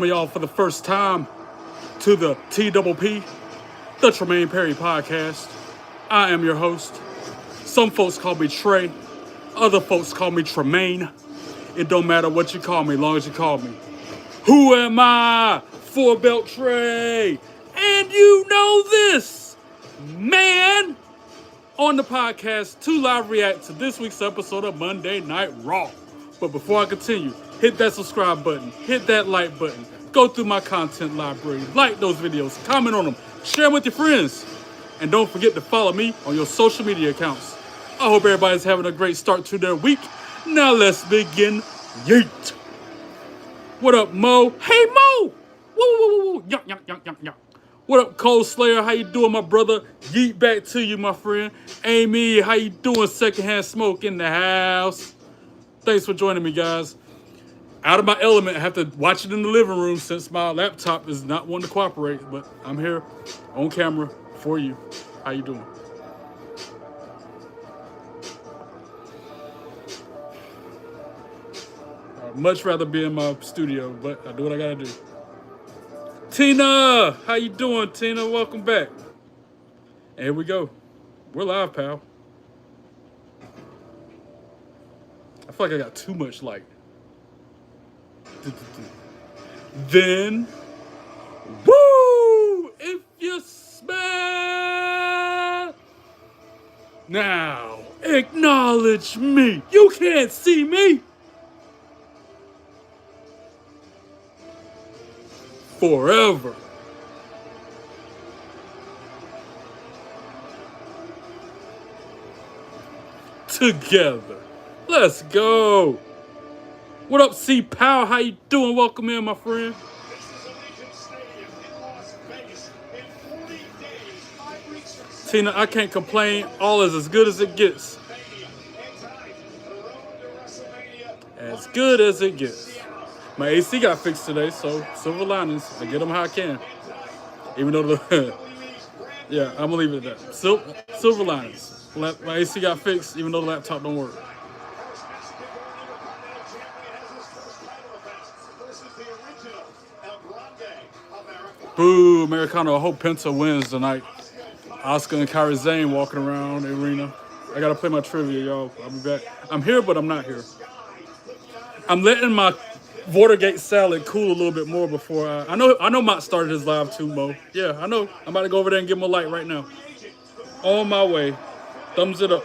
Y'all for the first time to the TPP, the Tremaine Perry Podcast. I am your host. Some folks call me Trey. Other folks call me Tremaine. It don't matter what you call me, as long as you call me. Who am I? Four Belt Trey. And you know this, man. On the podcast, to live react to this week's episode of Monday Night Raw. But before I continue, hit that subscribe button, hit that like button, go through my content library, like those videos, comment on them, share them with your friends, and don't forget to follow me on your social media accounts. I hope everybody's having a great start to their week. Now let's begin. Yeet. What up, Mo? Hey, Mo! Woo, woo, woo, woo. Yuck, yuck, yuck, yuck, yuck. What up, Cold Slayer? How you doing, my brother? Yeet back to you, my friend. Amy, how you doing? Secondhand Smoke in the house. Thanks for joining me, guys. Out of my element, I have to watch it in the living room since my laptop is not one to cooperate, but I'm here on camera for you. How you doing? I'd much rather be in my studio, but I do what I gotta do. Tina, how you doing, Tina? Welcome back. And here we go. We're live, pal. I feel like I got too much light. Then, woo! If you smell, now acknowledge me. You can't see me. Forever. Together. Let's go. What up, C Pow? How you doing? Welcome in, my friend. Tina, I can't complain. All is as good as it gets. As good as it gets. My AC got fixed today, so silver linings. I get them how I can. Even though the yeah, I'm gonna leave it at that. Silver linings. My AC got fixed, even though the laptop don't work. Boo, Americano. I hope Penta wins tonight. Oscar and Kairi Zane walking around the arena. I gotta play my trivia, y'all. I'll be back. I'm here, but I'm not here. I'm letting my Watergate salad cool a little bit more before I know Mott started his live too, Mo. Yeah, I know. I'm about to go over there and give him a like right now. On my way. Thumbs it up.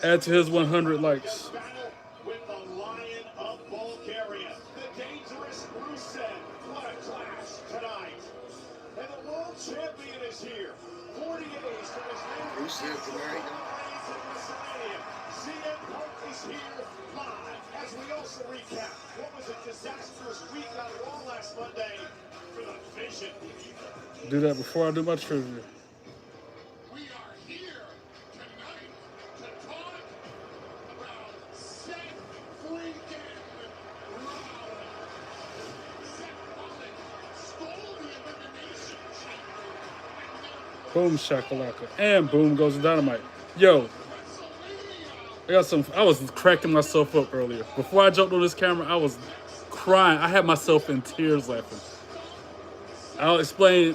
Add to his 100 likes. Do that before I do my trivia. We are here tonight to talk about Seth freaking Rollins. Seth Rollins stole the elimination chamber. Boom shakalaka. And boom goes the dynamite. Yo. I was cracking myself up earlier. Before I jumped on this camera, I was crying. I had myself in tears laughing. I'll explain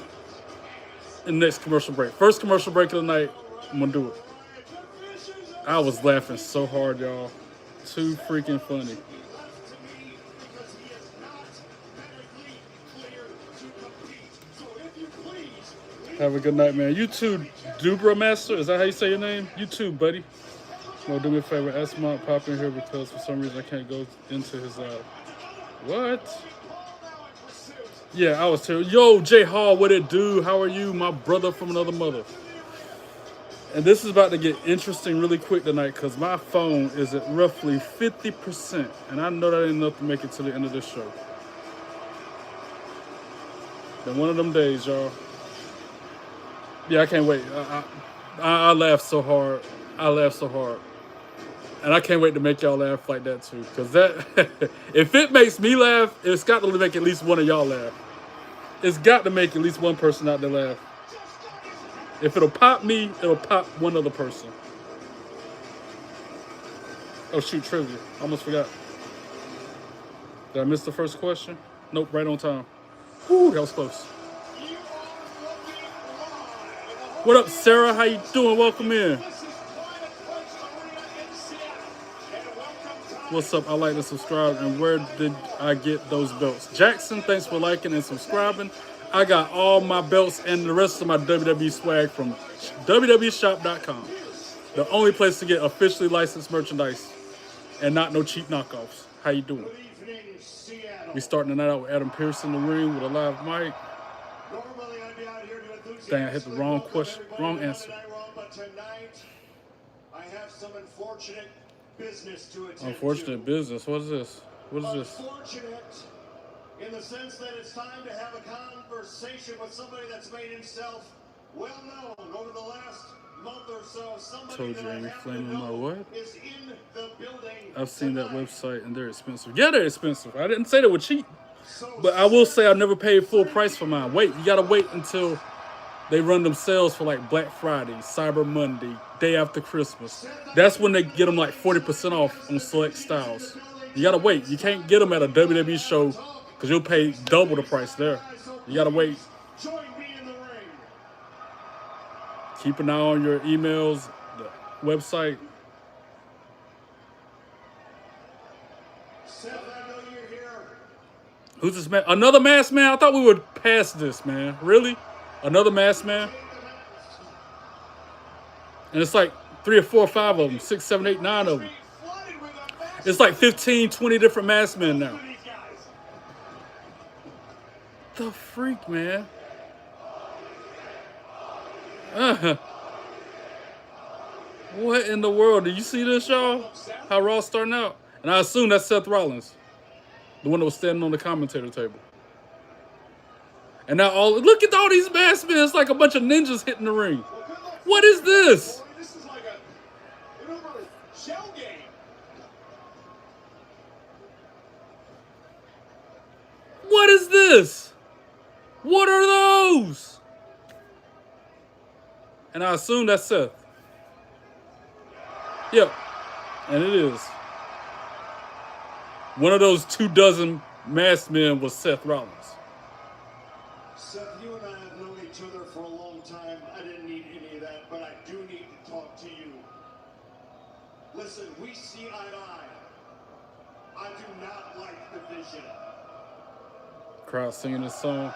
in the next commercial break. First commercial break of the night, I'm gonna do it. I was laughing so hard, y'all. Too freaking funny. Have a good night, man. You too, Dubra Master. Is that how you say your name? You too, buddy. Well, do me a favor. Ask Mont pop in here because for some reason I can't go into his live. What? Yeah, I was terrible. Yo, J Hall, what it do? How are you, my brother from another mother? And this is about to get interesting really quick tonight because my phone is at roughly 50%. And I know that ain't enough to make it to the end of this show. Been one of them days, y'all. Yeah, I can't wait. I laughed so hard. I laughed so hard. And I can't wait to make y'all laugh like that too. Because that, if it makes me laugh, it's got to make at least one of y'all laugh. It's got to make at least one person out there laugh. If it'll pop me, it'll pop one other person. Oh shoot, trivia. Almost forgot. Did I miss the first question? Nope, right on time. Whew, that was close. You are looking live. What up, Sarah? How you doing? Welcome in. This is Planet Place Arena in Seattle. And welcome to What's up? I like to subscribe. And where did I get those belts? Jackson, thanks for liking and subscribing. I got all my belts and the rest of my WWE swag from WWEshop.com. The only place to get officially licensed merchandise and not no cheap knockoffs. How you doing? Good evening, Seattle. We starting the night out with Adam Pearce in the ring with a live mic. Normally I'd be out here to enthusiastically Dang, I hit the wrong welcome question, everybody wrong to answer. Monday Night Raw, but tonight I have some unfortunate business to attend Unfortunate to. business. What is this? What is this? Unfortunate in the sense that it's time to have a conversation with somebody that's made himself well known over the last month or so. Somebody Told that you, I Amy happen Flaming to my know what? is in the building. I've seen that tonight. website and they're expensive. Yeah, they're expensive. I didn't say they were cheap. So But I will say I never paid full price for mine. Wait, you gotta wait until they run them sales for like Black Friday, Cyber Monday, day after Christmas. That's when they get them like 40% off on select styles. You gotta wait. You can't get them at a WWE show because you'll pay double the price there. You gotta wait. Join me in the ring. Keep an eye on your emails, the website. Seth, I know you're here. Who's this man? Another masked man? I thought we would pass this, man. Really? Another masked man? And it's like 3 or 4 or 5 of them. 6, 7, 8, 9 of them. Flooded with a massive It's like 15, 20 different masked men now. of these guys. The freak, man. What in the world? Did you see this, y'all? How Raw starting out? And I assume that's Seth Rollins. The one that was standing on the commentator table. And now look at all these masked men. It's like a bunch of ninjas hitting the ring. Well, good luck. What is this? Boy, this is like a Uber shell game. What is this? What are those? And I assume that's Seth. Yep. And it is. One of those 24 masked men was Seth Rollins. Seth, you and I have known each other for a long time. I didn't need any of that, but I do need to talk to you. Listen, we see eye to eye. I do not like the vision. Crowd singing this song.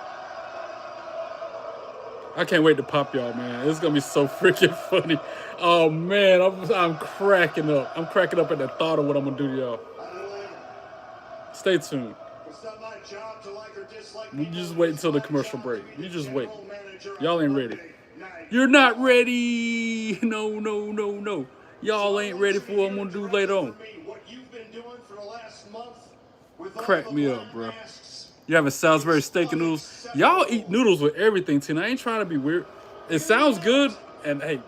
I can't wait to pop y'all, man. It's gonna be so freaking funny. Oh man, I'm cracking up. I'm cracking up at the thought of what I'm gonna do to y'all. I don't like it. Stay tuned. It's not my job to like or dislike You people. just wait until the It's my commercial job break. to be You the just wait. general manager Y'all of ain't ready. Monday Night You're not Raw. ready. No, no, no, no. Y'all ain't ready for what I'm gonna do later on. What you've been doing for the last month with all Crack the me black up, bro. masks. You having Salisbury steak and noodles? Y'all eat noodles with everything, Tina. I ain't trying to be weird. It sounds good, and hey,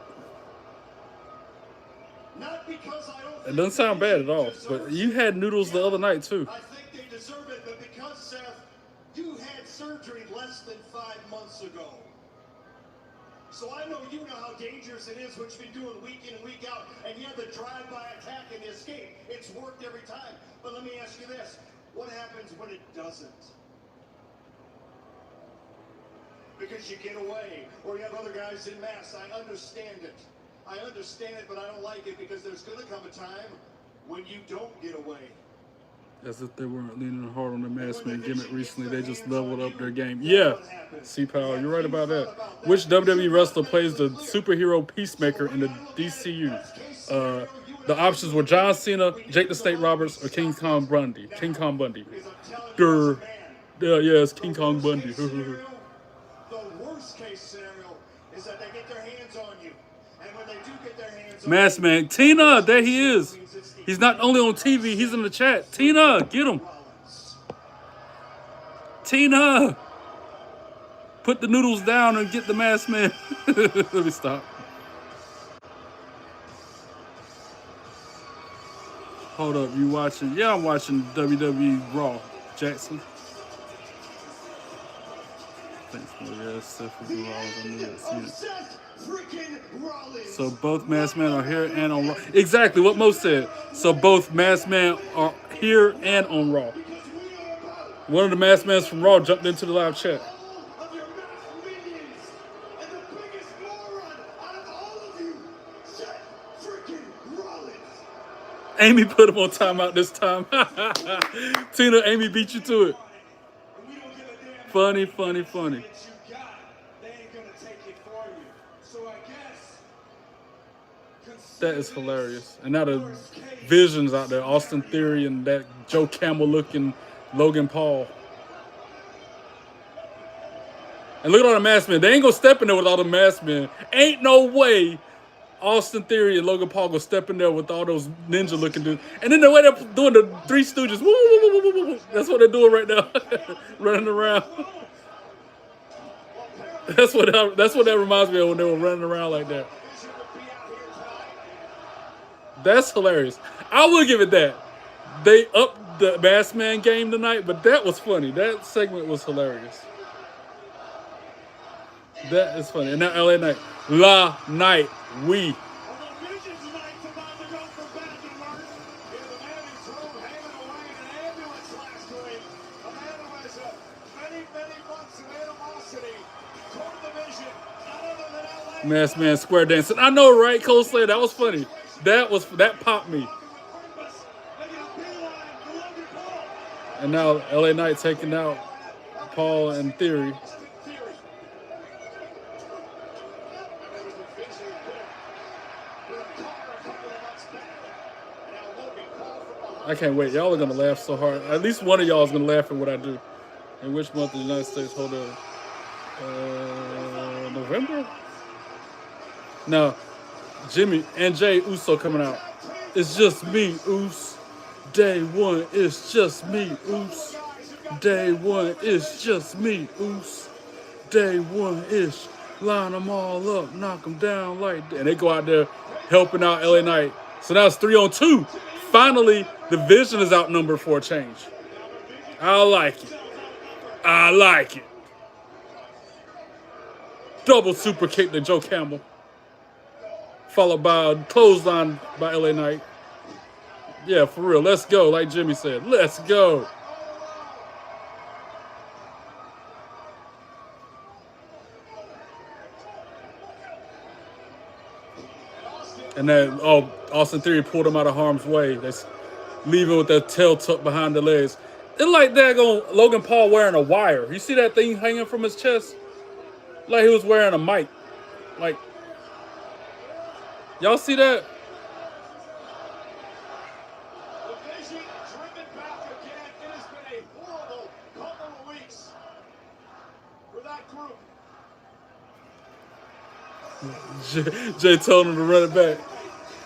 Not because I don't it think doesn't sound they bad at all. deserve But it. you had noodles the other night too. I think they deserve it, but because, Seth, you had surgery less than 5 months ago. So I know you know how dangerous it is what you've been doing week in and week out, and you have the drive-by attack and the escape. It's worked every time. But let me ask you this. What happens when it doesn't? Because you get away, or you have other guys in masks. I understand it. I understand it, but I don't like it because there's going to come a time when you don't get away. As if they weren't leaning hard on the mask man gimmick recently. They just leveled up their game. Yeah, C-Power, you're right about that. Which WWE wrestler plays the superhero Peacemaker in the DCU? The options were John Cena, Jake the Snake Roberts, or King Kong Bundy. King Kong Bundy. Grr. Yeah, it's King Kong Bundy. The worst case scenario is that they get their hands on you. And when they do get their hands on Mask you, man. Tina, there he is. He's not only on TV, he's in the chat. Tina, get him. Tina. Put the noodles down and get the mask man. Let me stop. Hold up, you watching? Yeah, I'm watching WWE Raw. Jackson. Thanks for that. Seth for Raw. I knew that. Seen it. Seth freaking Rollins. So both masked men are here and on Raw. Exactly what Mo said. So both masked men are here and on Raw. Because we One of the masked men from Raw jumped into the live chat. All of your masked minions, and the biggest moron out of all of you, Seth freaking Rollins. Amy put him on timeout this time. Tina, Amy beat you to it. We don't give a damn Funny, funny, funny. that you got. They ain't gonna take it for you. So I guess That is hilarious. And now the visions out there, Austin Theory and that Joe Camel looking Logan Paul. And look at all the masked men. They ain't gonna step in there with all the masked men. Ain't no way Austin Theory and Logan Paul gonna step in there with all those ninja looking dudes. And then the way they're doing the Three Stooges, woo, woo, woo, woo, woo, woo. That's what they're doing right now. Running around. That's what that reminds me of when they were running around like that. That's hilarious. I will give it that. They upped the masked man game tonight, but that was funny. That segment was hilarious. That is funny. And now LA Knight. La Night. We. Masked man square dancing. I know, right? Cole Slayer. That was funny. That popped me. And now LA Knight taking out Paul and Theory. I can't wait. Y'all are gonna laugh so hard. At least one of y'all is gonna laugh at what I do. In which month the United States hold up? November? No. Jimmy and Jay Uso coming out. It's just me, Uso. Day one, it's just me, Uso. Day one, it's just me, Uso. Day one, it's line them all up, knock them down like that. And they go out there helping out LA Knight. So now it's 3-on-2. Finally, the Vision is outnumbered for a change. I like it. I like it. Double super kick to Joe Campbell. Followed by a clothesline by LA Knight. Yeah, for real. Let's go, like Jimmy said. Let's go. And then, Austin Theory pulled him out of harm's way. They leave him with that tail tucked behind the legs. It's like daggone Logan Paul wearing a wire. You see that thing hanging from his chest? Like he was wearing a mic. Like, y'all see that? Jay told him to run it back.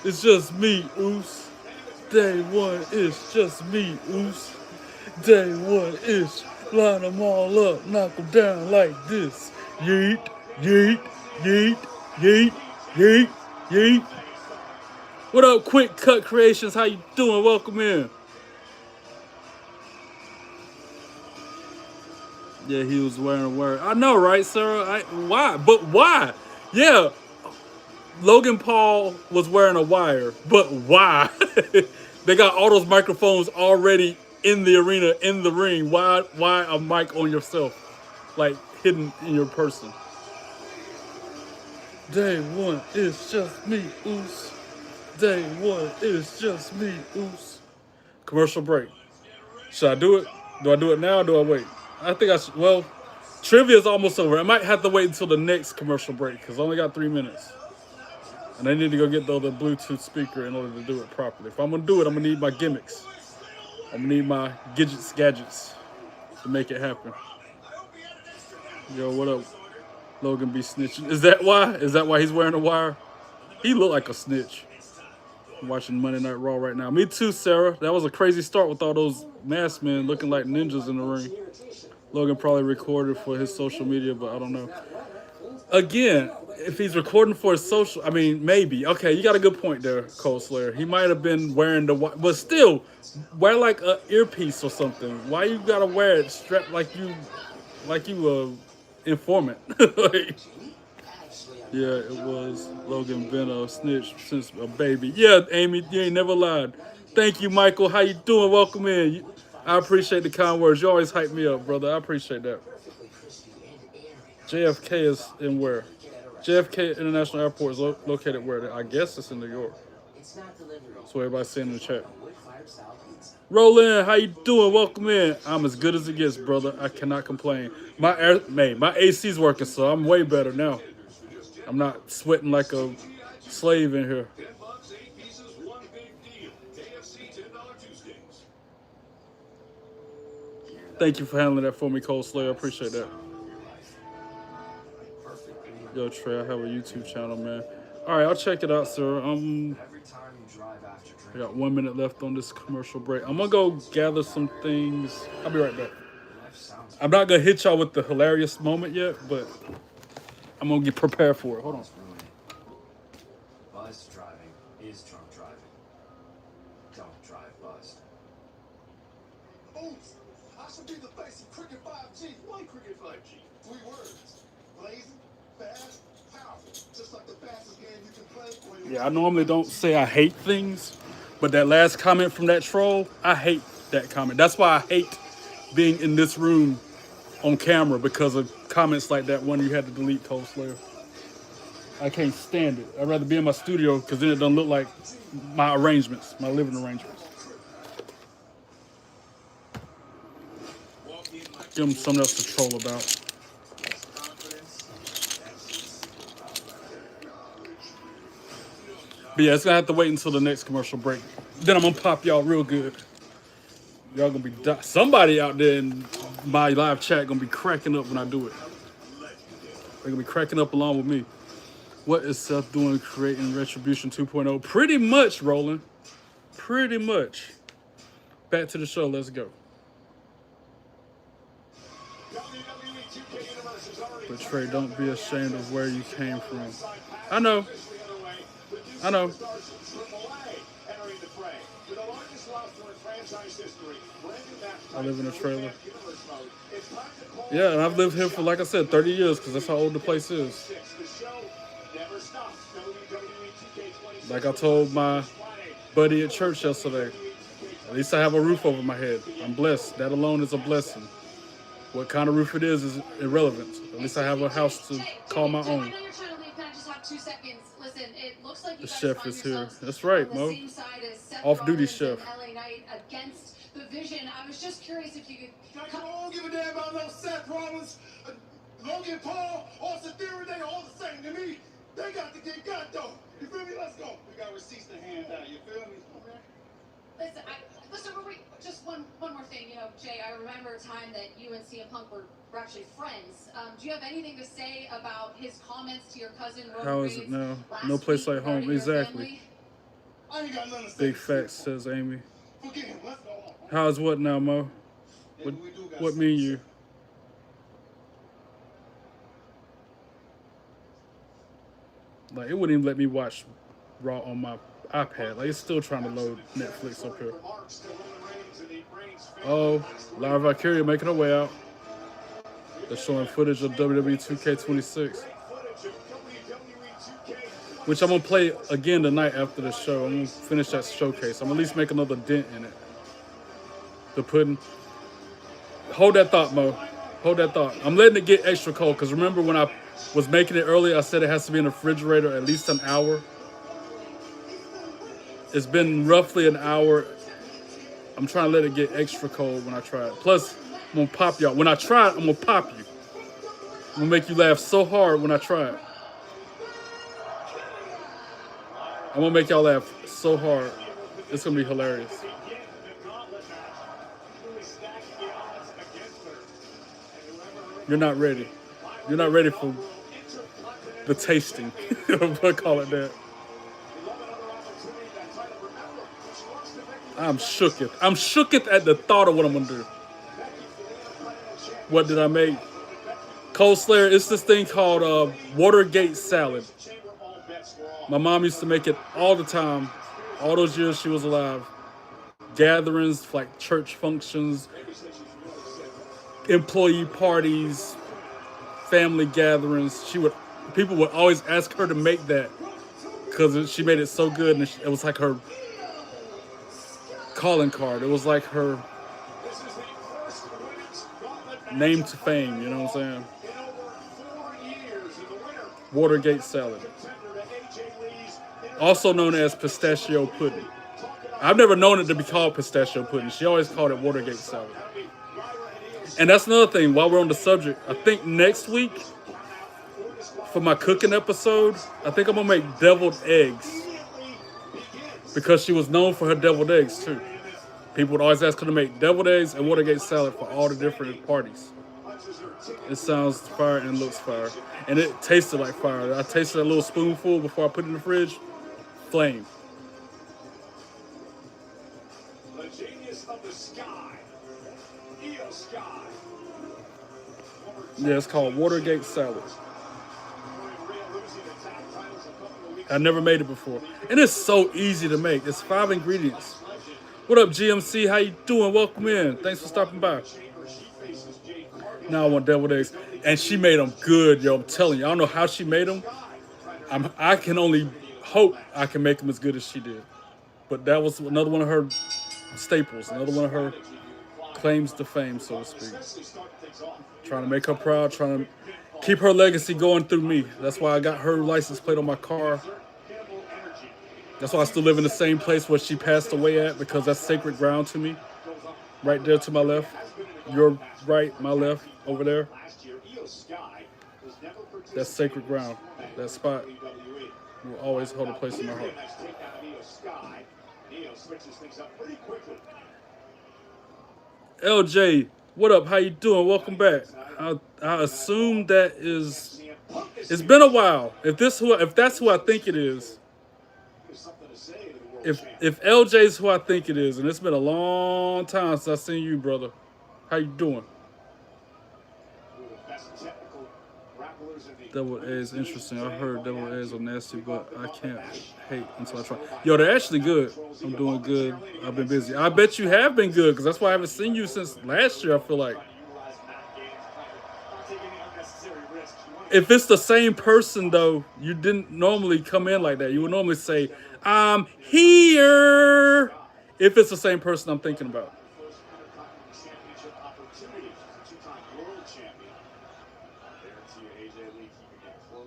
It's just me, Oos. Day one, it's just me, Oos. Day one, it's line them all up, knock them down like this. Yeet, yeet, yeet, yeet, yeet, yeet. What up, Quick Cut Creations? How you doing? Welcome in. Yeah, he was wearing a word. I know, right, Sarah? Why? But why? Yeah, Logan Paul was wearing a wire, but why? They got all those microphones already in the arena, in the ring. Why a mic on yourself? Like, hidden in your person. Day one, it's just me, Oos. Day one, it's just me, Oos. Commercial break. Should I do it? Do I do it now or do I wait? I think I should. Well, trivia is almost over. I might have to wait until the next commercial break because I only got 3 minutes. And I need to go get the other Bluetooth speaker in order to do it properly. If I'm going to do it, I'm going to need my gimmicks. I'm going to need my gadgets to make it happen. Yo, what up? Logan be snitching. Is that why? Is that why he's wearing a wire? He look like a snitch. I'm watching Monday Night Raw right now. Me too, Sarah. That was a crazy start with all those masked men looking like ninjas in the ring. Logan probably recorded for his social media, but I don't know. Again, if he's recording for his social, I mean, maybe. Okay, you got a good point there, Cole Slayer. He might have been wearing the, but still, wear like a earpiece or something. Why you gotta wear it strapped like you informant? Like, yeah, it was Logan been a snitch since a baby. Yeah, Amy, you ain't never lied. Thank you, Michael. How you doing? Welcome in. I appreciate the kind words. You always hype me up, brother. I appreciate that. JFK is in where? JFK International Airport is located where? I guess it's in New York. That's what everybody's saying in the chat. Roll in, how you doing? Welcome in. I'm as good as it gets, brother. I cannot complain. My AC's working, so I'm way better now. I'm not sweating like a slave in here. Thank you for handling that for me, Cole Slayer. I appreciate that. Yo, Trey, I have a YouTube channel, man. All right, I'll check it out, sir. I got 1 minute left on this commercial break. I'm gonna go gather some things. I'll be right back. I'm not gonna hit y'all with the hilarious moment yet, but I'm gonna get prepared for it. Hold on. Buzzed driving is drunk driving. Don't drive buzzed. Oops, I should be the face of Cricket 5G. Why Cricket 5G? 3 words. Blazing, fast, powerful. Just like the fastest game you can play. Yeah, I normally don't say I hate things, but that last comment from that troll, I hate that comment. That's why I hate being in this room on camera, because of comments like that one you had to delete, Cole Slayer. I can't stand it. I'd rather be in my studio because then it doesn't look like my arrangements, my living arrangements. Give them something else to troll about. But yeah, it's gonna have to wait until the next commercial break. Then I'm gonna pop y'all real good. Y'all gonna be somebody out there in my live chat gonna be cracking up when I do it. They're gonna be cracking up along with me. What is Seth doing creating Retribution 2.0? Pretty much, Roland. Pretty much. Back to the show. Let's go. But Trey, don't be ashamed of where you came from. I know. I know. I live in a trailer. Yeah, and I've lived here for, like I said, 30 years, because that's how old the place is. Like I told my buddy at church yesterday, at least I have a roof over my head. I'm blessed. That alone is a blessing. What kind of roof it is irrelevant. At least I have a house to call my own. The chef is here. That's right, Mo. Off-duty chef. The vision. I was just curious if you could. I don't give a damn about no Seth Rollins, Logan Paul, Austin Theory. They all the same to me. They got to get got though. You feel me? Let's go. We got receipts to hand out. You feel me? Okay. Listen, wait, just one more thing. You know, Jay, I remember a time that you and CM Punk were actually friends. Do you have anything to say about his comments to your cousin? How is it now? No place like home. Exactly. I ain't got nothing to say. Big facts, says Amy. Forget him. Let's go. How's what now, Mo? What mean you? Like, it wouldn't even let me watch Raw on my iPad. Like, it's still trying to load Netflix up here. Oh, Lara Valkyria making her way out. They're showing footage of WWE 2K26. Which I'm going to play again tonight after the show. I'm going to finish that showcase. I'm going to at least make another dent in it. The pudding. Hold that thought, Mo. Hold that thought. I'm letting it get extra cold because remember when I was making it earlier, I said it has to be in the refrigerator at least an hour. It's been roughly an hour. I'm trying to let it get extra cold when I try it. Plus, I'm going to pop y'all. When I try it, I'm going to pop you. I'm going to make you laugh so hard when I try it. I'm going to make y'all laugh so hard. It's going to be hilarious. You're not ready. You're not ready for the tasting. I'll call it that. I'm shooketh. I'm shooketh at the thought of what I'm going to do. What did I make? Cold Slayer, it's this thing called Watergate salad. My mom used to make it all the time. All those years she was alive. Gatherings, like church functions, employee parties, family gatherings. People would always ask her to make that because she made it so good, and it was like her calling card. It was like her name to fame. You know what I'm saying? In over 4 years, and the winner, Watergate salad, contender to AJ Lee's also known as pistachio pudding. I've never known it to be called pistachio pudding. She always called it Watergate salad. And that's another thing. While we're on the subject, I think next week for my cooking episode, I think I'm gonna make deviled eggs because she was known for her deviled eggs too. People would always ask her to make deviled eggs and Watergate salad for all the different parties. It sounds fire and looks fire. And it tasted like fire. I tasted a little spoonful before I put it in the fridge. Flame. the genius of the sky, Io Sky. Yeah, it's called Watergate salad. I never made it before. And it's so easy to make. It's 5 ingredients. What up, GMC? How you doing? Welcome in. Thanks for stopping by. Now I want deviled eggs. And she made them good, yo. I'm telling you. I don't know how she made them. I can only hope I can make them as good as she did. But that was another one of her staples. Another one of her claims to fame, so to speak. Trying to make her proud. Trying to keep her legacy going through me. That's why I got her license plate on my car. That's why I still live in the same place where she passed away at, because that's sacred ground to me. Right there to my left. Your right, my left, over there. That's sacred ground. That spot will always hold a place in my heart. LJ, what up? How you doing? Welcome back. I assume that is. It's been a while. If that's who I think it is. If LJ's who I think it is, and it's been a long time since I've seen you, brother. How you doing? Devil eggs, interesting. I heard devil eggs are nasty, but I can't hate until I try. Yo, they're actually good. I'm doing good. I've been busy. I bet you have been good, because that's why I haven't seen you since last year, I feel like. If it's the same person, though, you didn't normally come in like that. You would normally say, I'm here, if it's the same person I'm thinking about.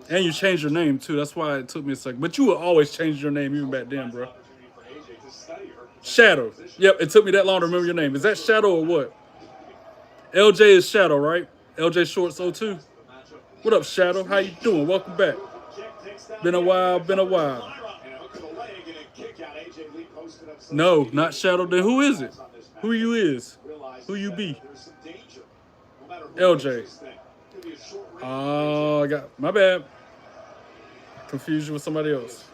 And you changed your name, too. That's why it took me a second. But you would always change your name even back then, bro. Shadow. Yep, it took me that long to remember your name. Is that Shadow or what? LJ is Shadow, right? LJ Shorts 02. What up, Shadow? How you doing? Welcome back. Been a while, been a while. No, not Shadow. Then who is it? Who you is? Who you be? LJ. Oh, I got my bad. Confused you with somebody else.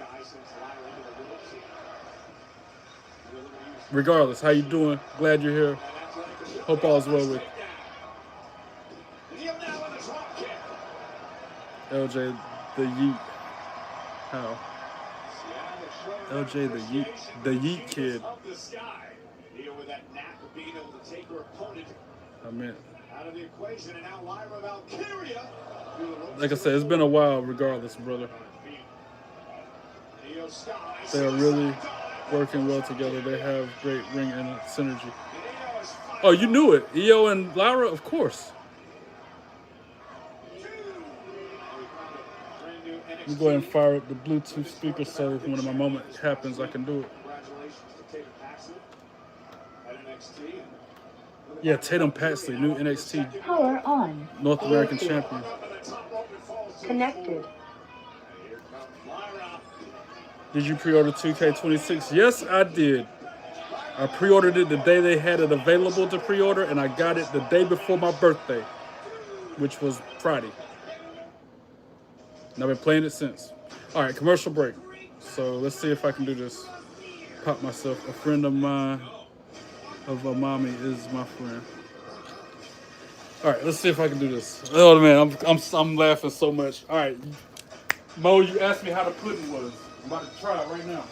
Regardless, how you doing? Glad you're here. Hope all is well with you. LJ the Yeet. How? LJ the Yeet kid. I meant. Like I said, it's been a while regardless, brother. They are really working well together. They have great ring and synergy. Oh, you knew it. Io and Lyra, of course. Let me go ahead and fire up the Bluetooth speaker so when my moment happens, I can do it. Yeah, Tatum Paxley, new NXT Power on. North American champion. Connected. Did you pre-order 2K26? Yes, I did. I pre-ordered it the day they had it available to pre-order, and I got it the day before my birthday, which was Friday. And I've been playing it since. All right, commercial break. So let's see if I can do this. Pop myself. A friend of mine, of a mommy, is my friend. All right, let's see if I can do this. Oh man, I'm laughing so much. All right, Mo, you asked me how the pudding was. I'm about to try it right now.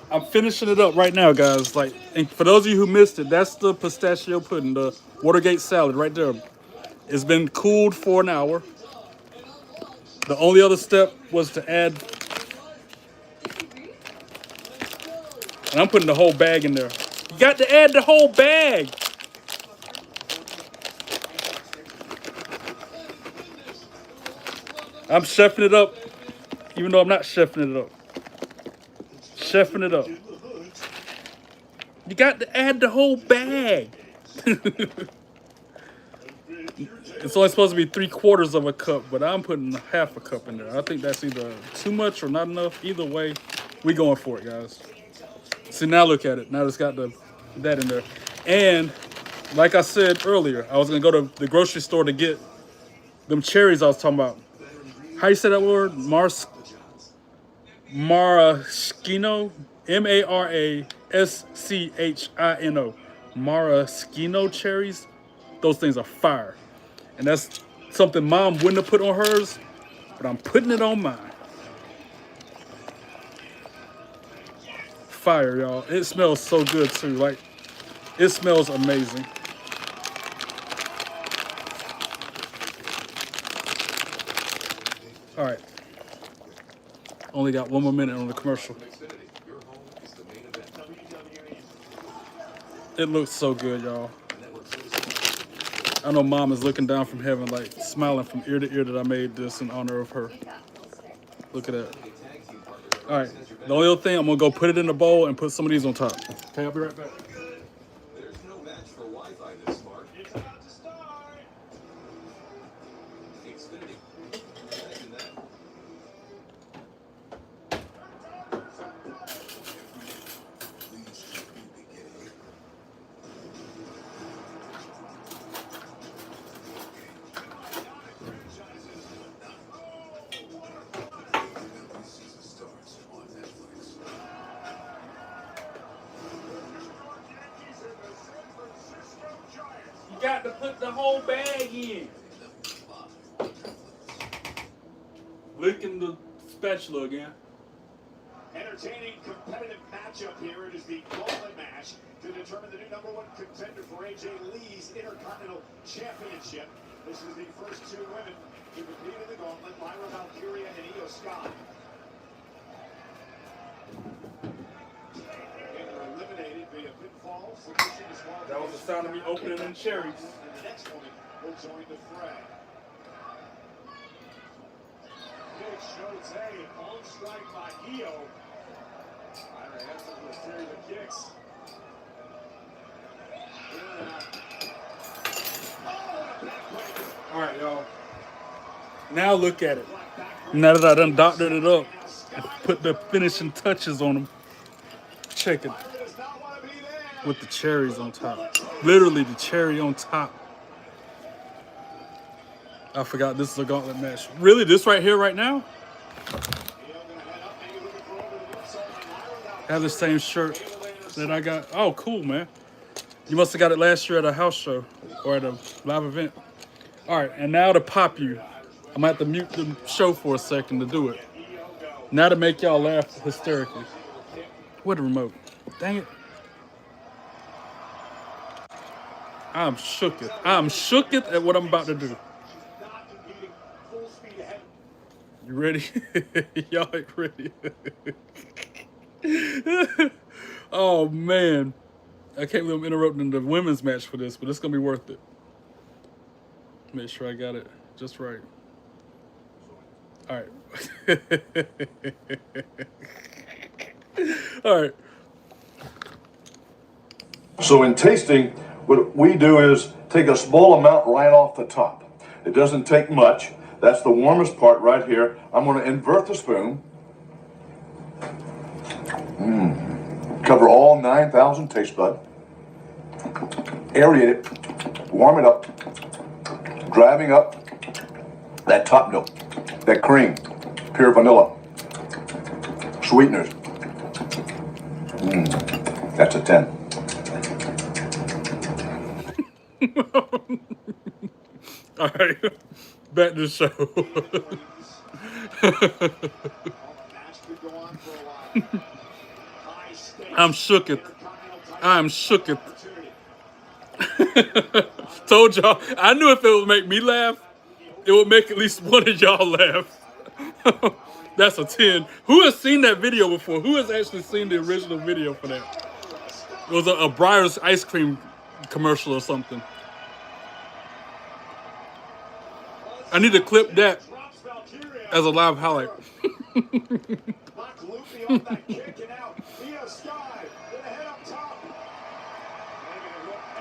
I'm finishing it up right now, guys. Like, and for those of you who missed it, that's the pistachio pudding, the Watergate salad right there. It's been cooled for an hour. The only other step was to add, and I'm putting the whole bag in there. You got to add the whole bag. I'm chefing it up, even though I'm not chefing it up. Chefing it up. You got to add the whole bag. It's only supposed to be 3/4 of a cup, but I'm putting half a cup in there. I think that's either too much or not enough. Either way, we going for it, guys. See, now look at it. Now it's got that in there. And like I said earlier, I was going to go to the grocery store to get them cherries I was talking about. How you say that word? Maraschino? Maraschino. Maraschino cherries. Those things are fire. And that's something Mom wouldn't have put on hers, but I'm putting it on mine. Fire, y'all. It smells so good, too. Like, it smells amazing. All right. Only got one more minute on the commercial. It looks so good, y'all. I know Mom is looking down from heaven, like smiling from ear to ear that I made this in honor of her. Look at that. All right. The only other thing, I'm going to go put it in the bowl and put some of these on top. Okay, I'll be right back. There's no match for Wi-Fi this smart. It's about to start. Xfinity. Imagine that. You got to put the whole bag in. Licking the spatula again. Entertaining competitive matchup here. It is the gauntlet match to determine the new #1 contender for AJ Lee's Intercontinental Championship. This is the first two women to compete in the gauntlet, Lyra Valkyria and Io Sky. And they're eliminated via pinfall, submission, disqualification. That was the sound of me opening them cherries. And the next woman will join the fray. Big shows on strike by Io. Lyra answers with a series of kicks. All right, y'all. Now look at it. Now that I done doctored it up and put the finishing touches on them. Check it. With the cherries on top. Literally the cherry on top. I forgot this is a gauntlet match. Really? This right here, right now? I have the same shirt that I got. Oh, cool, man. You must have got it last year at a house show or at a live event. All right, and now to pop you. I'm going to have to mute the show for a second to do it. Now to make y'all laugh hysterically. What a remote. Dang it. I'm shooketh. I'm shooketh at what I'm about to do. You ready? Y'all ain't ready. Oh, man. I can't believe I'm interrupting the women's match for this, but it's going to be worth it. Make sure I got it just right. All right. All right. So in tasting, what we do is take a small amount right off the top. It doesn't take much. That's the warmest part right here. I'm going to invert the spoon. Cover all 9,000 taste bud. Aerate it. Warm it up. Driving up that top note, that cream, pure vanilla, sweeteners. That's a 10. All right, back to the show. I'm shooketh. I'm shooketh Told y'all, I knew if it would make me laugh, it would make at least one of y'all laugh. That's a 10. Who has seen that video before? Who has actually seen the original video for that? It was a Breyer's ice cream commercial or something. I need to clip that as a live highlight.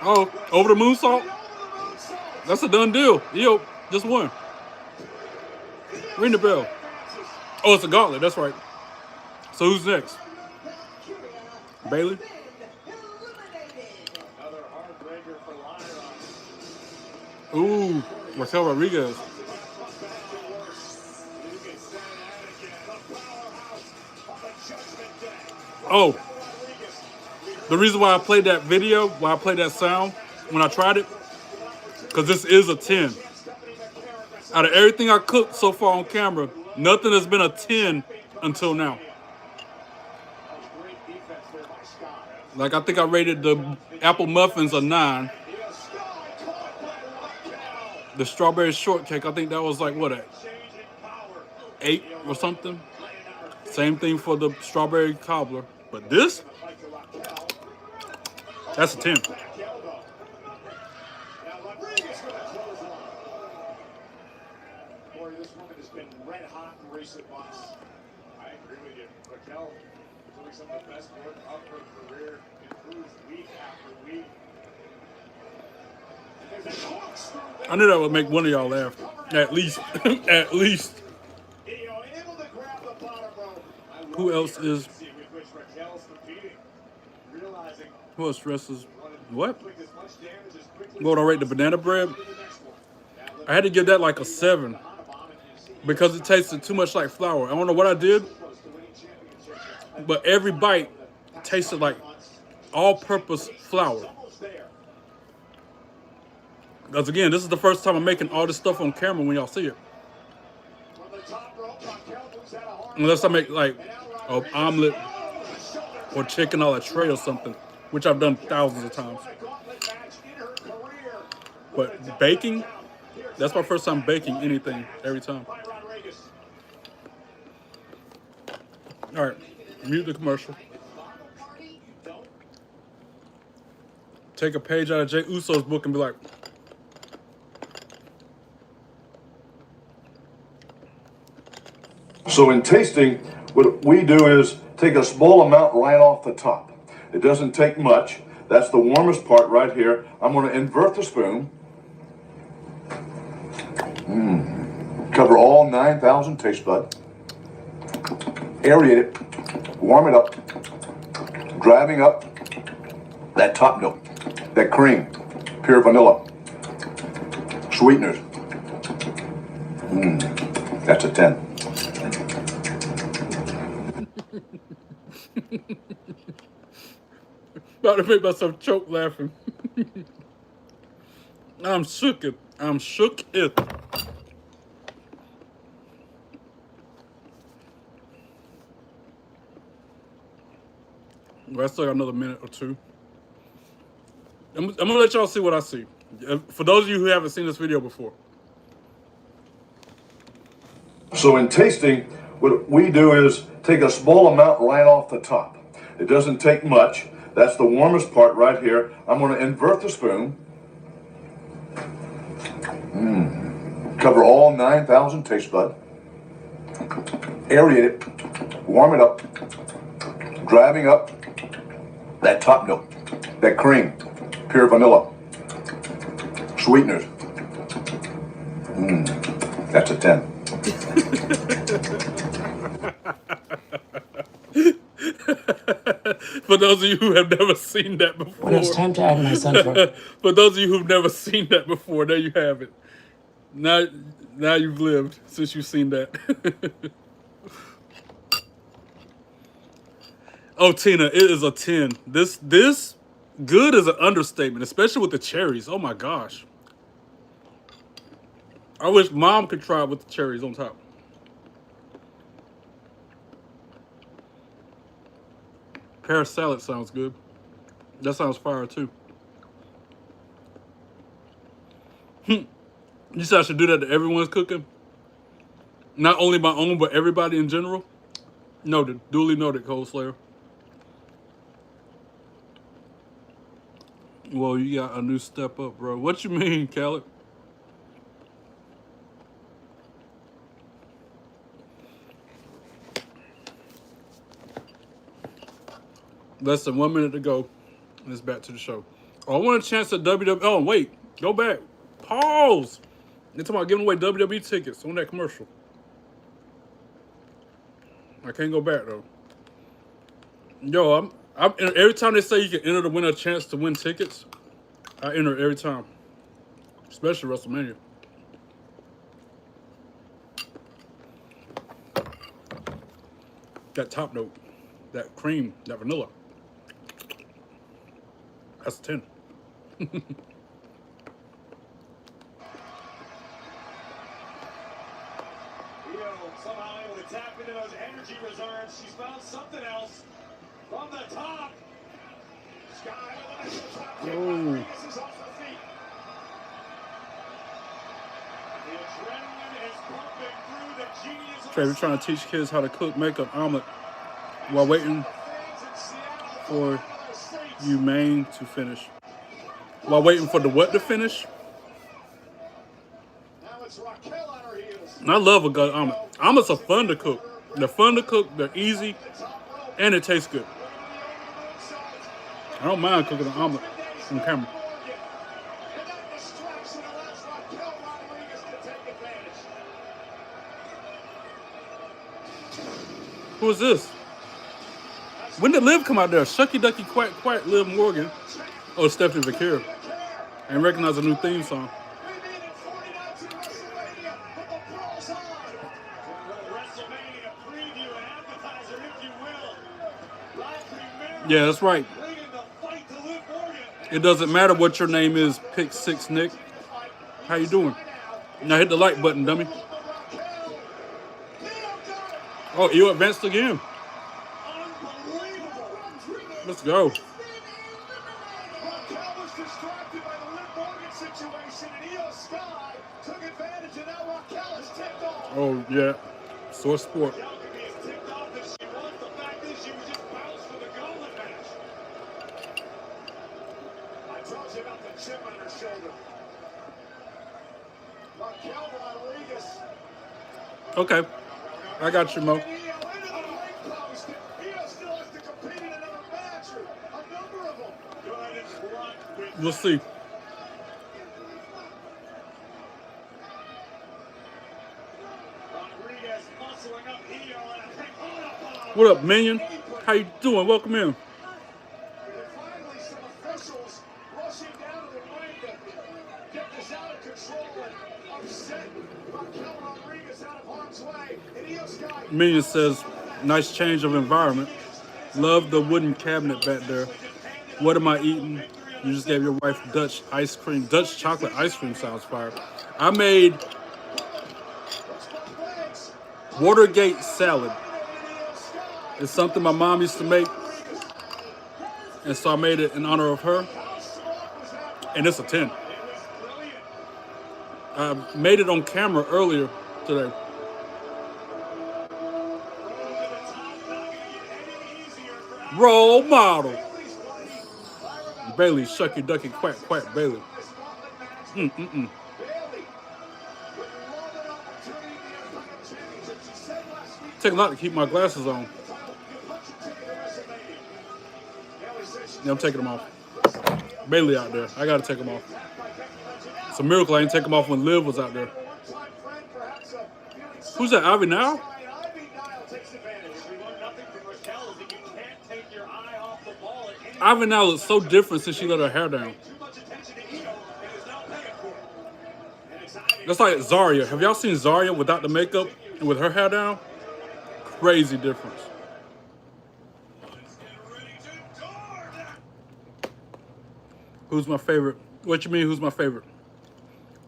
Oh, over the moonsault? That's a done deal. Yo, just won. Ring the bell. Oh, it's a gauntlet. That's right. So who's next? Bailey? Ooh, Raquel Rodriguez. Oh, the reason why I played that video, why I played that sound when I tried it, because this is a 10. Out of everything I cooked so far on camera, nothing has been a 10 until now. Like, I think I rated the apple muffins a 9. The strawberry shortcake, I think that was like, what, a 8 or something? Same thing for the strawberry cobbler. But this, that's a 10. This woman has been red hot in recent months. I agree with you. Raquel doing some of the best work of her career, improves week after week. I knew that would make one of y'all laugh. At least. At least. Who else is... Who else dresses... What? What, I rate the banana bread? I had to give that like a 7. Because it tasted too much like flour. I don't know what I did. But every bite tasted like all-purpose flour. Because again, this is the first time I'm making all this stuff on camera when y'all see it. Unless I make like an omelet or chicken a la tray or something, which I've done thousands of times. But baking, that's my first time baking anything every time. All right, mute the commercial. Take a page out of Jey Uso's book and be like, so in tasting, what we do is take a small amount right off the top. It doesn't take much. That's the warmest part right here. I'm going to invert the spoon. Cover all 9,000 taste buds. Aerate it. Warm it up. Driving up that top note, that cream, pure vanilla, sweeteners. That's a 10. About to make myself choke laughing. I'm shook it. I'm shook it. Well, I still got another minute or two. I'm gonna let y'all see what I see. For those of you who haven't seen this video before. So in tasting, what we do is take a small amount right off the top. It doesn't take much. That's the warmest part right here. I'm going to invert the spoon. Cover all 9,000 taste buds. Aerate it. Warm it up. Driving up that top note, that cream, pure vanilla, sweeteners. That's a 10. For those of you who have never seen that before. When it's time to add my son for... For those of you who've never seen that before, there you have it. Now you've lived since you've seen that. Oh, Tina, it is a 10. This good is an understatement, especially with the cherries. Oh my gosh. I wish Mom could try it with the cherries on top. Pear salad sounds good. That sounds fire too. You said I should do that to everyone's cooking? Not only my own, but everybody in general? Noted. Duly noted, Cold Slayer. Well, you got a new step up, bro. What you mean, Khaled? Less than 1 minute to go. And it's back to the show. Oh, I want a chance at WWE. Oh, wait. Go back. Pause. You're talking about giving away WWE tickets on that commercial. I can't go back, though. Yo, every time they say you can enter to win a chance to win tickets, I enter every time. Especially WrestleMania. That top note. That cream. That vanilla. That's a 10. Somehow able to tap into those energy reserves. She's found something else from the top. Sky with a top kick. Rodriguez is off her feet. The adrenaline is pumping through the genius. Trey, we're trying to teach kids how to cook, make an omelet while waiting for you main to finish. While waiting for the what to finish? I love a good omelet. Omelets are fun to cook. They're fun to cook, they're easy, and it tastes good. I don't mind cooking an omelet on camera. Who is this? When did Liv come out there? Shucky Ducky Quack Quack Liv Morgan. Oh, Stephanie Vaquer. I recognize a new theme song. Yeah, that's right. It doesn't matter what your name is, Pick 6 Nick. How you doing? Now hit the like button, dummy. Oh, you advanced again. Let's go. Oh, yeah. Source Sport. Okay. I got you, Mo. We'll see. What up, Minion? How you doing? Welcome in. Minion says, nice change of environment. Love the wooden cabinet back there. What am I eating? You just gave your wife Dutch ice cream. Dutch chocolate ice cream sounds fire. I made Watergate salad. It's something my mom used to make. And so I made it in honor of her. And it's a 10. I made it on camera earlier today. Role model. Bailey, shucky, ducky, quack, quack, Bailey. Take a lot to keep my glasses on. Yeah, I'm taking them off. Bailey out there. I gotta take them off. It's a miracle I didn't take them off when Liv was out there. Who's that, Ivy now? Ivy now looks so different since she let her hair down. That's like Zarya. Have y'all seen Zarya without the makeup and with her hair down? Crazy difference. Who's my favorite? What you mean, who's my favorite?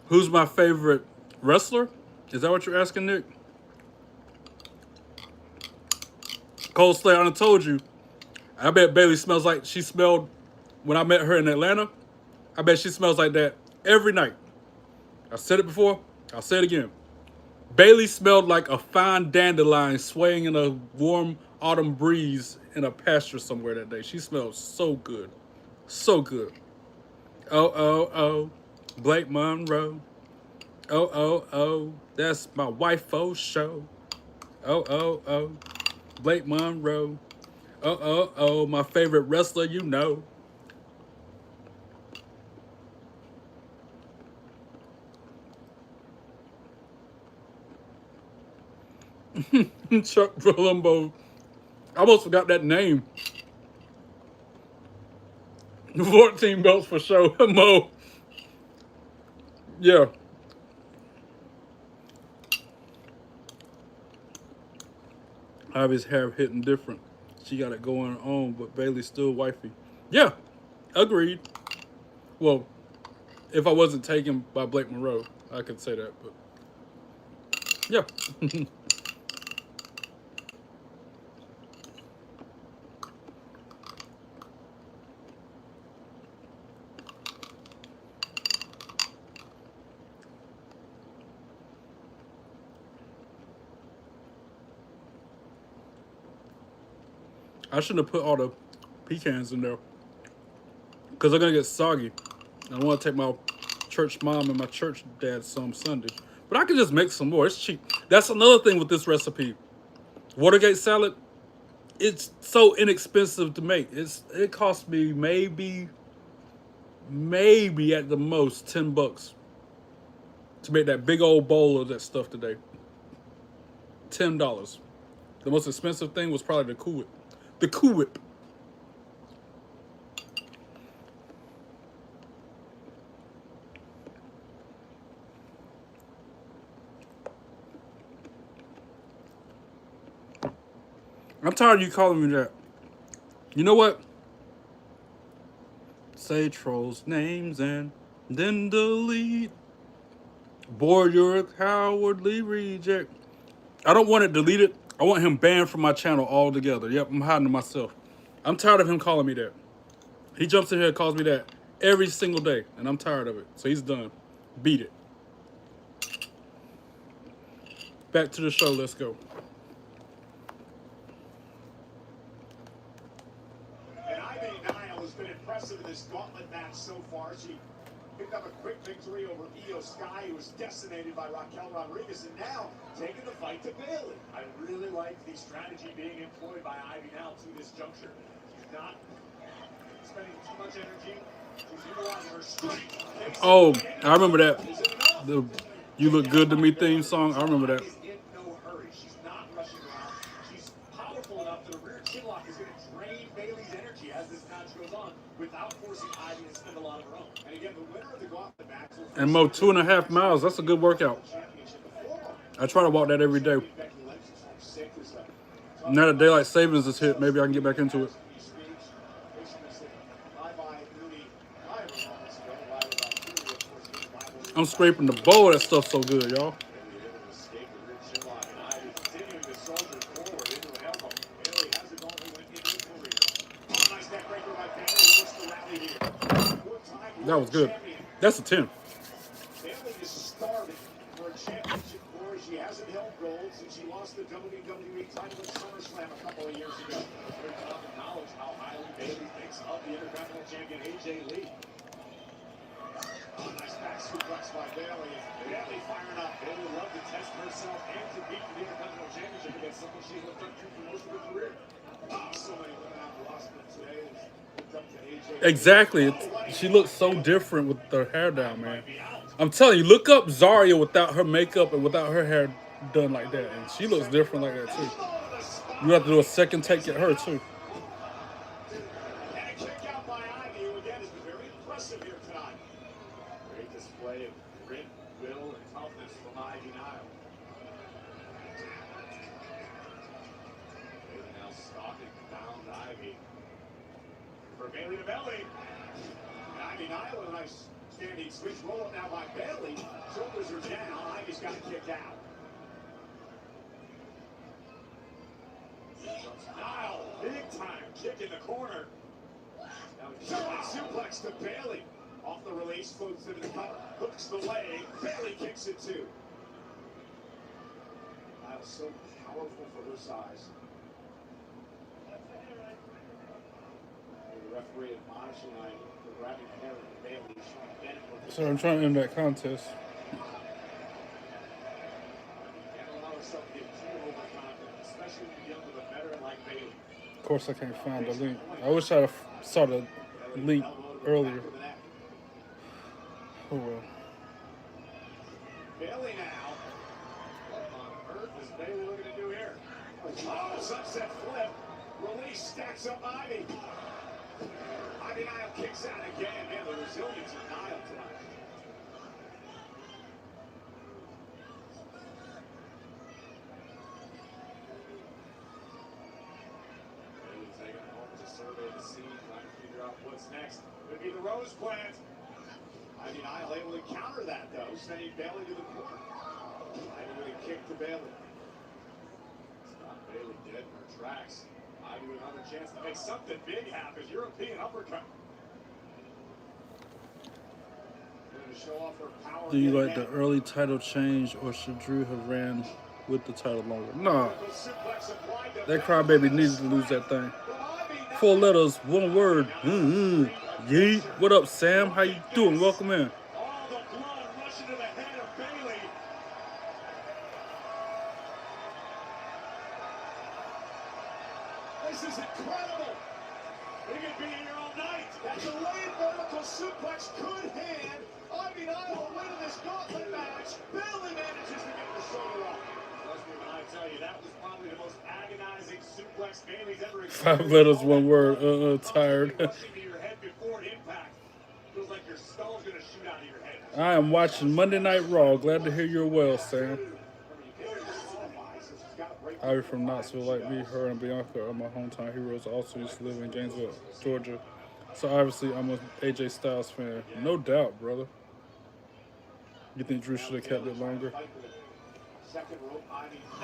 Who's my favorite wrestler? Is that what you're asking, Nick? Cold Slayer, I done told you. I bet Bailey smells like she smelled when I met her in Atlanta. I bet she smells like that every night. I said it before. I'll say it again. Bailey smelled like a fine dandelion swaying in a warm autumn breeze in a pasture somewhere that day. She smelled so good. So good. Oh, oh, oh. Blake Monroe. Oh, oh, oh. That's my wife for show. Oh, oh, oh. Blake Monroe. Oh, oh, oh. My favorite wrestler, you know. Chuck Palumbo. I almost forgot that name. 14 belts for show. Mo. Yeah. Ivy's hair hitting different. She got it going on, but Bailey's still wifey. Yeah. Agreed. Well, if I wasn't taken by Blake Monroe, I could say that, but yeah. I shouldn't have put all the pecans in there because they're gonna get soggy. I want to take my church mom and my church dad some Sunday, but I could just make some more. It's cheap. That's another thing with this recipe. Watergate salad. It's so inexpensive to make. It cost me maybe at the most $10 to make that big old bowl of that stuff today. $10. The most expensive thing was probably the Cool Whip. The Cool Whip. I'm tired of you calling me that. You know what? Say trolls' names and then delete. Boy, you're a cowardly reject. I don't want it deleted. I want him banned from my channel altogether. Yep, I'm hiding to myself. I'm tired of him calling me that. He jumps in here and calls me that every single day, and I'm tired of it. So he's done. Beat it. Back to the show. Let's go. And Ivy Nile has been impressive in this gauntlet match so far. She picked up a quick victory over Io Sky, who was decimated by Raquel Rodriguez, and now taking the fight to Bailey. I really like the strategy being employed by Ivy Nile to this juncture. She's not spending too much energy. She's utilizing her strength. Oh, I remember that. The "You Look Good to Me" theme song. I remember that. She's in no hurry. She's not rushing around. She's powerful enough that a rear chinlock is going to drain Bailey's energy as this match goes on without forcing Ivy to spend a lot of her own. And again, the winner of the gauntlet match will And Mo, 2.5 miles. That's a good workout. I try to walk that every day. Now that daylight savings is hit, maybe I can get back into it. I'm scraping the bowl. That stuff's so good, y'all. That was good. That's a 10. Bailey is starving for a championship glory. She hasn't held gold since she lost the WWE title at SummerSlam a couple of years ago. It's very common knowledge how highly Bailey thinks of the Intercontinental Champion AJ Lee. Oh, nice back suplex by Bailey. Bailey firing up. Bailey would love to test herself and compete for the Intercontinental Championship against something she's looked up to for most of her career. Oh, so many women have lost them today. Looked up to AJ. Exactly. She looks so different with her hair down, man. I'm telling you, look up Zarya without her makeup and without her hair done like that, and she looks different like that too. You have to do a second take at her too. And a kick out by Ivy, who again has been very impressive here tonight. Great display of grit, will, and toughness from Ivy Nile. Bailey now stalking down Ivy. For Bailey to belly. And Ivy Nile with a nice standing switch roll up now by Bailey. Shoulders are down. Ivy's got kicked out. Nile, big time kick in the corner. Now German suplex to Bailey. Off the release, floats into the cover, hooks the leg, Bailey kicks it too. That's so powerful for her size. The referee admonishing for grabbing hair and Bailey. So I'm trying to end that contest. Of course, I can't find the link. I wish I saw the link earlier. Oh well. Bailey now. What on earth is Bailey looking to do here? Oh, sunset flip. Release stacks up Ivy. Ivy Nile kicks out again. Man, the resilience of Nile tonight. Bailey taking it home to survey the scene, trying to figure out what's next. Could be the rose plant. Ivy Nile able to counter that, though, sending Bailey to the corner. Ivy with a kick to Bailey. It's not Bailey dead in her tracks. Ivy with another chance to make something big happen. European uppercut. Going to show off her power. Do you like the early title change, or should Drew have ran with the title longer? Nah. That crybaby needed to lose that thing. 4 letters, 1 word. Yeet. What up, Sam? How you doing? Welcome in. All the blood rushing to the head of Bailey. This is incredible. We could be here all night. That delayed vertical suplex could hand Ivy Nile a win in this gauntlet match. Bailey manages to get the shoulder off. Trust me when I tell you, that was probably the most agonizing suplex Bailey's ever experienced. 5 letters, 1 word. Tired. I am watching Monday Night Raw. Glad to hear you're well, Sam. Ivy from Knoxville, like me, her and Bianca are my hometown heroes. I also used to live in Gainesville, Georgia. So obviously I'm a AJ Styles fan. No doubt, brother. You think Drew should have kept it longer?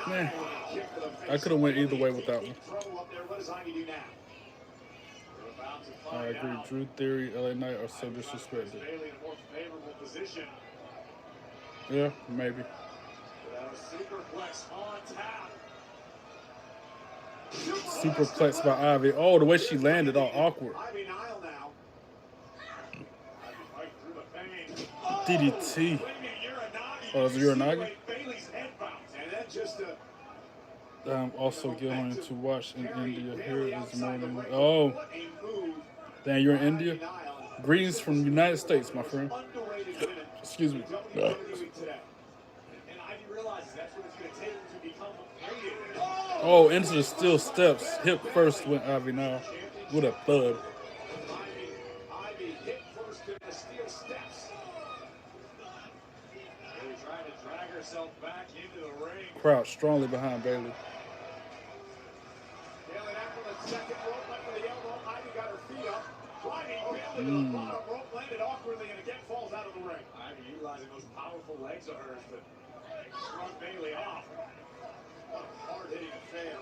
Nah. I could have went either way with that one. I agree. Drew Theory, LA Knight are so disrespected. Yeah, maybe. Superplex by Ivy. Oh, the way she landed, all awkward. DDT. Oh, is it Uranagi? I'm also going to watch in India. Here is morning. Oh, damn, you're in India? Greetings from the United States, my friend. Excuse me. Oh, into the steel steps. Hip first went Ivy now. What a thud. Crowd strongly behind Bailey. Ivy utilizing those powerful legs of hers, but struck Bailey off. What a hard-hitting affair.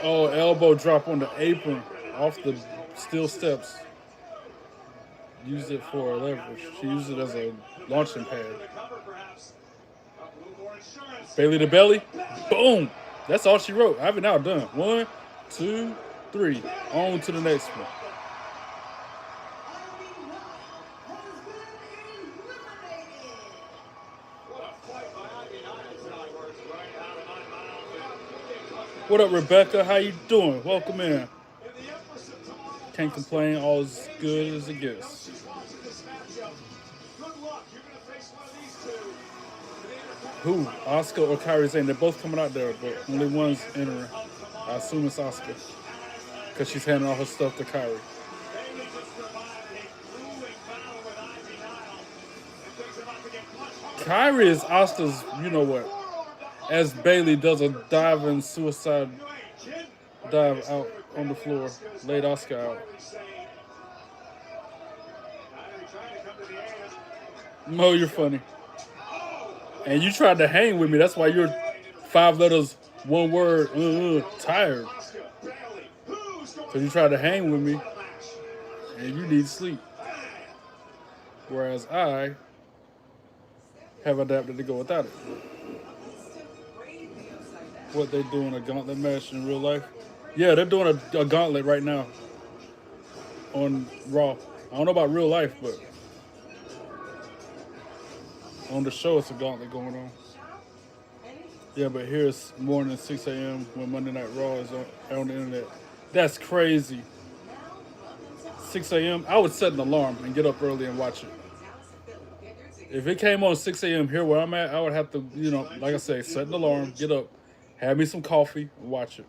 Oh, elbow drop on the apron off the steel steps. Used it for leverage. She used it as a launching pad. Bailey to belly. Boom. That's all she wrote. Ivy now done. 1, 2, 3. On to the next one. What up, Rebecca? How you doing? Welcome in. Can't complain. All is good as it gets. Who? Asuka or Kairi Sane? They're both coming out there, but only one's entering. I assume it's Asuka, because she's handing all her stuff to Kairi. Kairi is Asuka's, you know what, as Bailey does a diving suicide dive out on the floor, laid Asuka out. Mo, you're funny. And you tried to hang with me. That's why you're 5 letters, 1 word, tired. Because Because you tried to hang with me, and you need sleep. Whereas I have adapted to go without it. What they doing, a gauntlet match in real life? Yeah, they're doing a gauntlet right now on Raw. I don't know about real life, but on the show it's a gauntlet going on. Yeah, but here it's morning 6 a.m. when Monday Night Raw is on the internet. That's crazy. 6 a.m. I would set an alarm and get up early and watch it. If it came on 6 a.m. here where I'm at, I would have to, like I say, set an alarm, get up, have me some coffee, and watch it.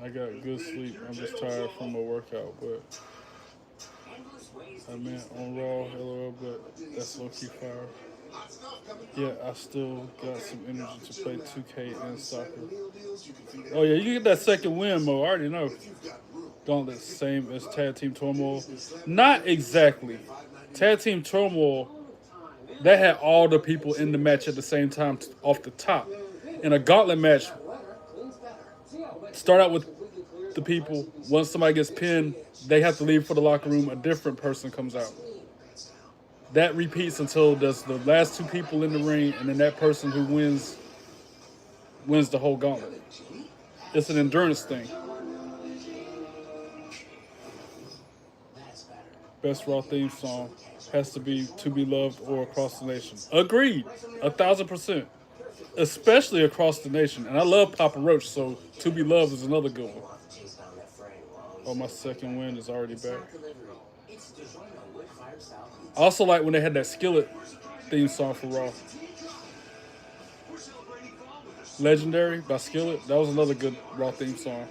I got good sleep. I'm just tired from a workout, but I meant on Raw, LOL, but that's low-key fire. Yeah, I still got some energy to play 2K and soccer. Oh yeah, you get that second win, Mo. I already know. Gauntlet, same as Tag Team Turmoil. Not exactly. Tag Team Turmoil, that had all the people in the match at the same time off the top. In a gauntlet match, start out with the people. Once somebody gets pinned, they have to leave for the locker room. A different person comes out. That repeats until there's the last two people in the ring, and then that person who wins the whole gauntlet. It's an endurance thing. Best Raw theme song has to be To Be Loved or Across the Nation. Agreed. 1,000%. Especially Across the Nation. And I love Papa Roach, so To Be Loved is another good one. Oh, my second win is already back. I also like when they had that Skillet theme song for Raw. Legendary by Skillet. That was another good Raw theme song.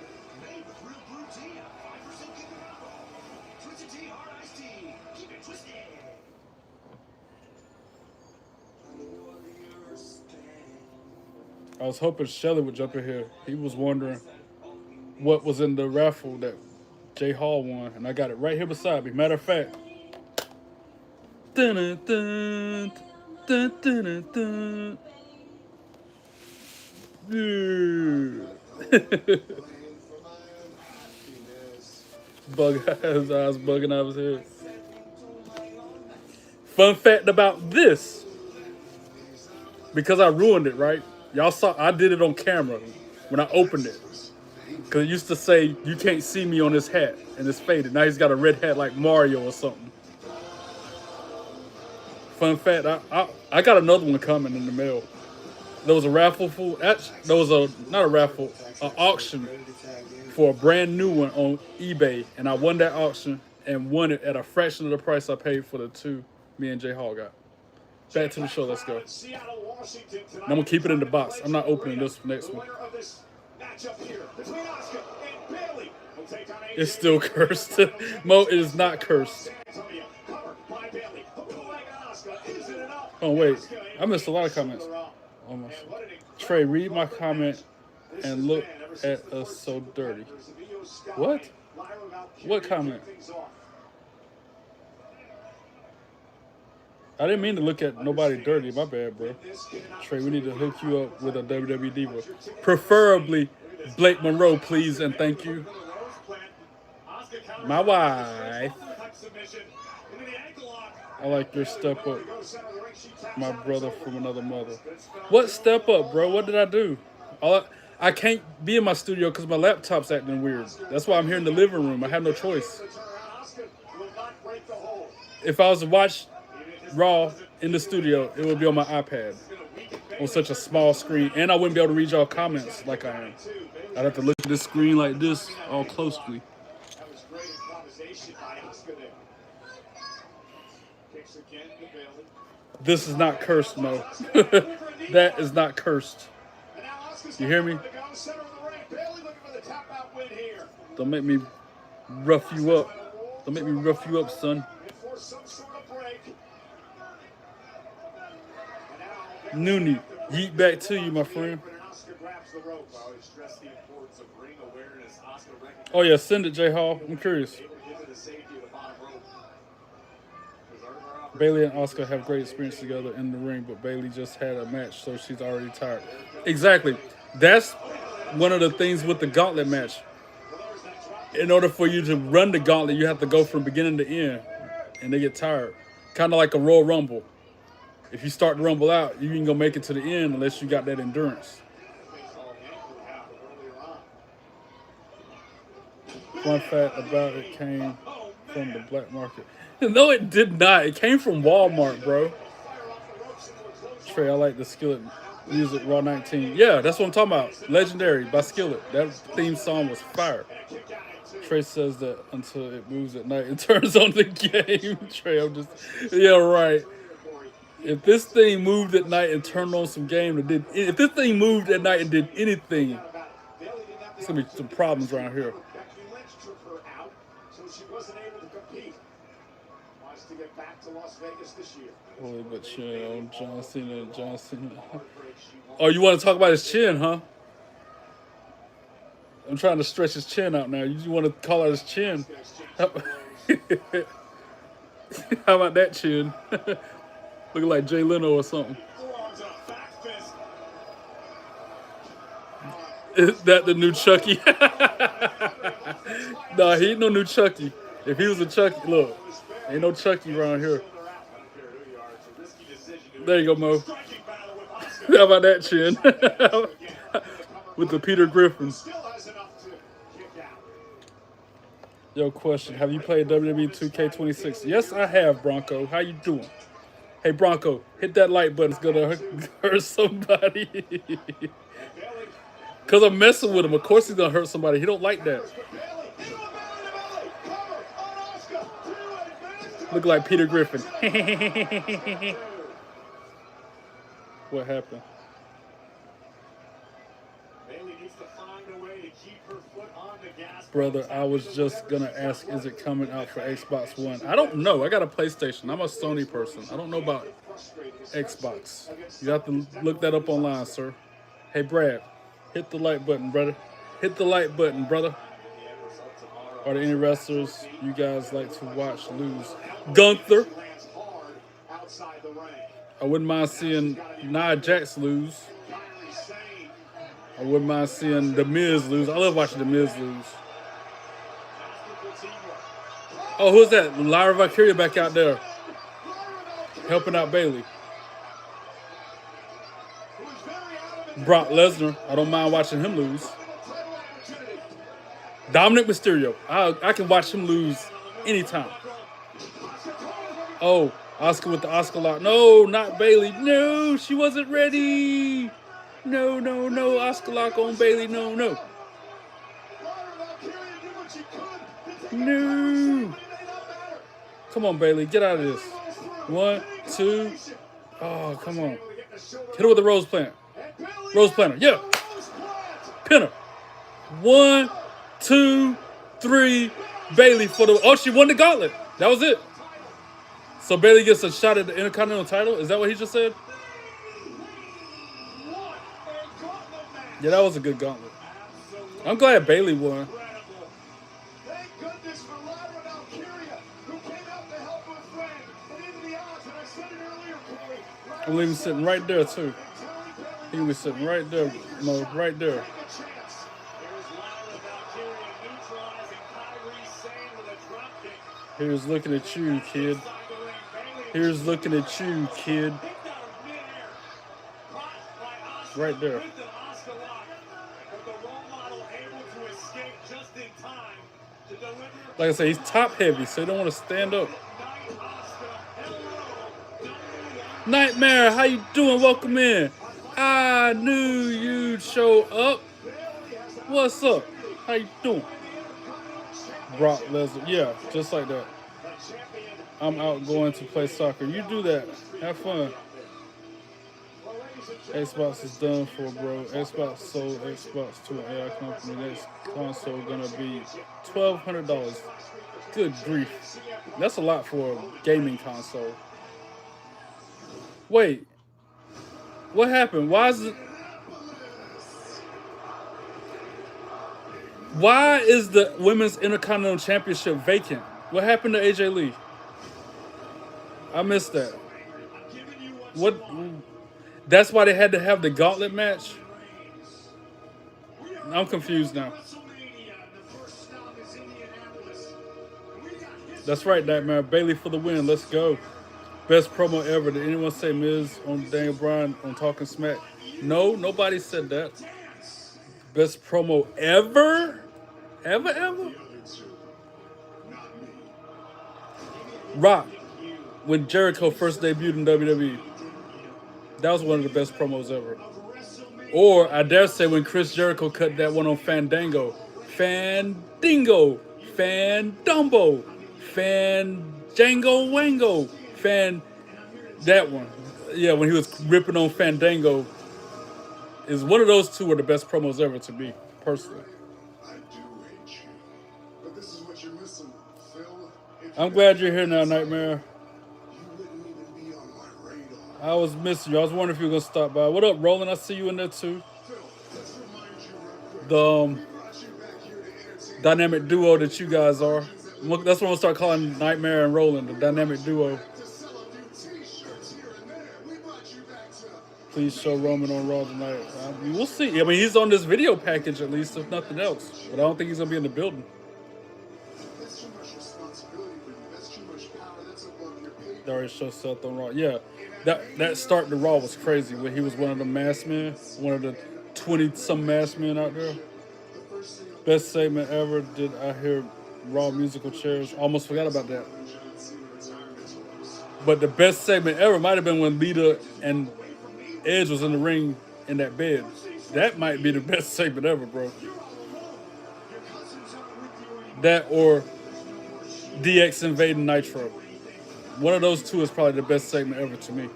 I was hoping Shelly would jump in here. He was wondering what was in the raffle that Jay Hall won, and I got it right here beside me. Matter of fact, dun, dun, dun, dun, dun, dun. His eyes bugging out of his head. Fun fact about this, because I ruined it, right? Y'all saw I did it on camera when I opened it. Because it used to say, you can't see me on this hat, and it's faded. Now he's got a red hat like Mario or something. Fun fact, I got another one coming in the mail. There was a raffle for, there was not a raffle, an auction for a brand new one on eBay. And I won that auction and won it at a fraction of the price I paid for the two me and Jay Hall got. Back to the show, let's go. And I'm going to keep it in the box. I'm not opening this next one. It's still cursed. Mo, it is not cursed. Oh, wait. I missed a lot of comments. Almost. Trey, read my comment and look at us so dirty. What? What comment? I didn't mean to look at nobody dirty. My bad, bro. Trey, we need to hook you up with a WWE Diva. Preferably Blake Monroe, please, and thank you. My wife. I like your step up. My brother from another mother. What step up, bro? What did I do? I can't be in my studio because my laptop's acting weird. That's why I'm here in the living room. I have no choice. If I was to watch Raw in the studio, it would be on my iPad on such a small screen, and I wouldn't be able to read y'all comments like I am. I'd have to look at this screen like this all closely. This is not cursed, no. That is not cursed. You hear me? Don't make me rough you up. Don't make me rough you up, son. Noonie, yeet back to you, my friend. Oh yeah, send it, J Hall. I'm curious. Bayley and Asuka have great experience together in the ring, but Bayley just had a match, so she's already tired. Exactly. That's one of the things with the gauntlet match. In order for you to run the gauntlet, you have to go from beginning to end, and they get tired. Kind of like a Royal Rumble. If you start the Rumble out, you ain't gonna make it to the end unless you got that endurance. Fun fact about it came from the black market. No, it did not. It came from Walmart, bro. Trey, I like the Skillet music, Raw 19. Yeah, that's what I'm talking about. Legendary by Skillet. That theme song was fire. Trey says that until it moves at night, it turns on the game. Trey, I'm just, yeah, right. If this thing moved at night and turned on some game and did, if this thing moved at night and did anything, there's gonna be some problems around here. Holy but chin, John Cena. Oh, you want to talk about his chin, huh? I'm trying to stretch his chin out now. You just want to call out his chin. How about that chin? Looking like Jay Leno or something. Is that the new Chucky? Nah, he ain't no new Chucky. If he was a Chucky, look, ain't no Chucky around here. There you go, Mo. How about that chin? With the Peter Griffin. Yo, question. Have you played WWE 2K26? Yes, I have, Bronco. How you doing? Hey, Bronco, hit that like button. It's going to hurt somebody. Because I'm messing with him. Of course he's going to hurt somebody. He don't like that. Look like Peter Griffin. What happened? Brother, I was just going to ask, is it coming out for Xbox One? I don't know. I got a PlayStation. I'm a Sony person. I don't know about Xbox. You have to look that up online, sir. Hey, Brad, hit the like button, brother. Hit the like button, brother. Are there any wrestlers you guys like to watch lose? Gunther. I wouldn't mind seeing Nia Jax lose. I wouldn't mind seeing The Miz lose. I love watching The Miz lose. Oh, who's that? Lyra Valkyria back out there helping out Bayley. Brock Lesnar. I don't mind watching him lose. Dominic Mysterio. I can watch him lose anytime. Oh, Oscar with the Oscar lock. No, not Bayley. No, she wasn't ready. No. Oscar lock on Bayley. No. No. Come on, Bayley. Get out of this. 1, 2. Oh, come on. Hit her with the Rose Plant. Rose Planter. Yeah. Pin her. 1, 2, 3. Bayley for the... Oh, she won the gauntlet. That was it. So Bayley gets a shot at the Intercontinental title? Is that what he just said? Yeah, that was a good gauntlet. I'm glad Bayley won. I'm leaving sitting right there, too. He was sitting right there, Mo, right there. Here's looking at you, kid. Here's looking at you, kid. Right there. Like I said, he's top heavy, so he don't want to stand up. Nightmare, how you doing? Welcome in. I knew you'd show up. What's up? How you doing? Brock Lesnar. Yeah, just like that. I'm out going to play soccer. You do that. Have fun. Xbox is done for, bro. Xbox sold Xbox to an AI company. Next console gonna be $1,200. Good grief. That's a lot for a gaming console. Wait. What happened? Why is the Women's Intercontinental Championship vacant? What happened to AJ Lee? I missed that. What? That's why they had to have the gauntlet match? I'm confused now. WrestleMania, the first stop is Indianapolis. We got history. That's right, Nightmare. Bailey for the win. Let's go. Best promo ever. Did anyone say Miz on Daniel Bryan on Talking Smack? No, nobody said that. Dance. Best promo ever? Ever? The other two, not me. Rock, when Jericho first debuted in WWE. That was one of the best promos ever. Or, I dare say, when Chris Jericho cut that one on Fandango. Fandingo. Fandumbo. Fanjango Wango. That one. Yeah, when he was ripping on Fandango. Is one of those two are the best promos ever to me, personally. I do hate you. But this is what you're missing, Phil. If I'm you glad you're here now, Nightmare. You wouldn't even be on my radar. I was missing you. I was wondering if you were going to stop by. What up, Roland? I see you in there, too. Phil, let's remind you real quick. The We brought you back here to entertain dynamic duo that you guys are. That's what I'm going to start calling Nightmare and Roland, the dynamic duo. to sell a few t-shirts here and there. We brought you back to Please show Roman on Raw tonight. We'll see. I mean, he's on this video package at least, if nothing else. But I don't think he's going to be in the building. That's too much responsibility for you. That's too much power. That's above your pay. They already showed Seth on Raw. Yeah, that start to Raw was crazy when he was one of the masked men, one of the 20-some masked men out there. Best segment ever. Did I hear Raw musical chairs? Almost forgot about that. But the best segment ever might have been when Lita and Edge was in the ring in that bed. That might be the best segment ever, bro. That or DX invading Nitro. One of those two is probably the best segment ever to me.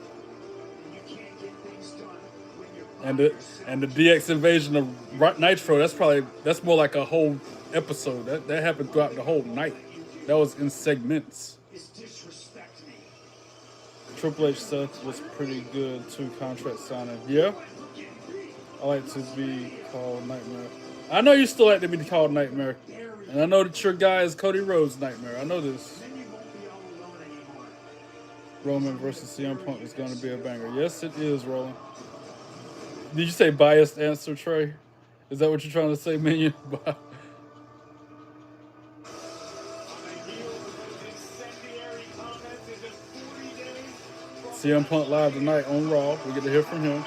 And the DX invasion of Nitro, that's more like a whole episode. That happened throughout the whole night. That was in segments. Triple H Seth was pretty good too, contract signing. Yeah. I like to be called Nightmare. I know you still like to be called Nightmare. And I know that your guy is Cody Rhodes Nightmare. I know this. Roman versus CM Punk is going to be a banger. Yes, it is, Roland. Did you say biased answer, Trey? Is that what you're trying to say, Minion? CM Punk live tonight on Raw. We get to hear from him.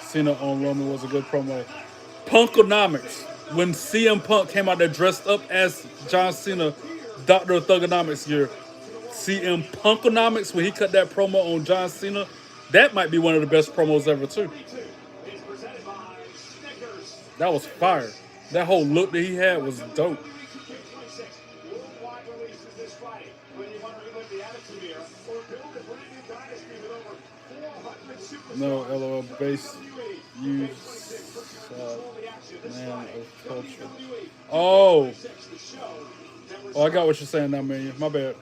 Cena on Roman was a good promo. Punkonomics. When CM Punk came out there dressed up as John Cena, Dr. Thugonomics gear. CM Punkonomics, when he cut that promo on John Cena, that might be one of the best promos ever too. That was fire. That whole look that he had was dope. No, LOL base use man of culture. Oh, I got what you're saying now, man. My bad.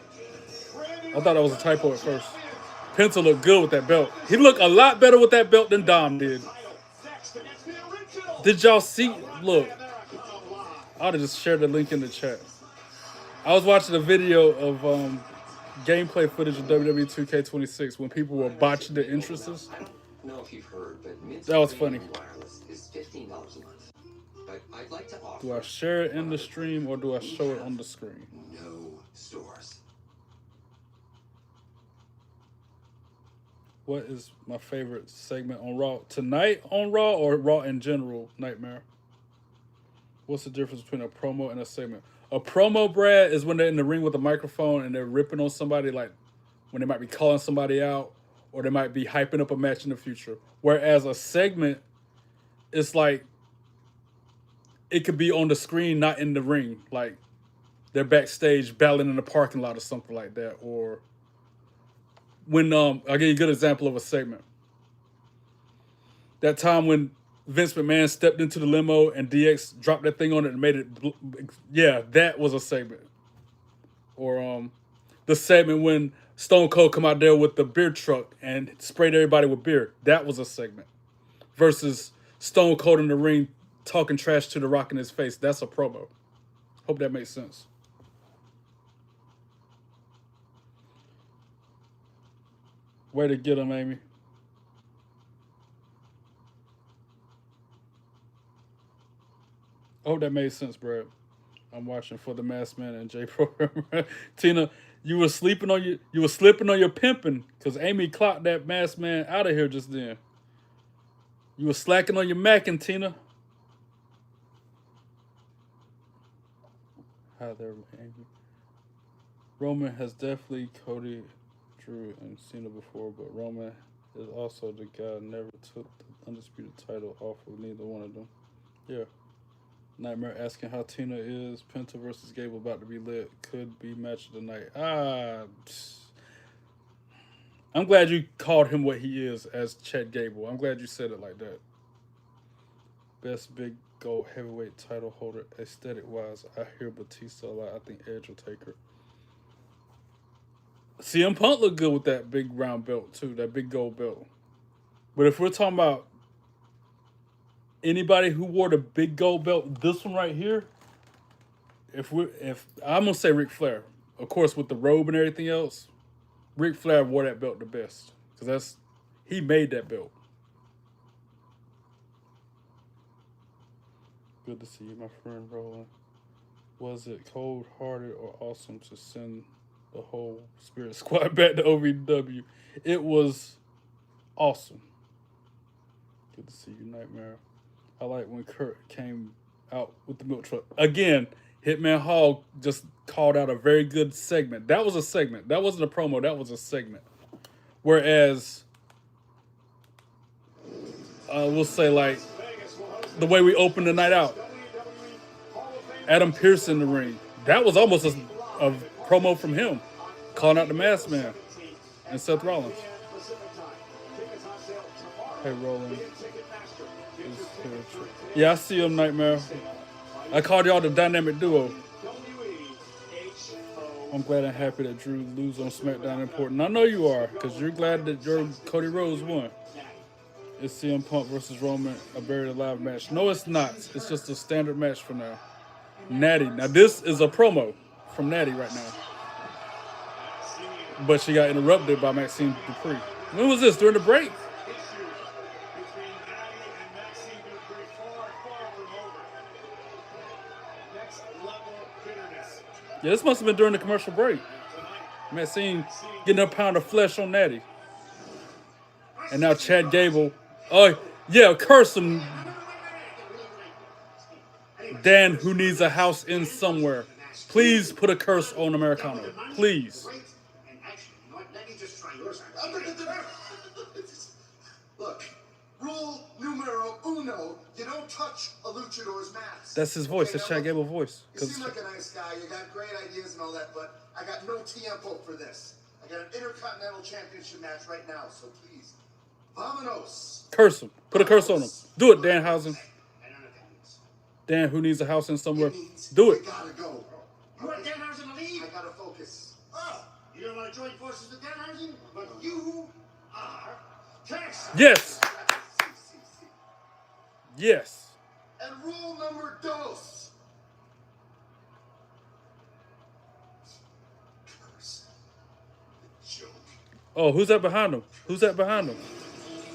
I thought that was a typo at first. Penta looked good with that belt. He looked a lot better with that belt than Dom did. Did y'all see? Look, I'll just share the link in the chat. I was watching a video of gameplay footage of WWE 2K26 when people were botching the entrances. know if you've heard, but That was funny. Wireless is $15 a month. But I'd like to offer. Do I share it in the stream or do I show it on the screen? No stores. What is my favorite segment on Raw? Tonight on Raw or Raw in general, Nightmare? What's the difference between a promo and a segment? A promo, Brad, is when they're in the ring with a microphone and they're ripping on somebody, like when they might be calling somebody out or they might be hyping up a match in the future. Whereas a segment, it's like it could be on the screen, not in the ring. Like they're backstage battling in the parking lot or something like that. Or when, I'll give you a good example of a segment. That time when Vince McMahon stepped into the limo and DX dropped that thing on it and made it, yeah, that was a segment. Or the segment when Stone Cold come out there with the beer truck and sprayed everybody with beer. That was a segment. Versus Stone Cold in the ring talking trash to The Rock in his face. That's a promo. Hope that makes sense. Way to get him, Amy. I hope that made sense, Brad. I'm watching for the Masked Man and J program. Tina, you were slipping on your pimping because Amy clocked that Masked Man out of here just then. You were slacking on your macking, Tina. Hi there, Amy. Roman has definitely Cody, Drew, and Cena before, but Roman is also the guy who never took the undisputed title off of neither one of them. Yeah. Nightmare asking how Tina is. Penta versus Gable about to be lit. Could be match of the night. I'm glad you called him what he is as Chad Gable. I'm glad you said it like that. Best big gold heavyweight title holder aesthetic wise. I hear Batista a lot. I think Edge will take her. CM Punk looked good with that big round belt too. That big gold belt. But if we're talking about anybody who wore the big gold belt, this one right here, if I'm gonna say Ric Flair, of course with the robe and everything else, Ric Flair wore that belt the best because he made that belt. Good to see you, my friend Roland. Was it cold-hearted or awesome to send the whole Spirit Squad back to OVW? It was awesome. Good to see you, Nightmare. I like when Kurt came out with the milk truck. Again, Hitman Hall just called out a very good segment. That was a segment. That wasn't a promo. That was a segment. Whereas, we'll say like the way we opened the night out, Adam Pearce in the ring. That was almost a promo from him, calling out the Masked Man and Seth Rollins. Hey, Roland. Yeah, I see him, Nightmare. I called y'all the dynamic duo. I'm glad and happy that Drew lose on SmackDown important. I know you are, because you're glad that your Cody Rhodes won. It's CM Punk versus Roman, a buried alive match. No, it's not. It's just a standard match for now. Natty. Now, this is a promo from Natty right now. But she got interrupted by Maxine Dupree. When was this? During the break? Yeah, this must have been during the commercial break. Maxine getting a pound of flesh on Natty. And now Chad Gable. Oh, yeah, curse him. Dan, who needs a house in somewhere. Please put a curse on Americano. Please. Look, rule numero uno, you don't touch a luchador's mask. That's his voice. That's Chad Gable's voice. You seem like a nice guy. You got great ideas and all that, but I got no tiempo for this. I got an Intercontinental Championship match right now, so please, vamonos. Curse him. Put a curse on him. Do it, Dan Housen. Dan, who needs a house in somewhere. Do it. I gotta go. You want Danhausen to leave? I gotta focus. Oh, you don't want to join forces with Danhausen? But you are Texas. Yes. Yes. And rule number dos. Curse. Joke. Oh, who's that behind him? Who's that behind him?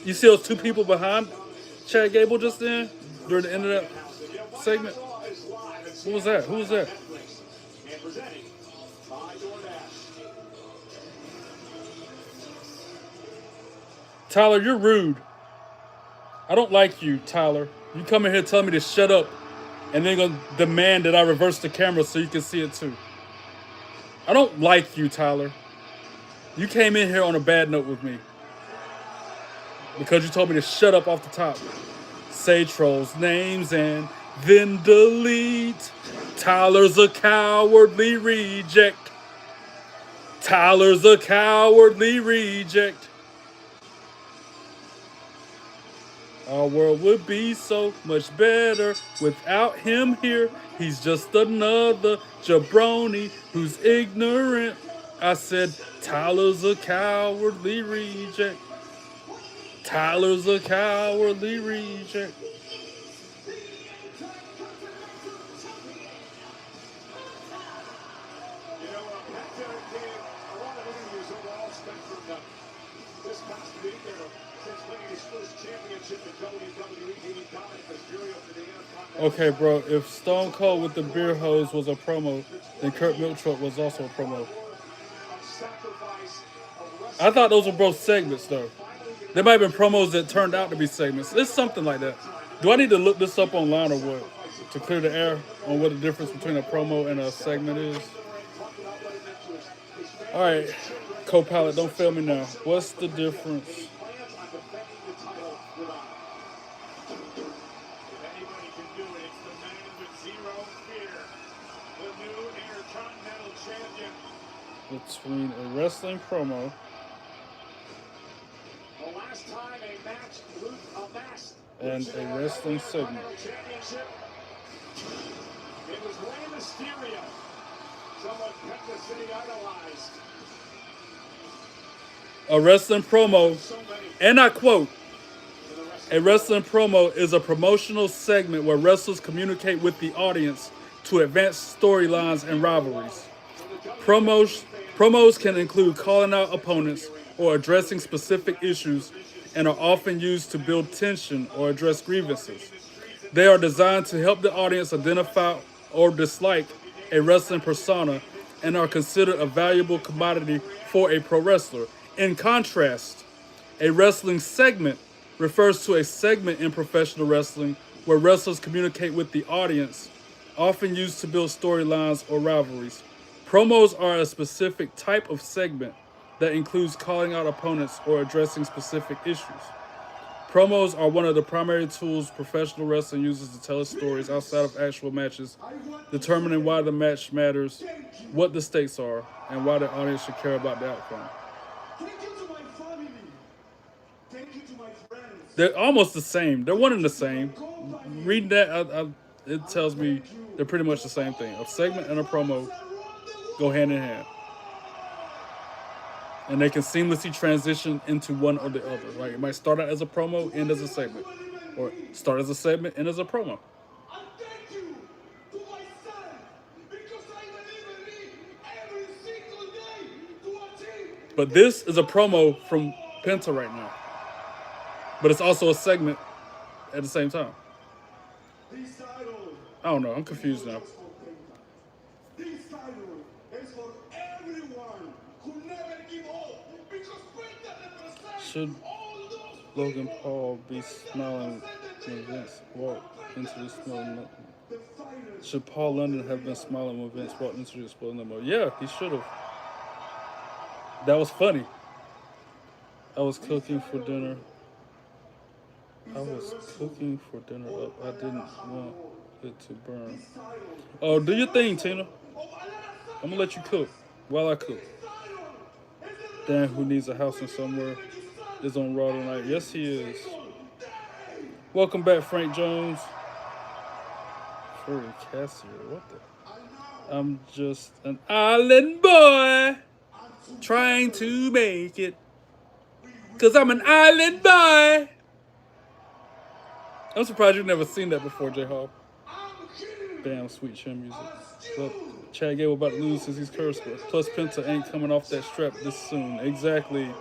You see those two people behind Chad Gable just then? During the end of that segment? Who was that? Who was that? Tyler, you're rude. I don't like you, Tyler. You come in here telling me to shut up and then gonna demand that I reverse the camera so you can see it too. I don't like you, Tyler. You came in here on a bad note with me because you told me to shut up off the top. Say trolls' names and then delete. Tyler's a cowardly reject. Tyler's a cowardly reject. Our world would be so much better without him here. He's just another jabroni who's ignorant. I said, Tyler's a cowardly reject. Tyler's a cowardly reject. Okay, bro, if Stone Cold with the beer hose was a promo, then Kurt Miltruck was also a promo. I thought those were both segments, though. There might have been promos that turned out to be segments. It's something like that. Do I need to look this up online or what? To clear the air on what the difference between a promo and a segment is? All right, co-pilot, don't fail me now. What's the difference? Between a wrestling promo and a wrestling segment. It was Rey Mysterio. Someone Penta City idolized. A wrestling promo, and I quote, a wrestling promo is a promotional segment where wrestlers communicate with the audience to advance storylines and rivalries. Promos can include calling out opponents or addressing specific issues and are often used to build tension or address grievances. They are designed to help the audience identify or dislike a wrestling persona and are considered a valuable commodity for a pro wrestler. In contrast, a wrestling segment refers to a segment in professional wrestling where wrestlers communicate with the audience, often used to build storylines or rivalries. Promos are a specific type of segment that includes calling out opponents or addressing specific issues. Promos are one of the primary tools professional wrestling uses to tell its stories outside of actual matches, determining why the match matters, what the stakes are, and why the audience should care about the outcome. Thank you to my family. Thank you to my friends. They're almost the same. They're one and the same. Reading that, it tells me they're pretty much the same thing. A segment and a promo go hand in hand. And they can seamlessly transition into one or the other. Like it might start out as a promo, end as a segment. Or start as a segment, end as a promo. I thank you to my son because I believe in me every single day to achieve. But this is a promo from Penta right now. But it's also a segment at the same time. This title, I don't know. I'm confused now. this title is for everyone who never give up because Penta represents Should all those Logan Paul be smiling when Vince walked into the smiling? Should Paul London have been smiling when Vince walked into the exploding limo? Yeah, he should have. That was funny. I was cooking for dinner. I didn't want it to burn. Oh, do your thing, Tina. I'm gonna let you cook while I cook. Dan, who needs a house in somewhere, is on Raw tonight. Yes, he is. Welcome back, Frank Jones. Furry Cassier, what the? I'm just an island boy trying to make it. 'Cause I'm an island boy. I'm surprised you've never seen that before, J Hall. Damn, sweet chin music. But Chad Gable about to lose since he's cursed. Plus, Penta ain't coming off that strap this soon. Exactly.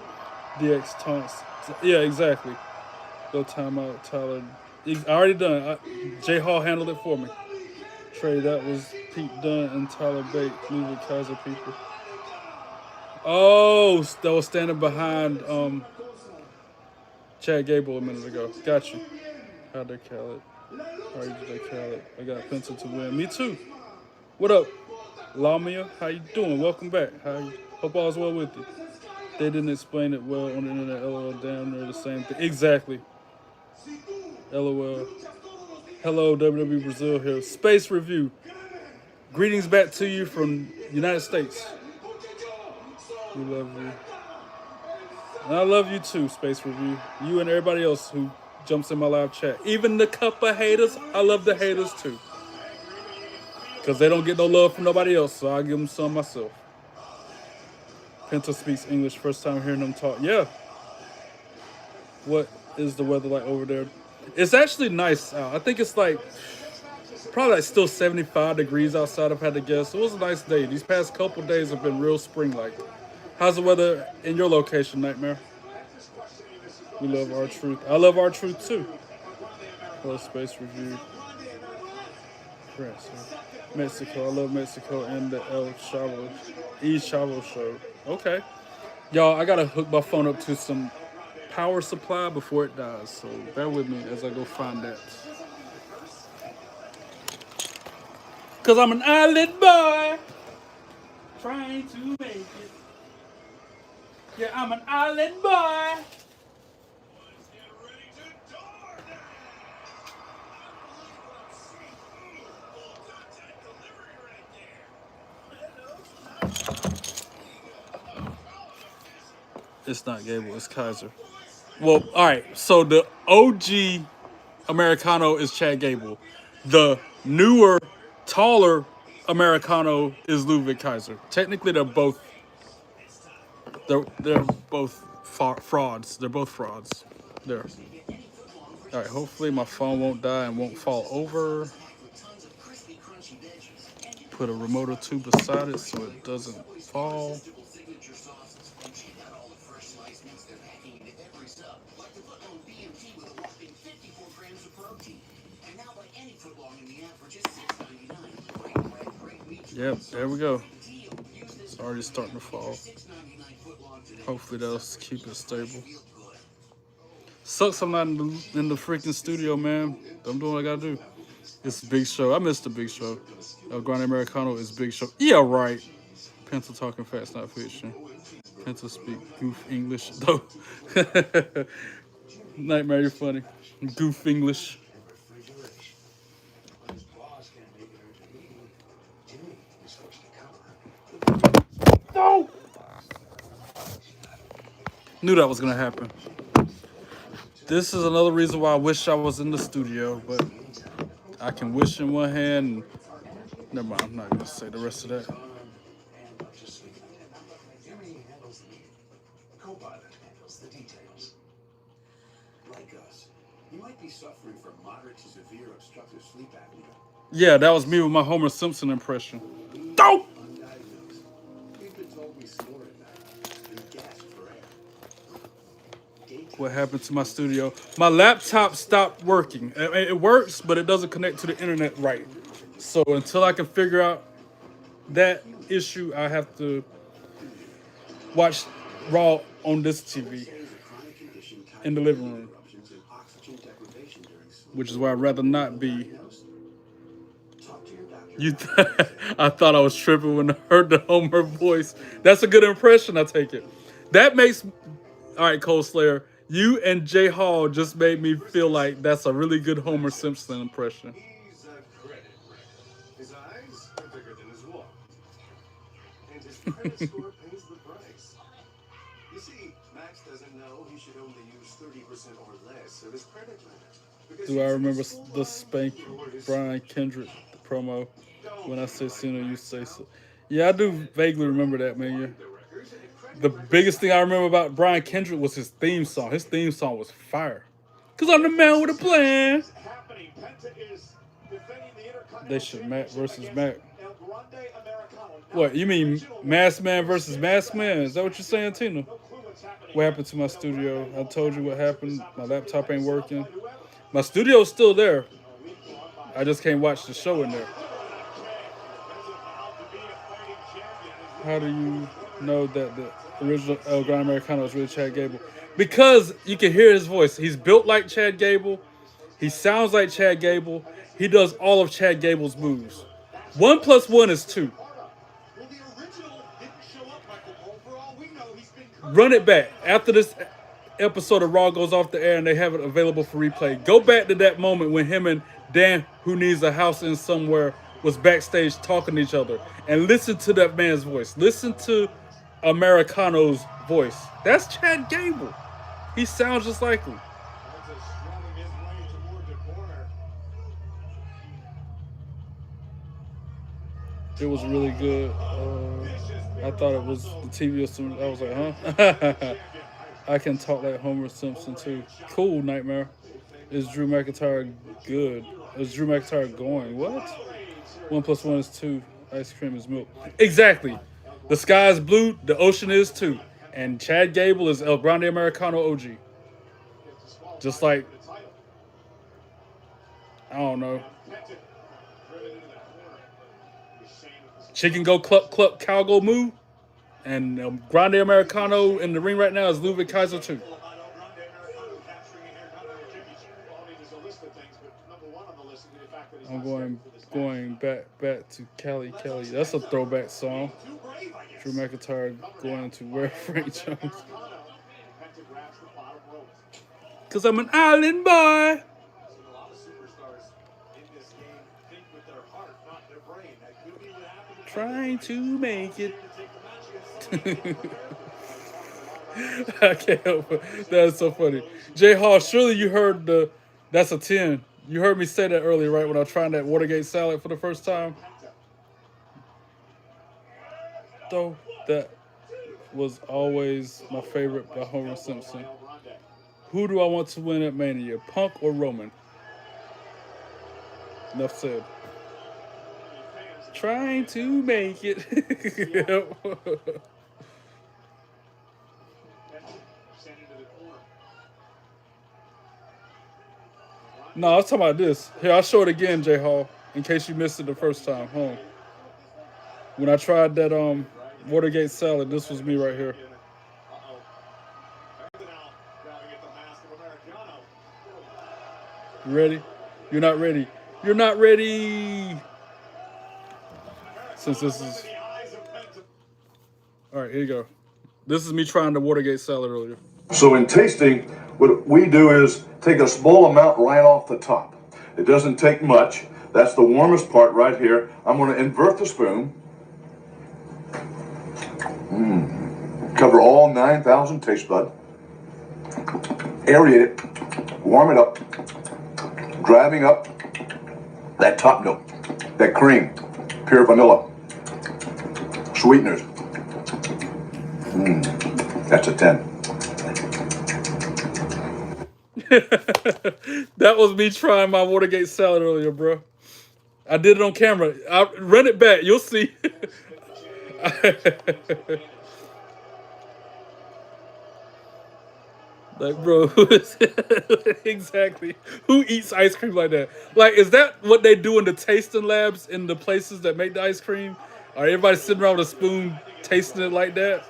DX taunts. Yeah, exactly. Go timeout, Tyler. I already done. J Hall handled it for me. Trey, that was Pete Dunne and Tyler Bate losing Kaiser people. Oh, that was standing behind Chad Gable a minute ago. Got you. How they call it? How did they call it? I got Penta to win. Me too. What up, Lamia? How you doing? Welcome back. Hope all's well with you. They didn't explain it well on the internet. LOL, down there the same thing. Exactly. LOL. Hello, WWE Brazil here. Space Review. Greetings back to you from United States. We love you. And I love you too, Space Review. You and everybody else who jumps in my live chat. Even the cup of haters, I love the haters too. Because they don't get no love from nobody else, so I give them some myself. Penta speaks English, first time hearing them talk. Yeah. What is the weather like over there? It's actually nice out. I think it's like, probably like still 75 degrees outside, I've had to guess. It was a nice day. These past couple days have been real spring-like. How's the weather in your location, Nightmare? We love our truth. I love our truth too. Plus space review. France, huh? Mexico. I love Mexico and the El Chavo show. Okay. Y'all, I gotta hook my phone up to some power supply before it dies. So bear with me as I go find that. Cause I'm an island boy trying to make it. Yeah, I'm an island boy. It's not Gable, it's Kaiser. Well, all right. So the OG Americano is Chad Gable. The newer, taller Americano is Ludwig Kaiser. Technically, they're both frauds. They're both frauds. There. All right. Hopefully, my phone won't die and won't fall over. Put a remote or two beside it so it doesn't fall. Yep, there we go. It's already starting to fall. Hopefully that'll keep it stable. Sucks I'm not in the freaking studio, man. I'm doing what I gotta do. It's Big Show. I missed the Big Show. El Grande Americano is Big Show. Yeah, right. Pencil talking fast, not fiction. Pencil speak goof English, though. Nightmare, you're funny. Goof English. No! Knew that was gonna happen. This is another reason why I wish I was in the studio, but I can wish in one hand. And never mind, I'm not gonna say the rest of that. Co-pilot handles the details. Like us, you might be suffering from moderate to severe obstructive sleep apnea. Yeah, that was me with my Homer Simpson impression. Oh! Undiagnosed. We've been told we snore at night and gasp for air. What happened to my studio? My laptop stopped working. It works, but it doesn't connect to the internet right. So until I can figure out that issue, I have to watch Raw on this TV in the living room, which is why I'd rather not be. I thought I was tripping when I heard the Homer voice. That's a good impression, I take it. That makes... All right, Cole Slayer, you and Jay Hall just made me feel like that's a really good Homer Simpson impression. He's a credit wreck. His eyes are bigger than his wallet. And his credit score pays the price. You see, Max doesn't know he should only use 30% or less of his credit limit. Do I remember the Spank Brian Kendrick promo? When I say sooner, you say so. Yeah, I do vaguely remember that, man. Yeah. The biggest thing I remember about Brian Kendrick was his theme song. His theme song was fire. Cause I'm the man with a plan. They should Mac versus Mac. What, you mean Masked Man versus Masked Man? Is that what you're saying, Tina? What happened to my studio? I told you what happened. My laptop ain't working. My studio's still there. I just can't watch the show in there. How do you know that the original El Gran Americano is really Chad Gable? Because you can hear his voice. He's built like Chad Gable. He sounds like Chad Gable. He does all of Chad Gable's moves. 1 + 1 is 2. Run it back. After this episode of Raw goes off the air and they have it available for replay, go back to that moment when him and Dan, who needs a house in somewhere, was backstage talking to each other. And listen to that man's voice. Listen to Americano's voice. That's Chad Gable. He sounds just like him. It was really good. I thought it was the TV or something. I was like, huh? I can talk like Homer Simpson too. Cool, Nightmare. Is Drew McIntyre good? Is Drew McIntyre going? What? 1 + 1 is 2. Ice cream is milk. Exactly. The sky is blue. The ocean is too. And Chad Gable is El Grande Americano OG. Just like I don't know. She can go cluck cluck cow go moo. And Grande Americano in the ring right now is Ludwig Kaiser too. I'm going back to Kelly. That's a throwback song. Drew McIntyre going into where Frank Jones. Cause I'm an island boy. Trying to make it. I can't help it. That's so funny. J Hall, surely you heard that's a 10. You heard me say that earlier, right? When I was trying that Watergate salad for the first time. Though that was always my favorite by Homer Simpson. Who do I want to win at Mania? Punk or Roman? Enough said. Trying to make it. No, I was talking about this. Here, I'll show it again, J Hall, in case you missed it the first time. Hold on. When I tried that Watergate salad, this was me right here. You ready? You're not ready. You're not ready. Since this is... All right, here you go. This is me trying the Watergate salad earlier. So in tasting, what we do is take a small amount right off the top. It doesn't take much. That's the warmest part right here. I'm going to invert the spoon. Cover all 9,000 taste bud. Aerate it. Warm it up. Driving up that top note, that cream, pure vanilla, sweeteners. That's a 10. That was me trying my Watergate salad earlier, bro. I did it on camera. I'll run it back. You'll see. Like, bro, exactly. Who eats ice cream like that? Like, is that what they do in the tasting labs in the places that make the ice cream? Are everybody sitting around with a spoon tasting it like that?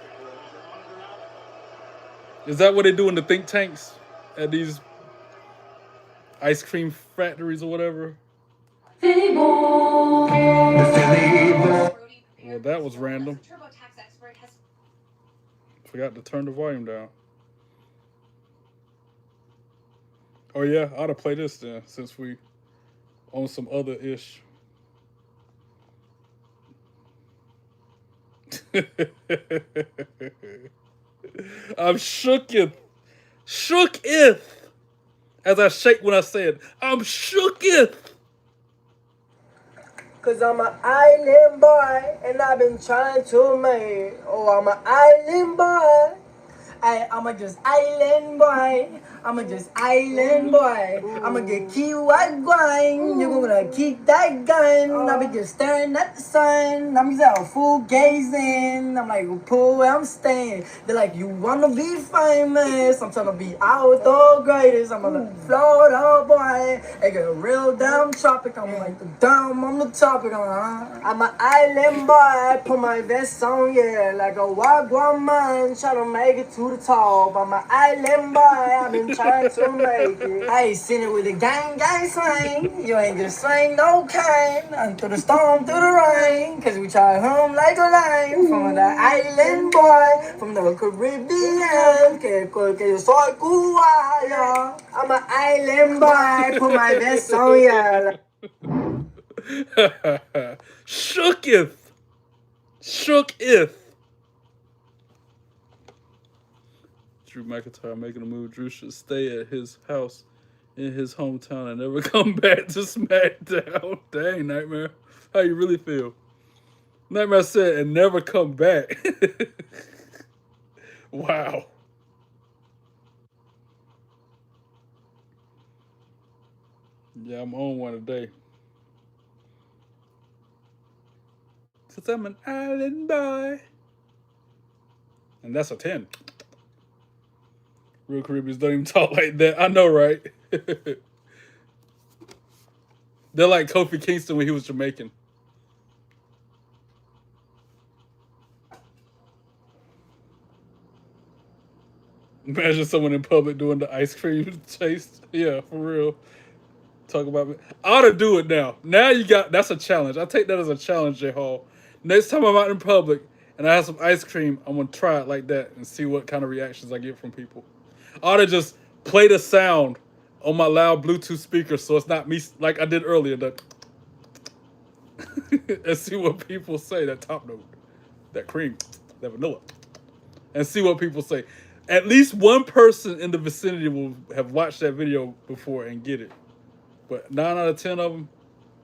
Is that what they do in the think tanks at these ice cream factories or whatever? Well, that was random. Forgot to turn the volume down. Oh yeah, I ought to play this then, since we on some other ish. I'm shooketh. Shooketh. As I shake when I say it. I'm shooketh. Cause I'm an island boy and I've been trying to make. Oh, I'm an island boy. I'ma just island boy. I'ma just island boy. I'ma get key white grind. You're gonna keep that gun. I'll be just staring at the sun. I'm just out full gazing. I'm like, pool where I'm staying. They're like, you wanna be famous? I'm trying to be out the greatest. I'm on the Florida boy. I get a real damn tropic. I'm like the down on the topic. I'm an island boy. Put my vest on, yeah, like a wagwan man. Try to make it to the top. I'm an island boy. I've been trying to make it. I ain't seen it with a gang swing. You ain't just swing no kind. And through the storm, through the rain. Cause we try home like a line. From the island boy. From the Caribbean. Que yo soy cubano. I'm an island boy. Put my vest on, yeah. Shooketh. Shooketh. Drew McIntyre making a move. Drew should stay at his house in his hometown and never come back to SmackDown. Dang, Nightmare. How you really feel? Nightmare said, and never come back. Wow. Yeah, I'm on one today. Cause I'm an island boy. And that's a 10. Real Caribbeans don't even talk like that. I know, right? They're like Kofi Kingston when he was Jamaican. Imagine someone in public doing the ice cream chase. Yeah, for real. Talk about me. I ought to do it now. Now you got, that's a challenge. I take that as a challenge, J Hall. Next time I'm out in public and I have some ice cream, I'm gonna try it like that and see what kind of reactions I get from people. I ought to just play the sound on my loud Bluetooth speaker so it's not me like I did earlier. And see what people say. That top note, that cream, that vanilla, and see what people say. At least one person in the vicinity will have watched that video before and get it. But 9 out of 10 of them,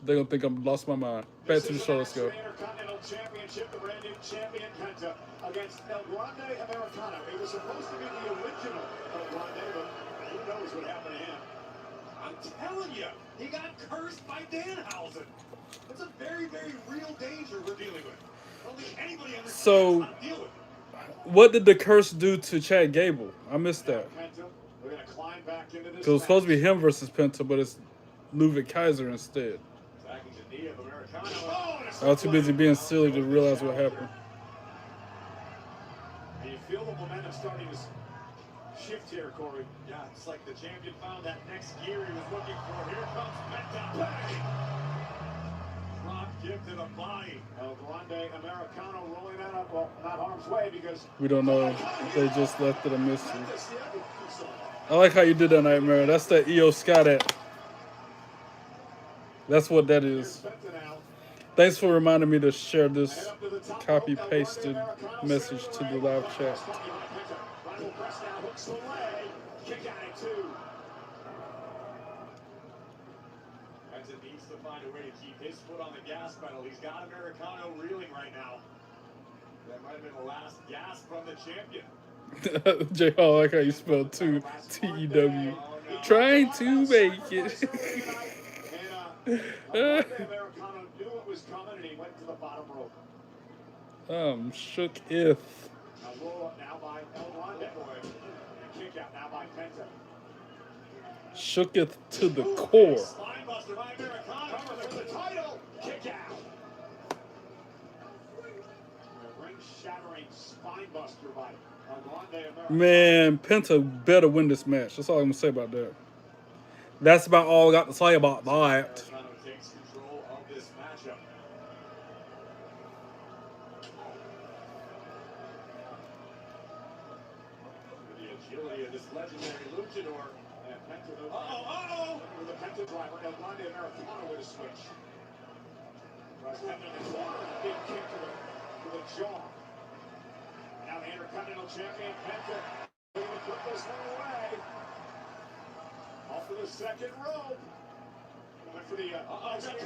they're gonna think I'm lost my mind. Back to the show. Let's go. Intercontinental Championship, the brand new champion Penta against El Grande Americano. It was supposed to be the original El Grande, but who knows what happened to him. I'm telling you, he got cursed by Danhausen. It's a very, very real danger we're dealing with. Only anybody understands how to deal with it. What did the curse do to Chad Gable? I missed that. We're gonna climb back into this. It was supposed to be him versus Penta, but it's Ludwig Kaiser instead. I was too busy being silly to realize what happened. And you feel the momentum starting to shift here, Corey. Yeah, it's like the champion found that next gear he was looking for. Here comes Penta. Bang! Drop kick to the body. El Grande Americano rolling that up. Well, not harm's way because We don't know if they just left it a mystery. I like how you did that, Nightmare. That's that EO Scott at. That's what that is. Thanks for reminding me to share this copy-pasted message to the live chat. Penta needs to find a way to keep his foot on the gas pedal. He's got Americano reeling right now. That might have been the last gasp from the champion. J Hall, I like how you spelled two T-E-W. Trying to make it. Americano knew it was coming and he went to the bottom rope. Shook if. Now roll up now by El Grande. Kick out now by Penta. Shooketh to the core. Spinebuster by Americano for the title. Kick out. Ring-shattering spinebuster by El Grande Americano. Man, Penta better win this match. That's all I'm gonna say about that. That's about all I got to say about that. Americano takes control of this matchup. The agility of this legendary luchador. And Penta, with the Penta driver, El Grande Americano with a switch. Tries Penta in the corner, a big kick to the jaw. Now the Intercontinental Champion, Penta, able to put this one away. Off to the second rope. Went for the, got caught. Got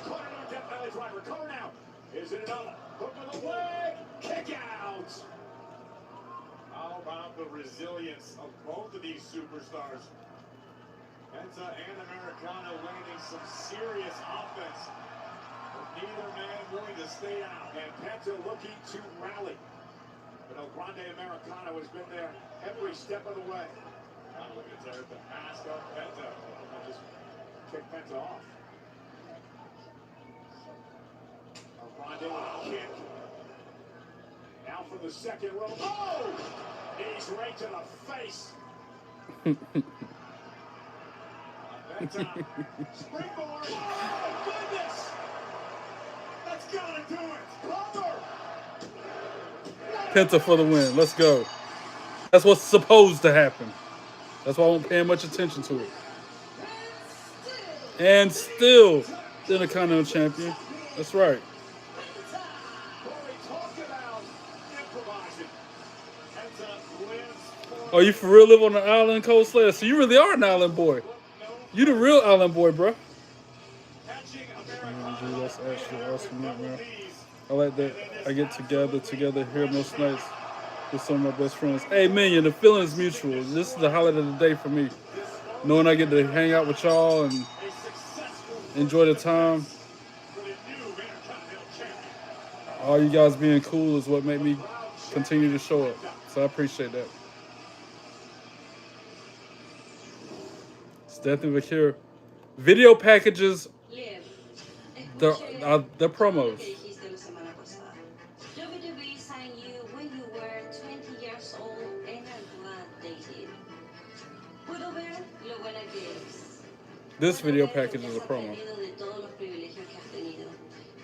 caught another Death Valley driver. Cover now. Is it another? Hook to the leg. Kick out. How about the resilience of both of these superstars? Penta and Americano landing some serious offense. But neither man willing to stay out. And Penta looking to rally. But El Grande Americano has been there every step of the way. Now look at there, the mask of Penta. I'll just kick Penta off. El Grande with a kick. Now for the second row. Oh! Knees right to the face. Penta. Springboard. Oh, goodness! That's gotta do it. Cover! Penta for the win. Let's go. That's what's supposed to happen. That's why I won't pay much attention to it. And still, the Intercontinental Champion. That's right. Oh, you for real live on the island, Cold Slayer? So you really are an island boy. You the real island boy, bro. That's actually awesome, man. I like that I get together here most nights with some of my best friends. Hey, Minion, the feeling is mutual. This is the highlight of the day for me. Knowing I get to hang out with y'all and enjoy the time. All you guys being cool is what made me continue to show up. So I appreciate that. It's definitely here. Video packages The promos. WWE signed you when you were 20 years old and I'm glad they did. Puedo ver lo buena que eres. This video package is a promo. De todos los privilegios que has tenido.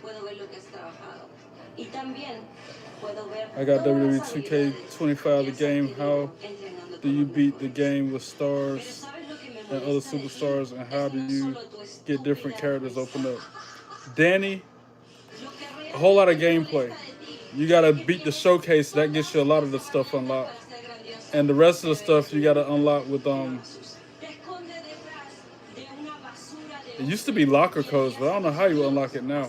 Puedo ver lo que has trabajado. Y también puedo ver I got WWE 2K25 the game. How do you beat the game with stars and other superstars, and how do you get different characters open up? Danny, a whole lot of gameplay. You gotta beat the showcase. That gets you a lot of the stuff unlocked, and the rest of the stuff you gotta unlock with It used to be locker codes, but I don't know how you unlock it now.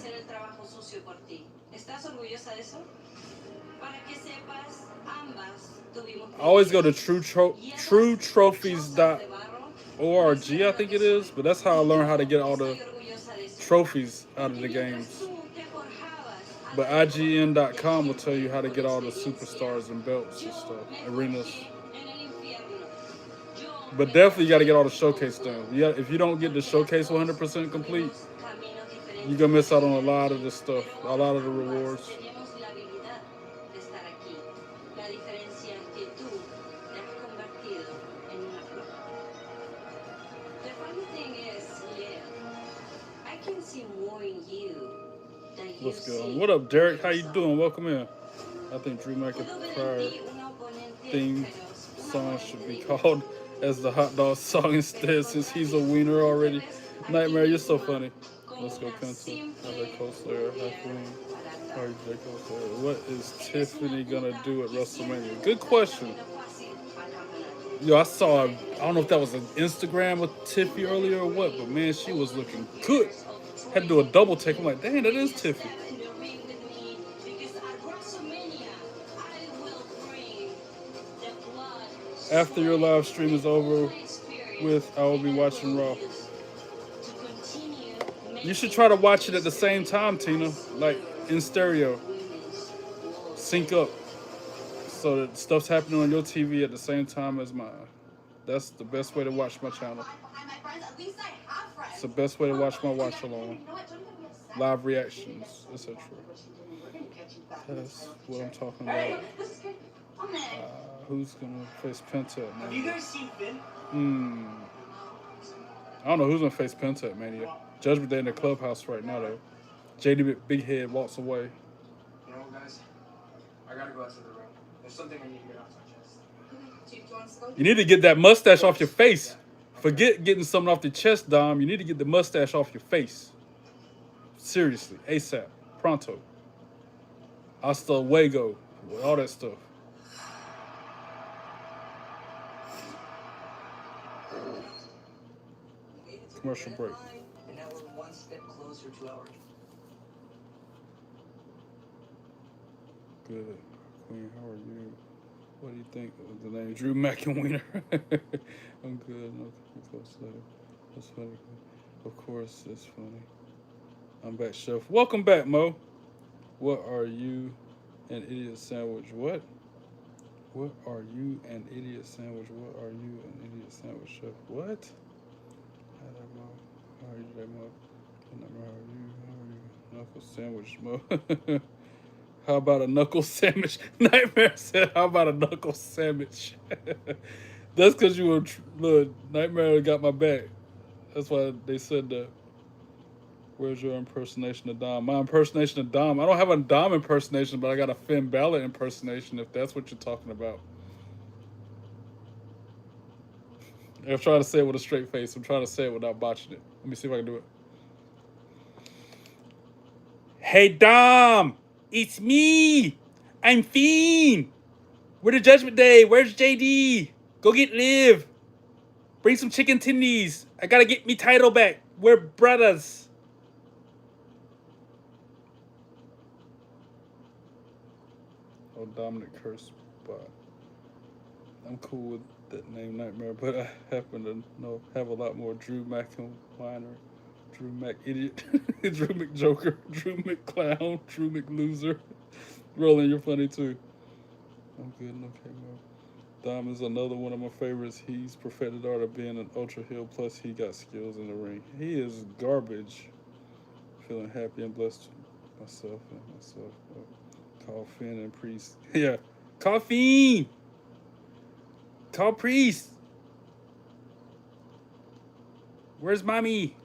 I always go to truetrophies.org, I think it is, but that's how I learned how to get all the trophies out of the games. But IGN.com will tell you how to get all the superstars and belts and stuff, arenas. But definitely you got to get all the showcase done. If you don't get the showcase 100% complete, you're going to miss out on a lot of the stuff, a lot of the rewards. What's good? What up, Derek? How you doing? Welcome in. I think Drew McIntyre theme song should be called as the hot dog song instead, since he's a wiener already. Nightmare, you're so funny. Let's go, Penta. What is Tiffany gonna do at WrestleMania? Good question. Yo, I don't know if that was an Instagram with Tiffy earlier or what, but man, she was looking good. Had to do a double take. I'm like, dang, that is Tiffy. After your live stream is over with, I will be watching Raw. You should try to watch it at the same time, Tina, like in stereo. Sync up so that stuff's happening on your TV at the same time as mine. That's the best way to watch my channel. It's the best way to watch my watch along. Live reactions, etc. That's what I'm talking about. Who's gonna face Penta? Have you guys seen Finn? I don't know who's gonna face Penta at Mania. Judgment Day in the clubhouse right now, though. JD Big Head walks away. You know, guys, I gotta go out to the room. There's something I need to get off my chest. You need to get that mustache off your face. Forget getting something off the chest, Dom. You need to get the mustache off your face. Seriously, ASAP, pronto. Hasta luego, all that stuff. Commercial break. And now we're one step closer to our. Good. Queen, how are you? What do you think of the name Drew McIntyre? I'm good. No, that's funny. Of course, it's funny. I'm back, Chef. Welcome back, Mo. What are you, an idiot sandwich? What? What are you, an idiot sandwich? What are you, an idiot sandwich, Chef? What? How are you today, Mo? How are you? Knuckle sandwich, Mo. How about a knuckle sandwich? Nightmare said, how about a knuckle sandwich? That's because you were, look, Nightmare got my back. That's why they said that. Where's your impersonation of Dom? My impersonation of Dom. I don't have a Dom impersonation, but I got a Finn Balor impersonation, if that's what you're talking about. I'm trying to say it with a straight face. I'm trying to say it without botching it. Let me see if I can do it. Hey, Dom! It's me! I'm Fiend! We're the Judgment Day. Where's JD? Go get Liv. Bring some chicken tendies. I gotta get me title back. We're brothers. Oh, Dominic curse, but I'm cool with that name, Nightmare, but I happen to have a lot more Drew McIntyre, Drew McIdiot, Drew McJoker, Drew McClown, Drew McLoser. Roland, you're funny too. I'm good and okay, man. Dom is another one of my favorites. He's perfected the art of being an ultra heel, plus he got skills in the ring. He is garbage. Feeling happy and blessed myself. Call Finn and Priest. Yeah. Call Fiend. Call Priest. Where's mommy?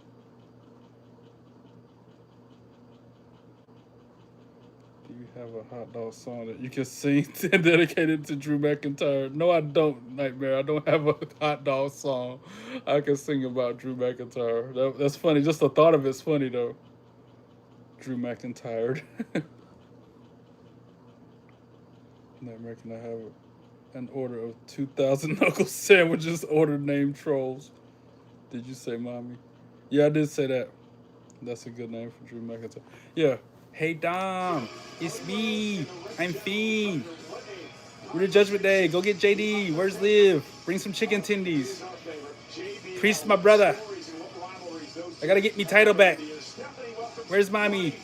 Do you have a hot dog song that you can sing dedicated to Drew McIntyre? No, I don't, Nightmare. I don't have a hot dog song I can sing about Drew McIntyre. That's funny. Just the thought of it's funny, though. Drew McIntyre. Nightmare, can I have an order of 2,000 knuckle sandwiches ordered named Trolls? Did you say mommy? Yeah, I did say that. That's a good name for Drew McIntyre. Yeah. Hey, Dom. It's me. I'm Fiend. We're the Judgment Day. Go get JD. Where's Liv? Bring some chicken tendies. Priest, my brother. I gotta get me title back. Where's mommy?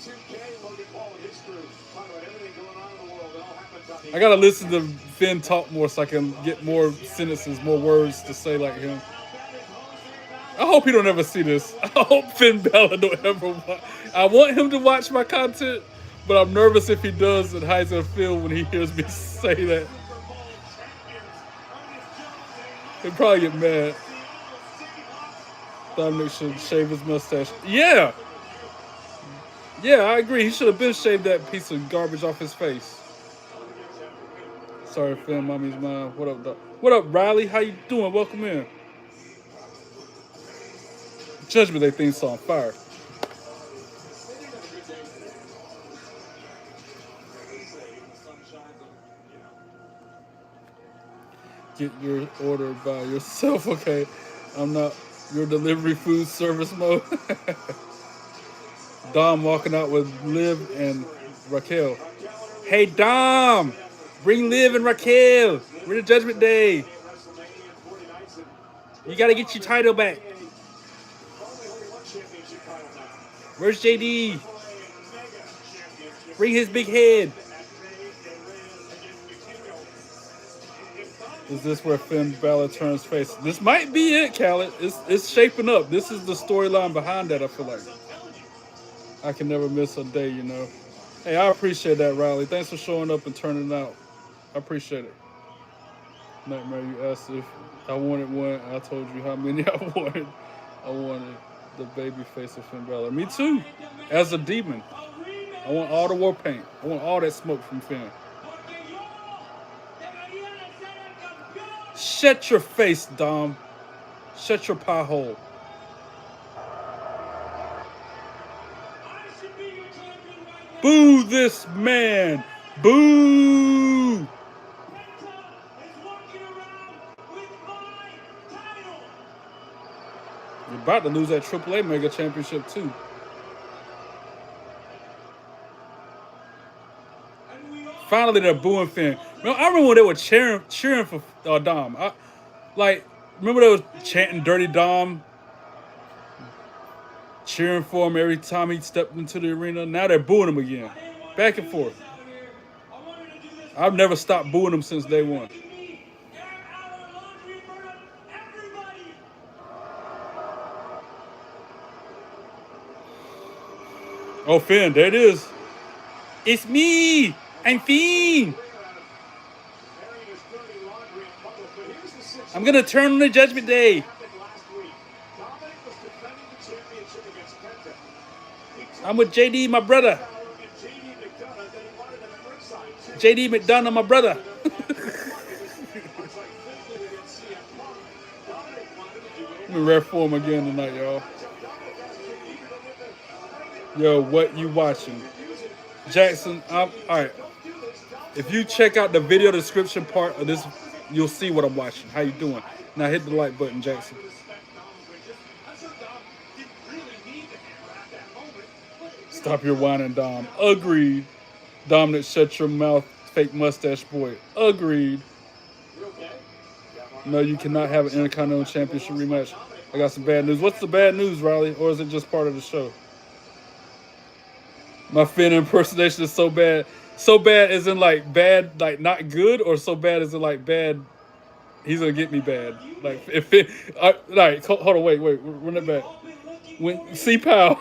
I gotta listen to Finn talk more so I can get more sentences, more words to say like him. I hope he don't ever see this. I hope Finn Balor don't ever watch. I want him to watch my content, but I'm nervous if he does and how he's gonna feel when he hears me say that. He'll probably get mad. Dominic should shave his mustache. Yeah! Yeah, I agree. He should have been shaved that piece of garbage off his face. Sorry, Finn, mommy's mine. What up, dog? What up, Riley? How you doing? Welcome in. Judgment Day theme song, fire. Get your order by yourself, okay? I'm not your delivery food service mode. Dom walking out with Liv and Raquel. Hey, Dom! Bring Liv and Raquel. We're the Judgment Day. You gotta get your title back. Where's JD? Bring his big head. Is this where Finn Balor turns face? This might be it, Khaled. It's shaping up. This is the storyline behind that, I feel like. I can never miss a day, you know. Hey, I appreciate that, Riley. Thanks for showing up and turning out. I appreciate it. Nightmare, you asked if I wanted one. I told you how many I wanted. I wanted the baby face of Finn Balor. Me too. As a demon. I want all the war paint. I want all that smoke from Finn. Shut your face, Dom. Shut your pie hole. Boo this man. Boo. You're about to lose that AAA Mega Championship too. Finally, they're booing Finn. Man, I remember when they were cheering for Dom. Remember they were chanting "Dirty Dom," cheering for him every time he stepped into the arena. Now they're booing him again, back and forth. I've never stopped booing him since day one. Oh, Finn, there it is. It's me. I'm Fiend. I'm going to turn on the Judgment Day. I'm with JD, my brother. JD McDonough, my brother. Let me ref for him again tonight, y'all. Yo, what you watching? Jackson, all right. If you check out the video description part of this, you'll see what I'm watching. How you doing? Now hit the like button, Jackson. Stop your whining, Dom. Agreed. Dominic, shut your mouth, fake mustache boy. Agreed. No, you cannot have an Intercontinental Championship rematch. I got some bad news. What's the bad news, Riley? Or is it just part of the show? My Finn impersonation is so bad. So bad as in like bad, like not good, or so bad as in like bad, he's gonna get me bad. Like if it, like hold on, wait, run it back. When C Pow,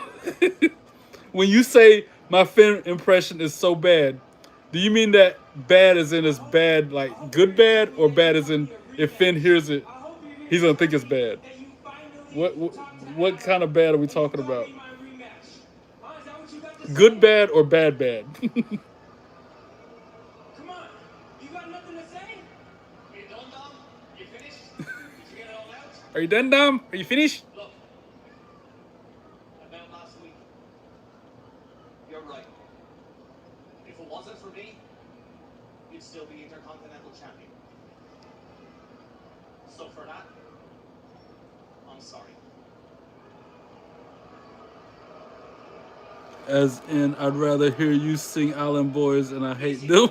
When you say my Finn impression is so bad, do you mean that bad as in it's bad, like good bad, or bad as in if Finn hears it, he's gonna think it's bad? What kind of bad are we talking about? Good bad or bad bad? Come on, you got nothing to say? You done, Dom? You finished? Did you get it all out? Are you done, Dom? Are you finished? Look, about last week. You're right. If it wasn't for me, you'd still be Intercontinental Champion. So for that, I'm sorry. As in, I'd rather hear you sing Island Boys and I hate them.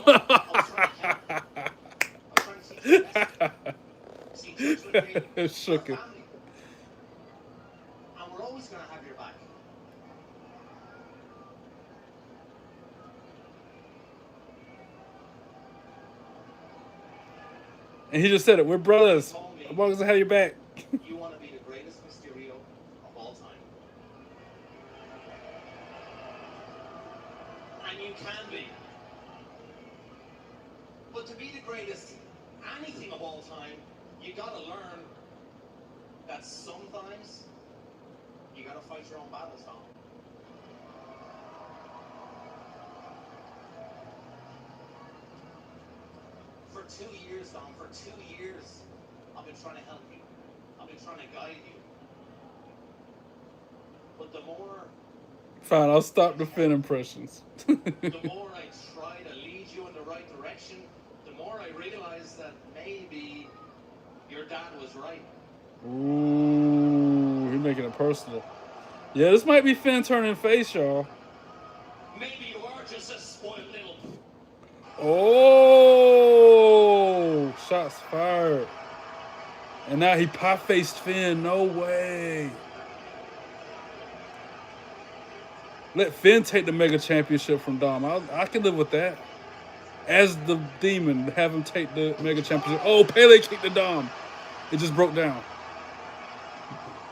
Shook it. And we're always going to have your back. And he just said it. We're brothers. I'm always gonna have your back. You want to be the greatest Mysterio of all time. And you can be. But to be the greatest anything of all time, you gotta learn that sometimes you gotta fight your own battles, Tom. For 2 years, Dom, for 2 years, I've been trying to help you. I've been trying to guide you. But the more... Fine, I'll stop the Finn impressions. the more I try to lead you in the right direction, the more I realize that maybe your dad was right. Ooh, he's making it personal. Yeah, this might be Finn turning face, y'all. Maybe you are just a spoiled little... Oh, shots fired. And now he pop-faced Finn. No way. Let Finn take the Mega Championship from Dom. I can live with that. As the Demon, have him take the Mega Championship. Oh, Pele kicked the Dom. It just broke down.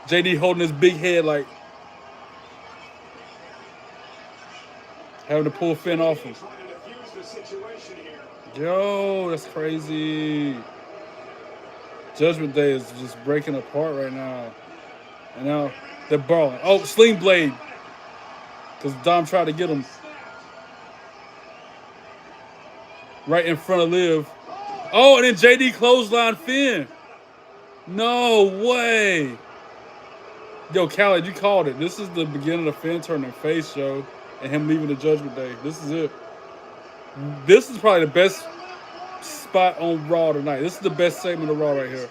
JD holding his big head like having to pull Finn off him. Yo, that's crazy. Judgment Day is just breaking apart right now. And now they're brawling. Oh, Sling Blade. Because Dom tried to get him. Right in front of Liv. Oh, and then JD clothesline Finn. No way. Yo, Khaled, you called it. This is the beginning of Finn turning face, yo. And him leaving the Judgment Day. This is it. This is probably the best spot on Raw tonight. This is the best segment of Raw right here.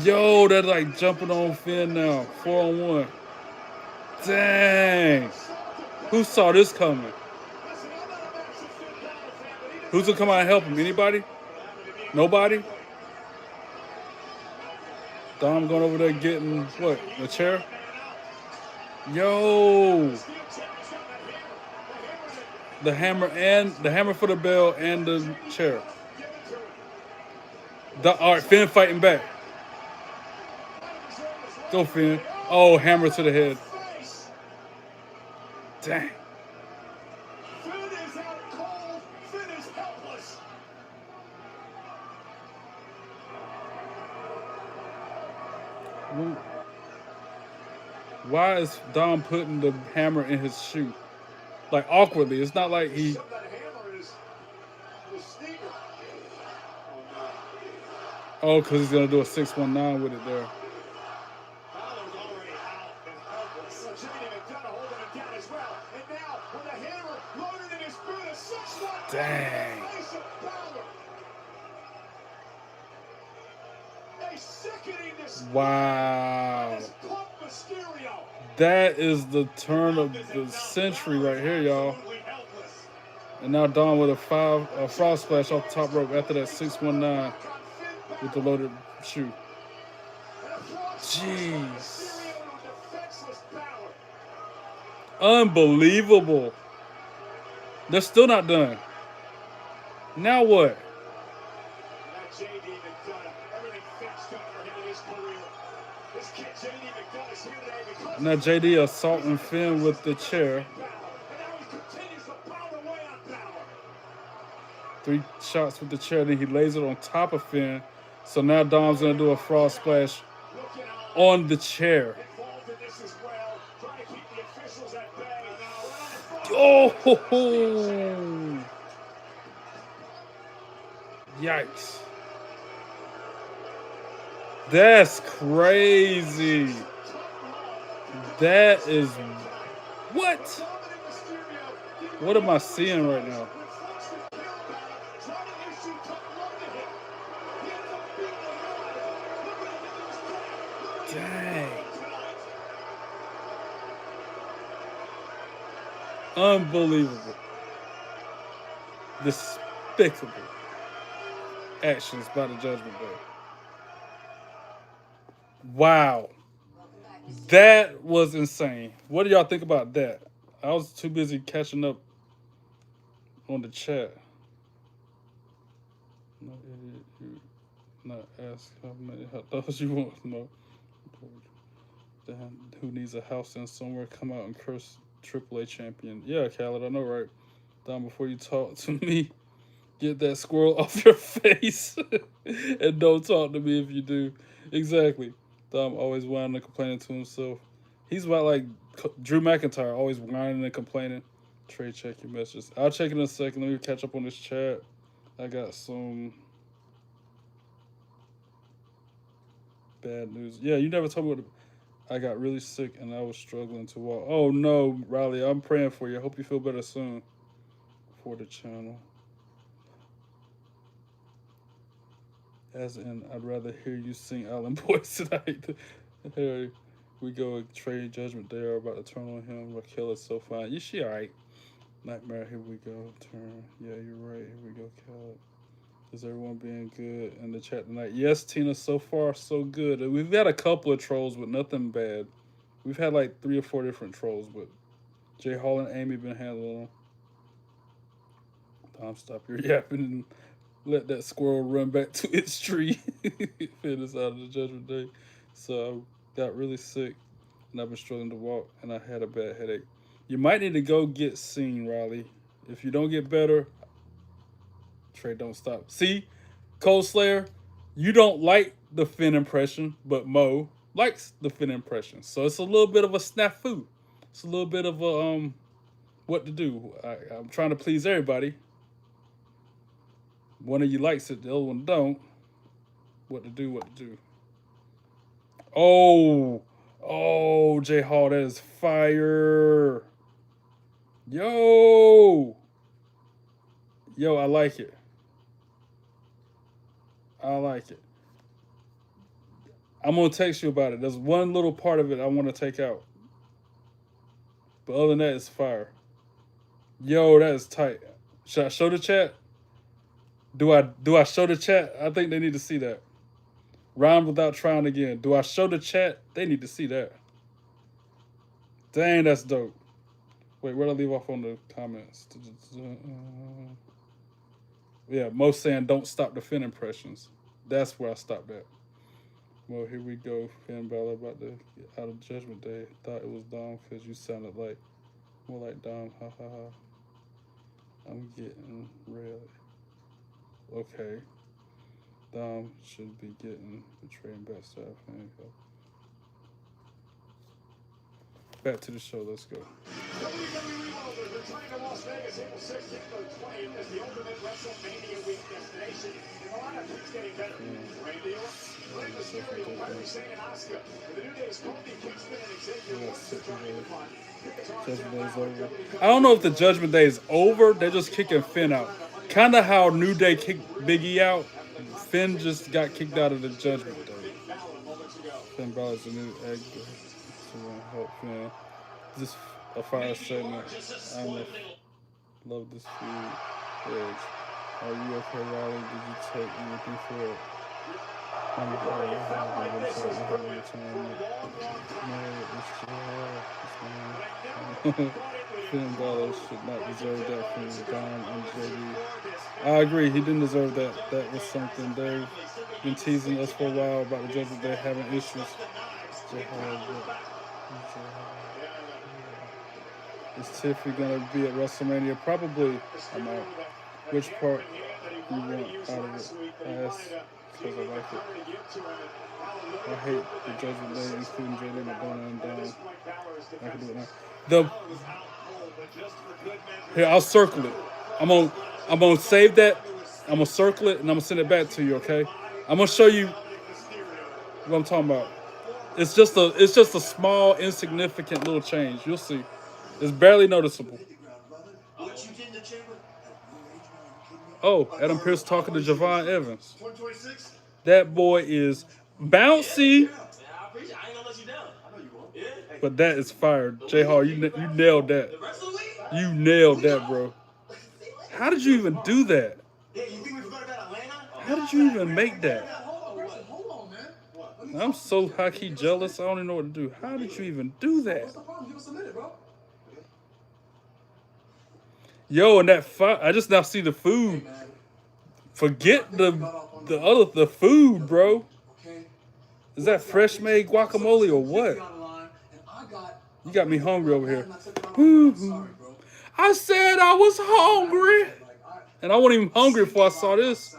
Yo, they're like jumping on Finn now. 4-on-1. Dang. Who saw this coming? Who's gonna come out and help him? Anybody? Nobody? Dom going over there getting, what, a chair? Yo. The hammer for the bell and the chair. All right, Finn fighting back. Go, Finn. Oh, hammer to the head. Dang. Finn is out cold. Finn is helpless. Why is Dom putting the hammer in his shoe? Like awkwardly. It's not like he... Oh, because he's going to do a 619 with it there. Dang. Wow. That is the turn of the century right here, y'all. And now Dom with a frog splash off the top rope after that 619 with the loaded shoe. Jeez. Unbelievable. They're still not done. Now what? JD McDonough. Everything fixed up for him in his career. This kid JD McDonough is here today because Now JD assaulting Finn with the chair. and now he continues to pound away on Balor. 3 shots with the chair, then he lays it on top of Finn. So now Dom's gonna do a frog splash on the chair. Involved in this as well, trying to keep the officials at bay. Oh, ho, ho. Yikes. That's crazy. That is what? What am I seeing right now? Dang. Unbelievable. Despicable actions by the Judgment Day. Wow. That was insane. What do y'all think about that? I was too busy catching up on the chat. No idiot, you not ask how many hot dogs you want. No. Who needs a house in somewhere? Come out and curse AAA champion. Yeah, Khaled, I know, right? Dom, before you talk to me, get that squirrel off your face. And don't talk to me if you do. Exactly. Dom always whining and complaining to himself. He's about like Drew McIntyre, always whining and complaining. Trey, check your messages. I'll check it in a second. Let me catch up on this chat. I got some bad news. Yeah, you never told me what I got really sick and I was struggling to walk. Oh no, Riley, I'm praying for you. I hope you feel better soon. For the channel. As in, I'd rather hear you sing Island Boys tonight. Here we go. Trey Judgment Day are about to turn on him. Raquel is so fine. Yeah, she alright. Nightmare, here we go. Turn. Yeah, you're right. Here we go, Cal. Is everyone being good in the chat tonight? Yes, Tina, so far, so good. We've had a couple of trolls, but nothing bad. We've had like 3 or 4 different trolls, but Jay Hall and Amy been handling them. Tom, stop your yapping and let that squirrel run back to its tree. Finish out of the Judgment Day. So I got really sick, and I've been struggling to walk, and I had a bad headache. You might need to go get seen, Riley. If you don't get better, Trey, don't stop. See, Cold Slayer, you don't like the Finn impression, but Mo likes the Finn impression. So it's a little bit of a snafu. It's a little bit of a what to do. I'm trying to please everybody. One of you likes it, the other one don't. What to do, what to do. Oh, J Hall, that is fire. Yo, I like it. I like it. I'm going to text you about it. There's one little part of it I want to take out. But other than that, it's fire. Yo, that is tight. Should I show the chat? Do I show the chat? I think they need to see that. Rhyme without trying again. Do I show the chat? They need to see that. Dang, that's dope. Wait, where'd I leave off on the comments? Yeah, most saying don't stop the Finn impressions. That's where I stopped at. Well, here we go. Finn Balor about to get out of Judgment Day. Thought it was Dom because you sounded like more like Dom. Ha ha ha. I'm getting red. Okay. Dom should be getting betraying backstab. Back to the show. Let's go. WWE Raw is returning to Las Vegas April 16th or 20th as the ultimate WrestleMania week destination. And the lineup keeps getting better. Randy Orton, Rey Mysterio, Kairi Sane, and Asuka. And the New Day's Kofi Kingston and Xavier Woods are trying to find. Judgment Day is over. I don't know if the Judgment Day is over. They're just kicking Finn out. Kind of how New Day kicked Big E out. Finn just got kicked out of the Judgment Day. Finn Balor's a new egg. Help Finn. This a fire segment. I love this feud. Edge. Are you okay, Riley? Did you take anything for it? Finn Balor should not deserve that from Dom and JD. I agree, he didn't deserve that. That was something, Dave. been teasing us for a while about the Judgment Day having issues. Is Tiffany gonna be at WrestleMania? Probably. I'm out. Which part you want out of it? I asked because I like it. I hate the Judgment Day, including JD, Madonna, and Dawn. I can do it now. Here, I'll circle it. I'm gonna save that. I'm gonna circle it and I'm gonna send it back to you. Okay? I'm gonna show you what I'm talking about. It's just a small, insignificant little change. You'll see. It's barely noticeable. Oh, Adam Pearce talking to Javon Evans. That boy is bouncy. But that is fire. J Hall, you nailed that. You nailed that, bro. How did you even do that? How did you even make that? I'm so high-key jealous. I don't even know what to do. How did you even do that? Yo, and that I just now see the food. Forget the food, bro. Is that fresh made guacamole or what? You got me hungry over here. I said I was hungry. And I wasn't even hungry before I saw this.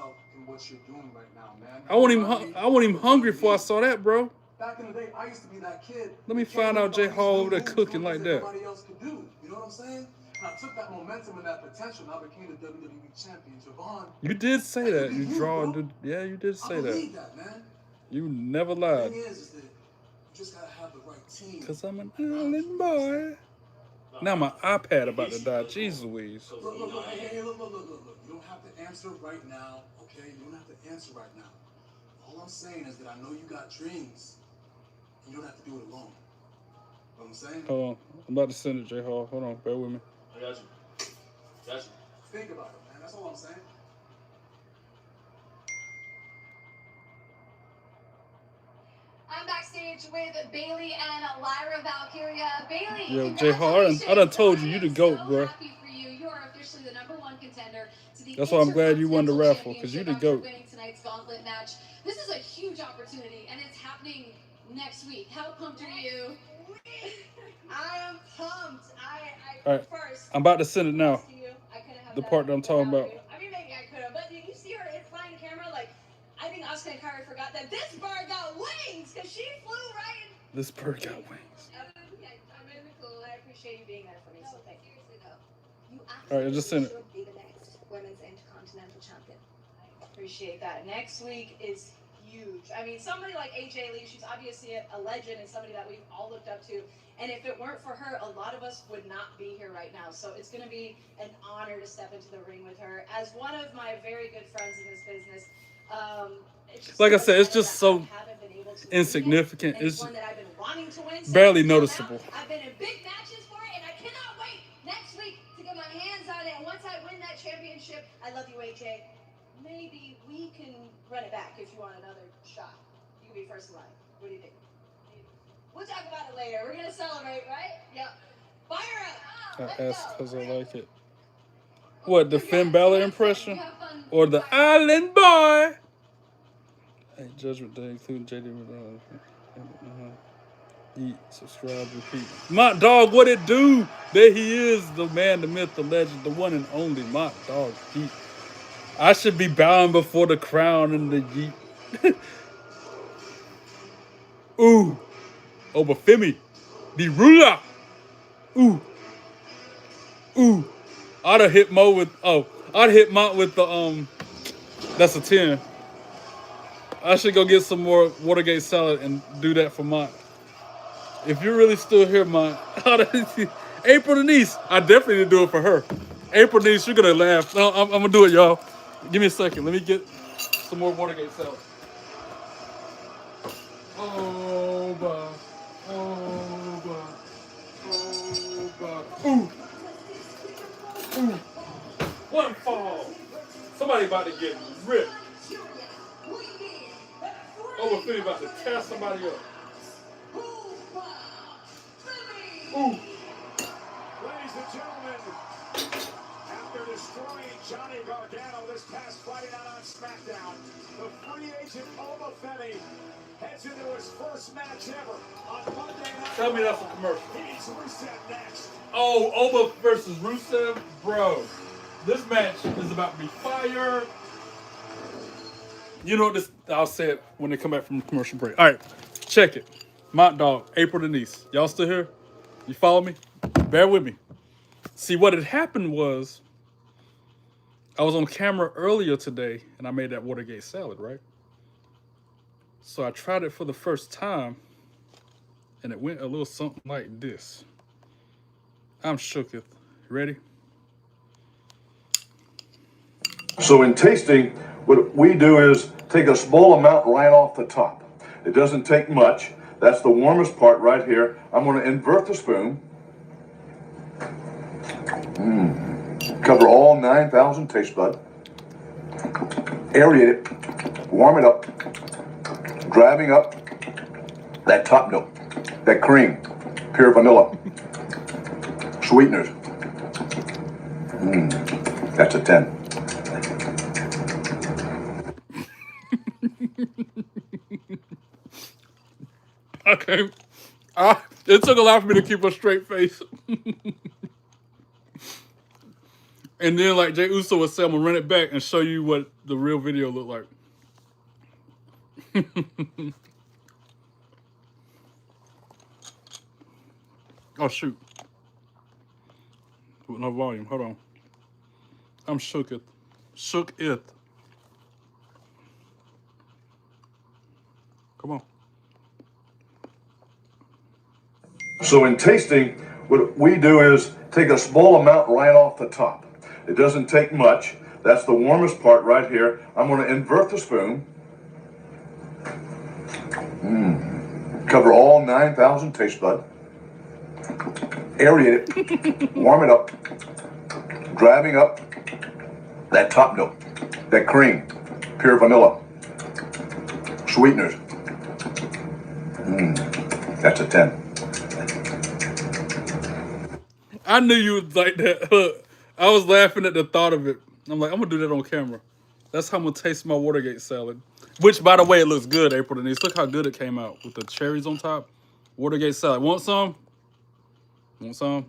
I wasn't even hungry before I saw that, bro. Back in the day, I used to be that kid. Let me find out J Hall over there cooking like that. Everybody else could do. You know what I'm saying? And I took that momentum and that potential, and I became the WWE champion. Javon. You did say that. You draw and did. Yeah, you did say that. Man. You never lied. The thing is that you just gotta have the right team. Cause I'm an island boy. Now my iPad about to die. Jeez Louise. Look. You don't have to answer right now, okay? You don't have to answer right now. All I'm saying is that I know you got dreams. You don't have to do it alone. You know what I'm saying? Hold on. I'm about to send it, J Hall. Hold on. Bear with me. I got you. Think about it, man. That's all I'm saying. I'm backstage with Bailey and Lyra Valkyria. Bailey, yo, J Hall, I done told you the GOAT, bro. Happy for you. You are officially the #1 contender to the That's why I'm glad you won the raffle, because you the GOAT. Winning tonight's gauntlet match. This is a huge opportunity, and it's happening next week. How pumped are you? I am pumped. All right, I'm about to send it now. The part that I'm talking about. I mean, maybe I could have, but did you see her flying the camera? Like, I think Oscar and Kyrie forgot that this bird got wings because she flew right in. This bird got wings. I'm really cool. I appreciate you being there for me. So thank you. All right, I just sent it. Be the next women's intercontinental champion. I appreciate that. Next week is huge. I mean, somebody like AJ Lee, she's obviously a legend and somebody that we've all looked up to. And if it weren't for her, a lot of us would not be here right now. So it's going to be an honor to step into the ring with her. As one of my very good friends in this business, like I said, it's just so insignificant. It's barely noticeable. I've been in big matches for it, and I cannot wait next week to get my hands on it. And once I win that championship, I love you, AJ. Maybe we can run it back if you want another shot. You can be first in line. What do you think? We'll talk about it later. We're gonna celebrate, right? Yep. Fire up! I asked because I like it. What, the Finn Balor impression? Or the Island Boy? Hey, Judgment Day, including JD. Eat, subscribe, repeat. My dog, what it do? There he is, the man, the myth, the legend, the one and only. My dog, Yeet. I should be bowing before the crown and the Yeet. Ooh. Obafemi. The ruler. Ooh. Ooh. I'd have hit Mo with, I'd hit Mont with the, that's a 10. I should go get some more Watergate salad and do that for Mont. If you're really still here, Mont, April Denise, I definitely didn't do it for her. April Denise, you're gonna laugh. No, I'm gonna do it, y'all. Give me a second. Let me get some more Watergate salad. Oh, God. Oh, God. Oh, God. Ooh. Ooh. One fall. Somebody about to get ripped. Obafemi about to tear somebody up. Ooh. Ladies and gentlemen, after this destroying Johnny Gargano this past Friday night on SmackDown, the free agent Oba Femi heads into his first match ever on Monday Night. Tell me that's a commercial. He's Rusev next. Oh, Oba versus Rusev? Bro, this match is about to be fire. You know what this, I'll say it when they come back from commercial break. All right, check it. Mont Dog, April Denise. Y'all still here? You follow me? Bear with me. See, what had happened was I was on camera earlier today and I made that Watergate salad, right? So I tried it for the first time and it went a little something like this. I'm shooketh. Ready? So in tasting, what we do is take a small amount right off the top. It doesn't take much. That's the warmest part right here. I'm going to invert the spoon. Cover all 9,000 taste bud. Aerate it. Warm it up. Driving up that top note. That cream. Pure vanilla. Sweeteners. That's a 10. Okay. It took a lot for me to keep a straight face. And then, like Jay Uso would say, I'm going to run it back and show you what the real video looked like. Oh, shoot. With no volume. Hold on. I'm shook it. Shook it. Come on. So in tasting, what we do is take a small amount right off the top. It doesn't take much. That's the warmest part right here. I'm going to invert the spoon. Cover all 9,000 taste bud. Aerate it. Warm it up. Driving up that top note. That cream. Pure vanilla. Sweeteners. That's a 10. I knew you would like that. I was laughing at the thought of it. I'm like, I'm going to do that on camera. That's how I'm going to taste my Watergate salad. Which, by the way, it looks good, April Denise. Look how good it came out with the cherries on top. Watergate salad. Want some? Want some?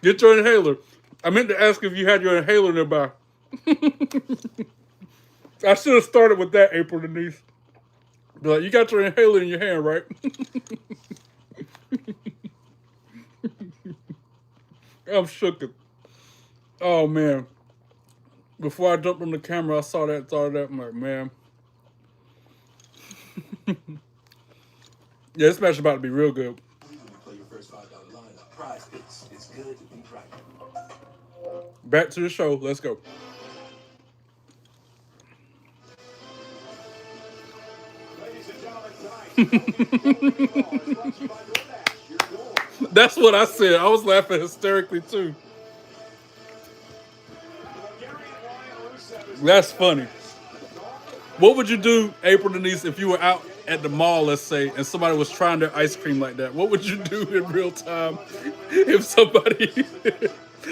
Get your inhaler. I meant to ask if you had your inhaler nearby. I should have started with that, April Denise. Be like, you got your inhaler in your hand, right? I'm shook. Oh, man. Before I jumped on the camera, I saw that, thought of that. I'm like, man. Yeah, this match is about to be real good. Back to the show. Let's go. That's what I said. I was laughing hysterically too. That's funny. What would you do, April Denise, if you were out at the mall, let's say, and somebody was trying their ice cream like that? What would you do in real time if somebody,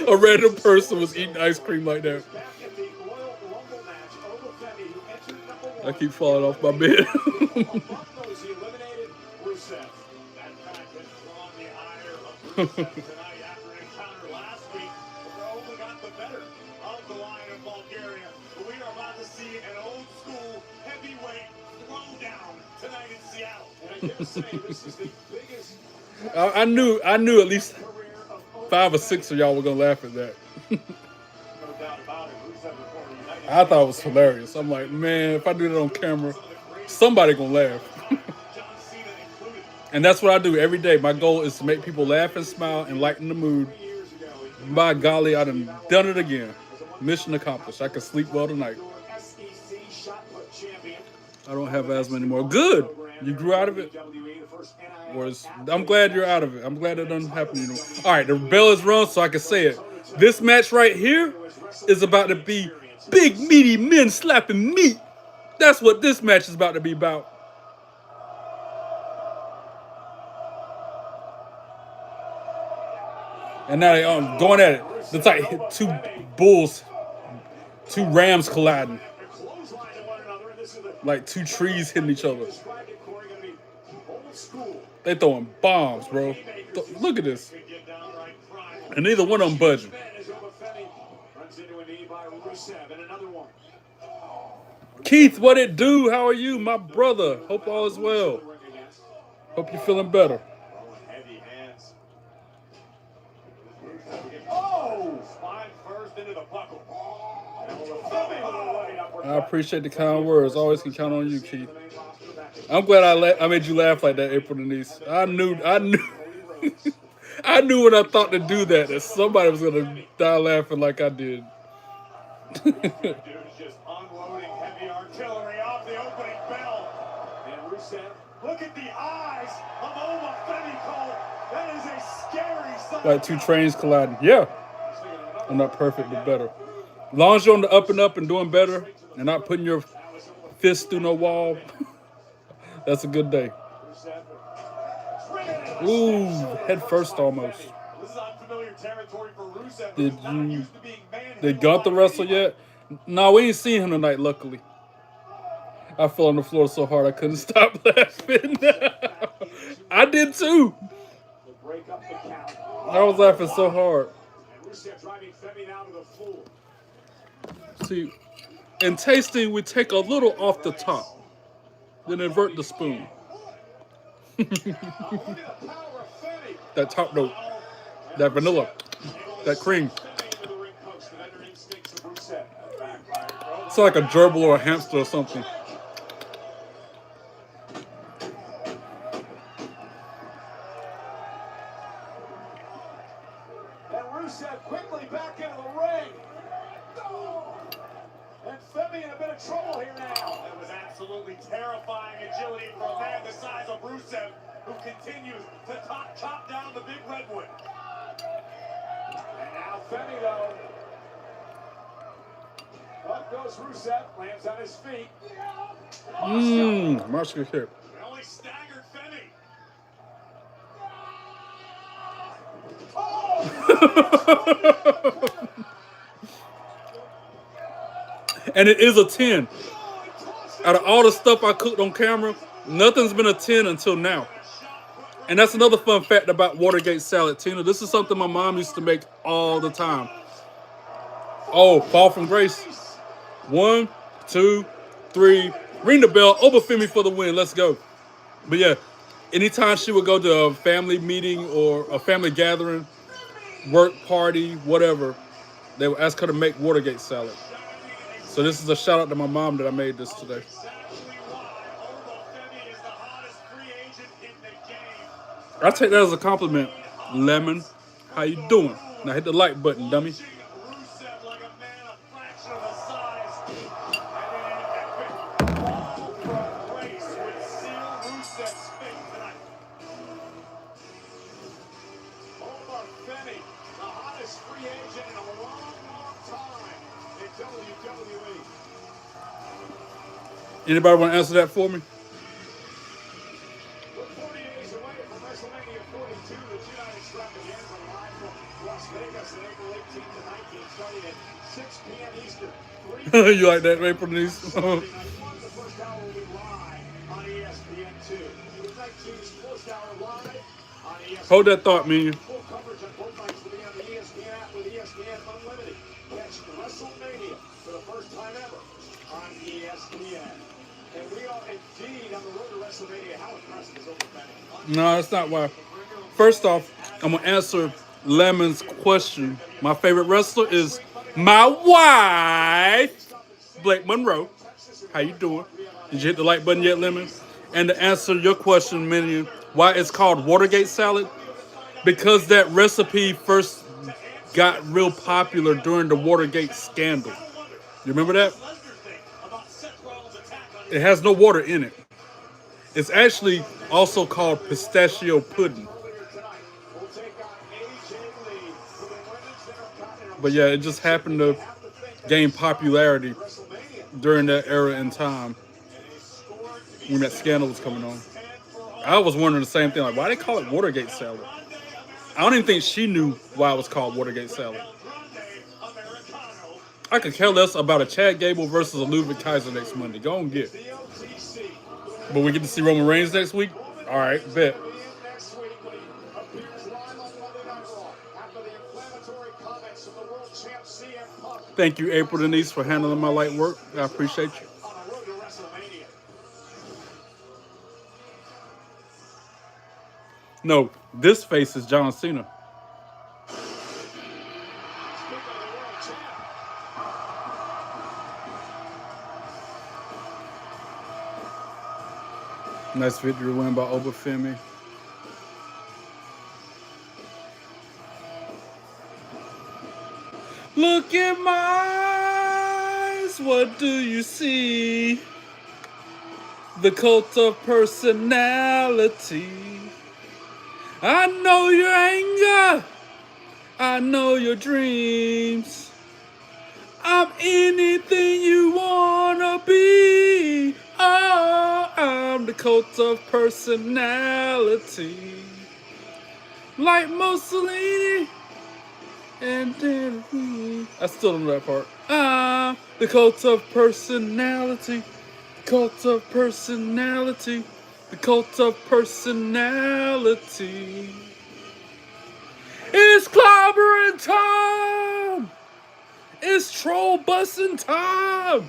a random person, was eating ice cream like that? I keep falling off my bed. I knew at least 5 or 6 of y'all were gonna laugh at that. I thought it was hilarious. I'm like, man, if I do that on camera, somebody gonna laugh. And that's what I do every day. My goal is to make people laugh and smile and lighten the mood. By golly, I done it again. Mission accomplished. I can sleep well tonight. I don't have asthma anymore. Good. You grew out of it? I'm glad you're out of it. I'm glad it doesn't happen anymore. All right, the bell is rung, so I can say it. This match right here is about to be big, meaty men slapping meat. That's what this match is about to be about. And now they going at it. It's like two bulls, two rams colliding. Like two trees hitting each other. They throwing bombs, bro. Look at this. And neither one of them budging. Keith, what it do? How are you, my brother? Hope all is well. Hope you're feeling better. I appreciate the kind words. Always can count on you, Keith. I'm glad I made you laugh like that, April Denise. I knew, I knew when I thought to do that somebody was gonna die laughing like I did. Look at the eyes of Oma Femi. That is a scary sight. Like two trains colliding. Yeah. I'm not perfect, but better. As long as you're on the up and up and doing better and not putting your fist through no wall, that's a good day. Ooh, head first almost. Did Gunther wrestle yet? No, we ain't seen him tonight, luckily. I fell on the floor so hard I couldn't stop laughing. I did too. I was laughing so hard. See, in tasting, we take a little off the top, then invert the spoon. That top note, that vanilla, that cream. It's like a gerbil or a hamster or something. Quickly back into the ring. And Femi in a bit of trouble here now. That was absolutely terrifying agility for a man the size of Rusev, who continues to chop down the big redwood. And now Femi, though. Up goes Rusev, lands on his feet. Muscle hip. It only staggered Femi. And it is a 10. Out of all the stuff I cooked on camera, nothing's been a 10 until now. And that's another fun fact about Watergate salad, Tina. This is something my mom used to make all the time. Oh, fall from grace. 1, 2, 3. Ring the bell. Obafemi for the win. Let's go. But yeah, anytime she would go to a family meeting or a family gathering, work party, whatever, they would ask her to make Watergate salad. So this is a shout out to my mom that I made this today. I take that as a compliment. Lemon, how you doing? Now hit the like button, dummy. Anybody want to answer that for me? We're 40 days away from WrestleMania 42. The two-night extravaganza live from Las Vegas on April 18th to 19th, starting at 6 p.m. Eastern. You like that, April Denise? The first hour will be live on ESPN2. The 19th first hour live on ESPN. Hold that thought, man. Full coverage on both nights will be on the ESPN app with ESPN Unlimited. Catch WrestleMania for the first time ever on ESPN. And we are indeed on the road to WrestleMania. How impressive is Obafemi? No, that's not why. First off, I'm going to answer Lemon's question. My favorite wrestler is my wife, Blake Monroe. How you doing? Did you hit the like button yet, Lemon? And to answer your question, Minion, why it's called Watergate salad? Because that recipe first got real popular during the Watergate scandal. You remember that? It has no water in it. It's actually also called pistachio pudding. But yeah, it just happened to gain popularity during that era in time when that scandal was coming on. I was wondering the same thing, like, why they call it Watergate salad? I don't even think she knew why it was called Watergate Salad. I could care less about a Chad Gable versus a Ludwig Kaiser next Monday. Go and get. But we get to see Roman Reigns next week? All right, bet. Thank you, April Denise, for handling my light work. I appreciate you. No, this face is John Cena. Nice victory win by Obafemi. Look in my eyes, what do you see? The cult of personality. I know your anger. I know your dreams. I'm anything you wanna be. Oh, I'm the cult of personality. Like Mussolini. And then I still don't know that part. I'm the cult of personality. Cult of personality. The cult of personality. It's clobbering time. It's troll busting time.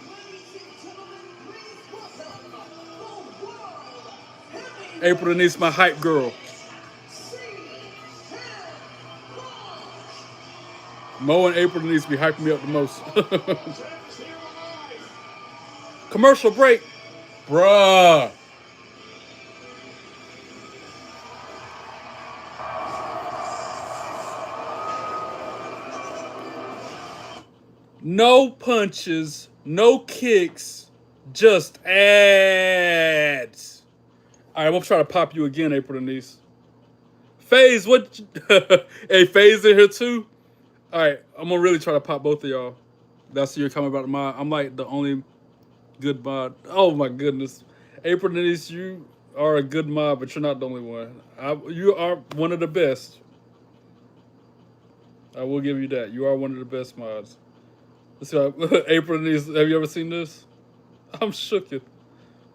April Denise, my hype girl. Mo and April Denise be hyping me up the most. Commercial break. Bruh. No punches, no kicks, just ads. All right, I'm gonna try to pop you again, April Denise. FaZe, what? Hey, FaZe in here too? All right, I'm gonna really try to pop both of y'all. That's what you're coming about mine. I'm like the only good mod. Oh my goodness. April Denise, you are a good mod, but you're not the only one. You are one of the best. I will give you that. You are one of the best mods. Let's see, April Denise, have you ever seen this? I'm shooken.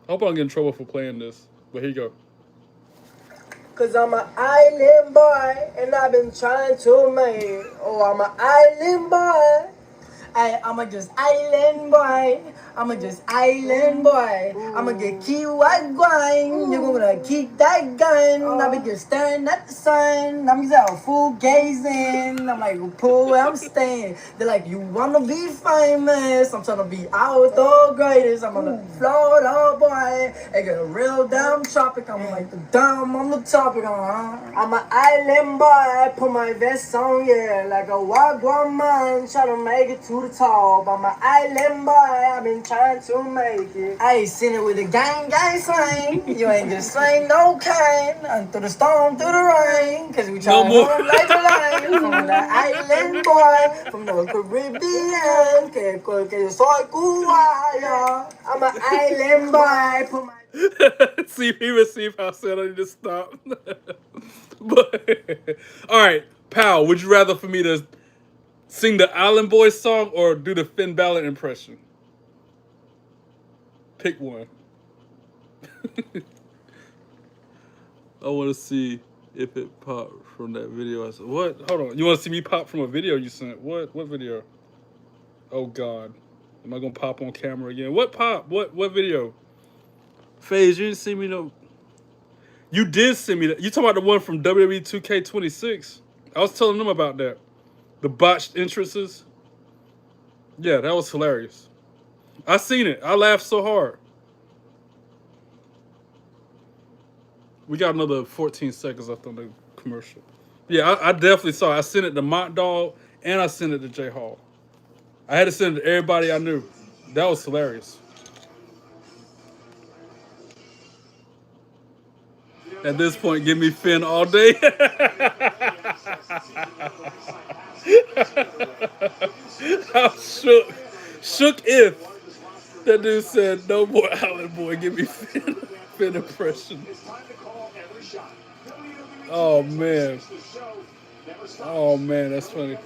I hope I don't get in trouble for playing this. But here you go. Cause I'm an island boy, and I've been trying to make it. Oh, I'm an island boy. I'm a just island boy. I'm a just island boy. I'ma get key white wine. You're gonna keep that gun. I be just staring at the sun. I'm just out full gazing. I'm like, pull where I'm staying. They're like, you wanna be famous? I'm trying to be out the greatest. I'm on the Florida boy. I get a real damn tropic. I'm like the dumb on the topic. I'm an island boy. Put my vest on, yeah, like a wagwan man. Try to make it to the top. I'm an island boy. I've been trying to make it. I ain't seen it with a gang slang. You ain't just saying no kind. And through the storm, through the rain. Cause we try to home like a lion. From the island boy. From the Caribbean. Que yo soy cubano. I'm an island boy. Put my See how I said I need to stop. But all right, pal, would you rather for me to sing the Island Boys song or do the Finn Balor impression? Pick one. I want to see if it popped from that video. I said, what? Hold on. You want to see me pop from a video you sent? What? What video? Oh God, am I gonna pop on camera again? What pop? What video? FaZe, you didn't see me no. You did send me that. You talking about the one from WWE 2K26? I was telling them about that. The botched entrances. Yeah, that was hilarious. I seen it. I laughed so hard. We got another 14 seconds left on the commercial. Yeah, I definitely saw it. I sent it to Mont Dog and I sent it to Jay Hall. I had to send it to everybody I knew. That was hilarious. At this point, give me Finn all day. I'm shook. Shook if that dude said, no more Island Boy, give me Finn impression. Oh, man. Oh man, that's funny. WWE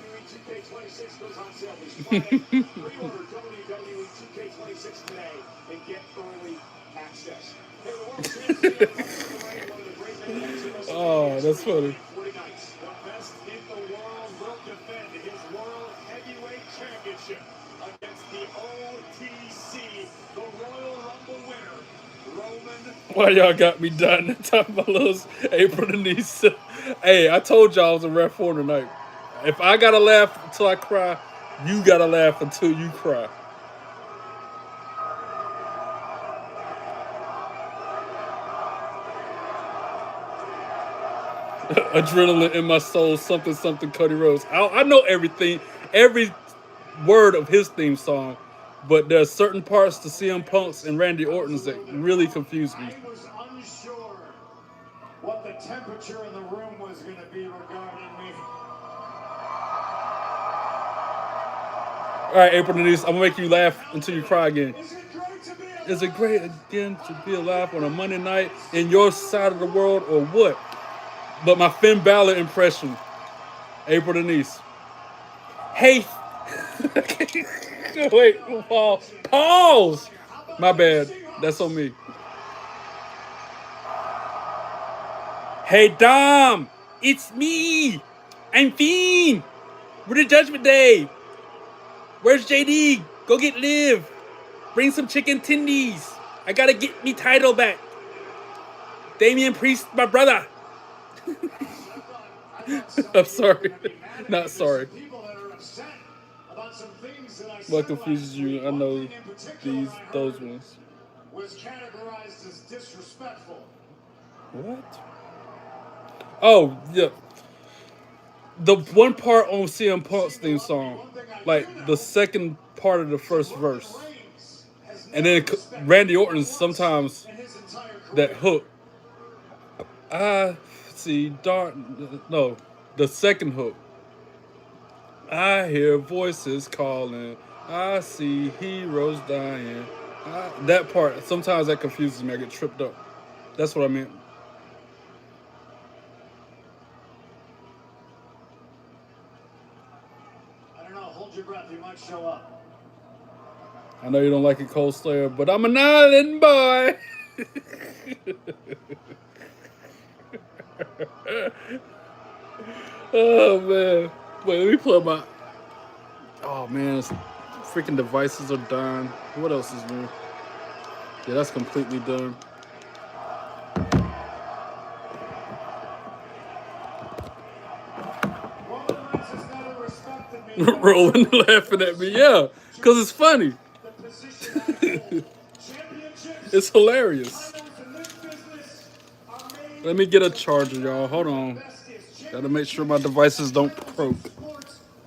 2K26 goes on sale this Friday. Pre-order WWE 2K26 today and get early access. Hey, the world champion comes to the ring, one of the great men in the Oh, that's funny. 40 nights. The best in the world will defend his World Heavyweight Championship against the OTC, the Royal Rumble winner, Roman. Why y'all got me done talking about little April Denise? Hey, I told y'all I was a ref for tonight. If I gotta laugh until I cry, you gotta laugh until you cry. Adrenaline in my soul, something, something, Cody Rhodes. I know everything, every word of his theme song, but there's certain parts to CM Punk's and Randy Orton's that really confuse me. I was unsure what the temperature in the room was going to be regarding me. All right, April Denise, I'm gonna make you laugh until you cry again. Is it great to be alive? Is it great again to be alive on a Monday night in your side of the world or what? But my Finn Balor impression, April Denise. Hey, wait, pause. My bad. That's on me. Hey, Dom, it's me. I'm Fiend. We're the Judgment Day. Where's JD? Go get Liv. Bring some chicken tendies. I gotta get me title back. Damian Priest, my brother. I'm sorry. Not sorry. What confuses you? I know those ones. Was categorized as disrespectful. What? Oh, yeah. The one part on CM Punk's theme song, like the second part of the first verse. And then Randy Orton's sometimes that hook. I see no, the second hook. I hear voices calling. I see heroes dying. That part, sometimes that confuses me. I get tripped up. That's what I meant. I don't know. Hold your breath. You might show up. I know you don't like it, Cold Slayer, but I'm an island boy. Oh man. Wait, let me plug my. Oh man, freaking devices are done. What else is new? Yeah, that's completely done. Rolling, laughing at me, yeah, because it's funny. It's hilarious. Let me get a charger, y'all. Hold on. Gotta make sure my devices don't croak.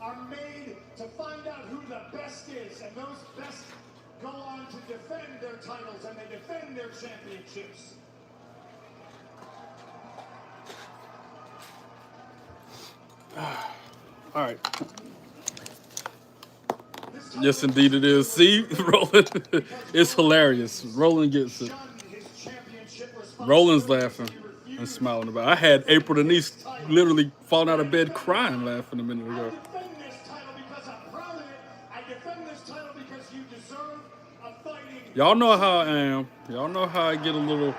Are made to find out who the best is, and those best go on to defend their titles and they defend their championships. All right. Yes, indeed it is. See, Roland, it's hilarious. Roland gets it. Roland's laughing and smiling about it. I had April Denise literally falling out of bed crying laughing a minute ago. I defend this title because I'm proud of it. I defend this title because you deserve a fighting. Y'all know how I am. Y'all know how I get a little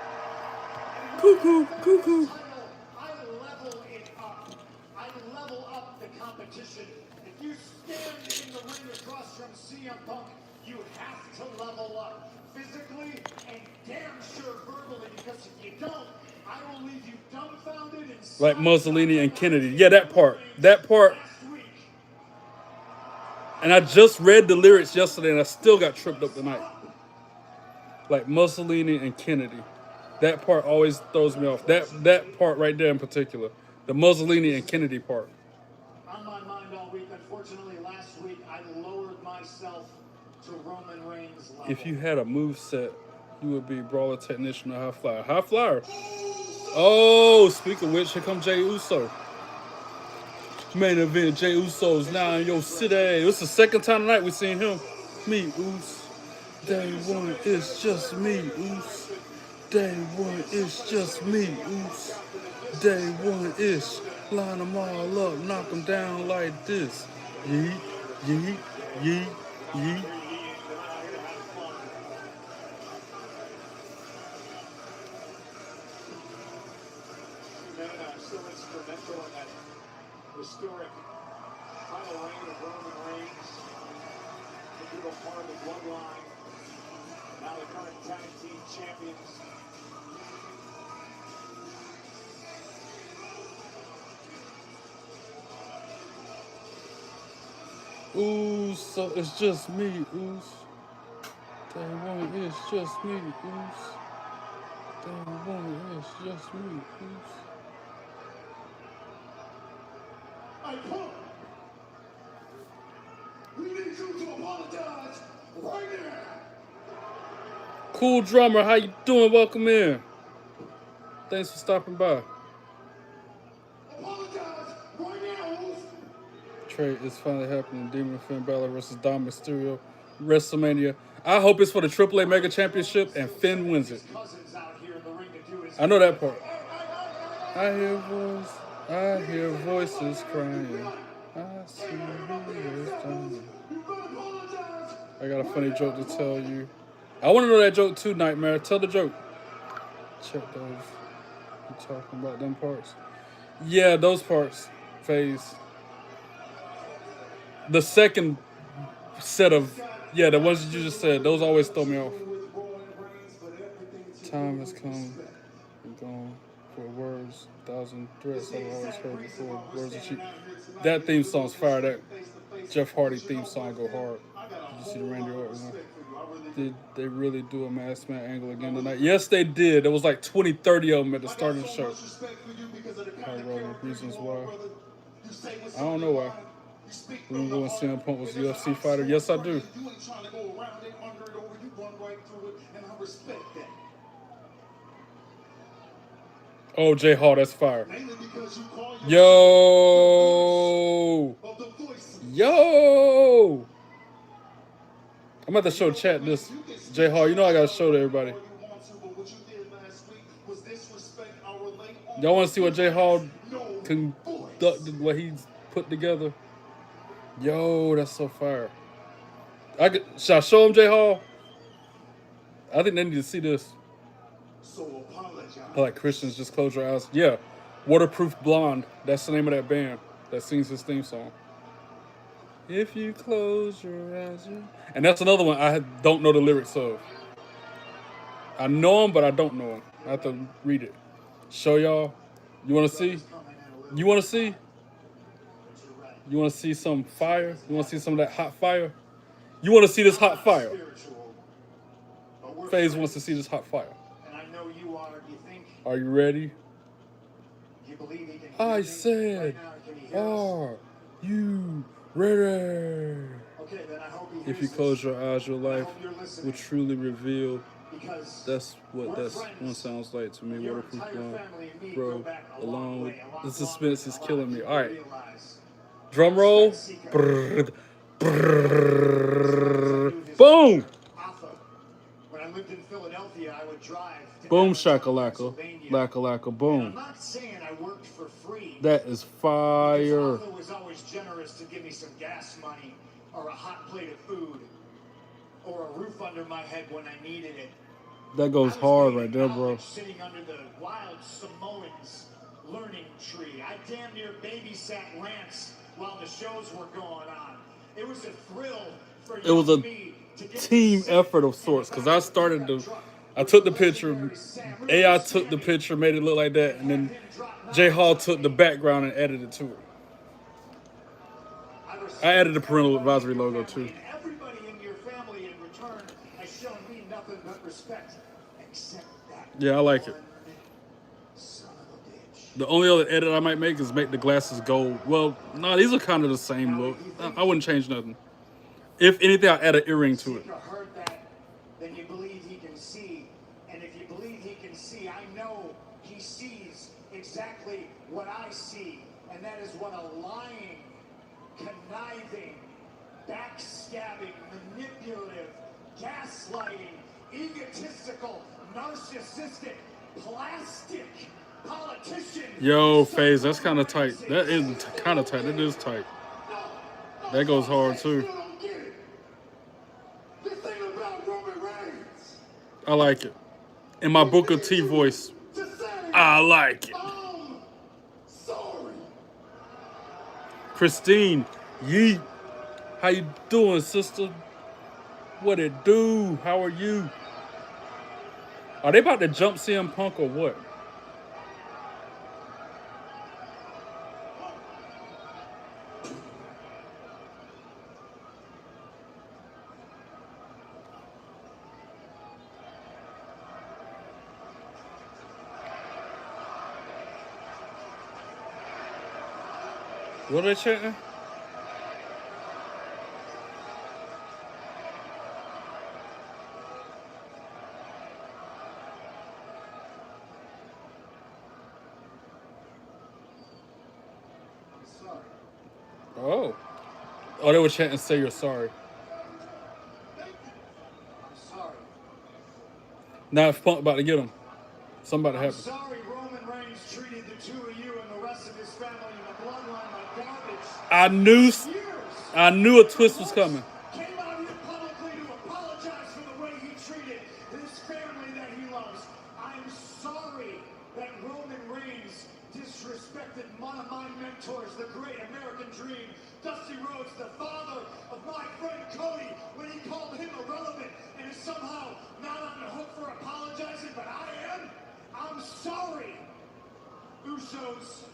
cuckoo. I level it up. I level up the competition. If you stand in the ring across from CM Punk, you have to level up physically and damn sure verbally, because if you don't, I will leave you dumbfounded and like Mussolini and Kennedy. Yeah, that part. And I just read the lyrics yesterday and I still got tripped up tonight. Like Mussolini and Kennedy. That part always throws me off. That part right there in particular. The Mussolini and Kennedy part. On my mind all week. Unfortunately, last week I lowered myself to Roman Reigns' level. If you had a move set, you would be brawler, technician, or high flyer. High flyer. Oh, speaking of which, here comes Jey Uso. Main event, Jey Uso's now in your city. It's the second time tonight we've seen him. Me, Uso. Day one, it's just me, Uso. Day one, it's just me, Uso. Day one, it's Line them all up, knock them down like this. Yeet, yeet, yeet, yeet. So instrumental in that historic final reign of Roman Reigns. Integral part of the bloodline. Now the current tag team champions. Ooh, so it's just me, Oos. Day one, it's just me, Oos. Day one, it's just me, Oos. I put. We need you to apologize right now. Cool drummer, how you doing? Welcome in. Thanks for stopping by. Apologize right now, Wolf. Trey, it's finally happening. Demon Finn Balor versus Dom Mysterio, WrestleMania. I hope it's for the AAA Mega Championship and Finn wins it. I know that part. I hear voices crying. I see who is dying. I got a funny joke to tell you. I want to know that joke too, Nightmare. Tell the joke. Check those. You talking about them parts? Yeah, those parts. Phase. The second set of, the ones that you just said, those always throw me off. Time has come and gone for words, 1,000 threats I've always heard before. Words are cheap. That theme song's fire. That Jeff Hardy theme song go hard. Did you see the Randy Orton one? Did they really do a masked man angle again tonight? Yes, they did. There was like 20, 30 of them at the start of the show. High roller reasons why. I don't know why. We don't go and CM Punk was a UFC fighter. Yes, I do. Oh, Jay Hall, that's fire. Yo! Yo! I'm about to show chat this. Jay Hall, you know I gotta show to everybody. Y'all wanna see what Jay Hall conducted, what he's put together? Yo, that's so fire. Should I show him Jay Hall? I think they need to see this. I like Christians, just close your eyes. Yeah, Waterproof Blonde. That's the name of that band that sings his theme song. If you close your eyes. And that's another one I don't know the lyrics of. I know them, but I don't know them. I have to read it. Show y'all. You want to see? You want to see? You want to see some fire? You want to see some of that hot fire? You want to see this hot fire? FaZe wants to see this hot fire. Are you ready? I said, are you ready? If you close your eyes, your life will truly reveal. That's what that one sounds like to me. Waterproof Blonde. Bro, along with the suspense is killing me. All right. Drum roll. Brrr, brrr. Boom. When I lived in Philadelphia, I would drive. Boom shakalaka. Laka boom. I'm not saying I worked for free. That is fire. My father was always generous to give me some gas money or a hot plate of food or a roof under my head when I needed it. That goes hard right there, bro. Sitting under the wild Samoans learning tree. I damn near babysat Lance while the shows were going on. It was a thrill for you. It was a team effort of sorts, because I took the picture, AI took the picture, made it look like that, and then Jay Hall took the background and edited to it. I added the parental advisory logo too. Everybody in your family in return has shown me nothing but respect, except that. Yeah, I like it. The only other edit I might make is make the glasses gold. Well, no, these are kind of the same look. I wouldn't change nothing. If anything, I'll add an earring to it. Then you believe he can see. And if you believe he can see, I know he sees exactly what I see. And that is what a lying, conniving, backstabbing, manipulative, gaslighting, egotistical, narcissistic, plastic politician. Yo, FaZe, that's kind of tight. That is kind of tight. It is tight. That goes hard, too. The thing about Roman Reigns. I like it. In my Booker T voice, I like it. Sorry. Christine, yeet. How you doing, sister? What it do? How are you? Are they about to jump CM Punk or what? What are they chanting? Oh. Oh, they were chanting, say you're sorry. I'm sorry. Now if Punk about to get him. Somebody I'm happened. sorry Roman Reigns treated the two of you and the rest of his family and the bloodline like garbage. I knew a twist was coming. Came out here publicly to apologize for the way he treated his family that he loves. I'm sorry that Roman Reigns disrespected one of my mentors, the great American dream, Dusty Rhodes, the father of my friend Cody, when he called him irrelevant and is somehow not on the hook for apologizing, but I am. I'm sorry, Usos.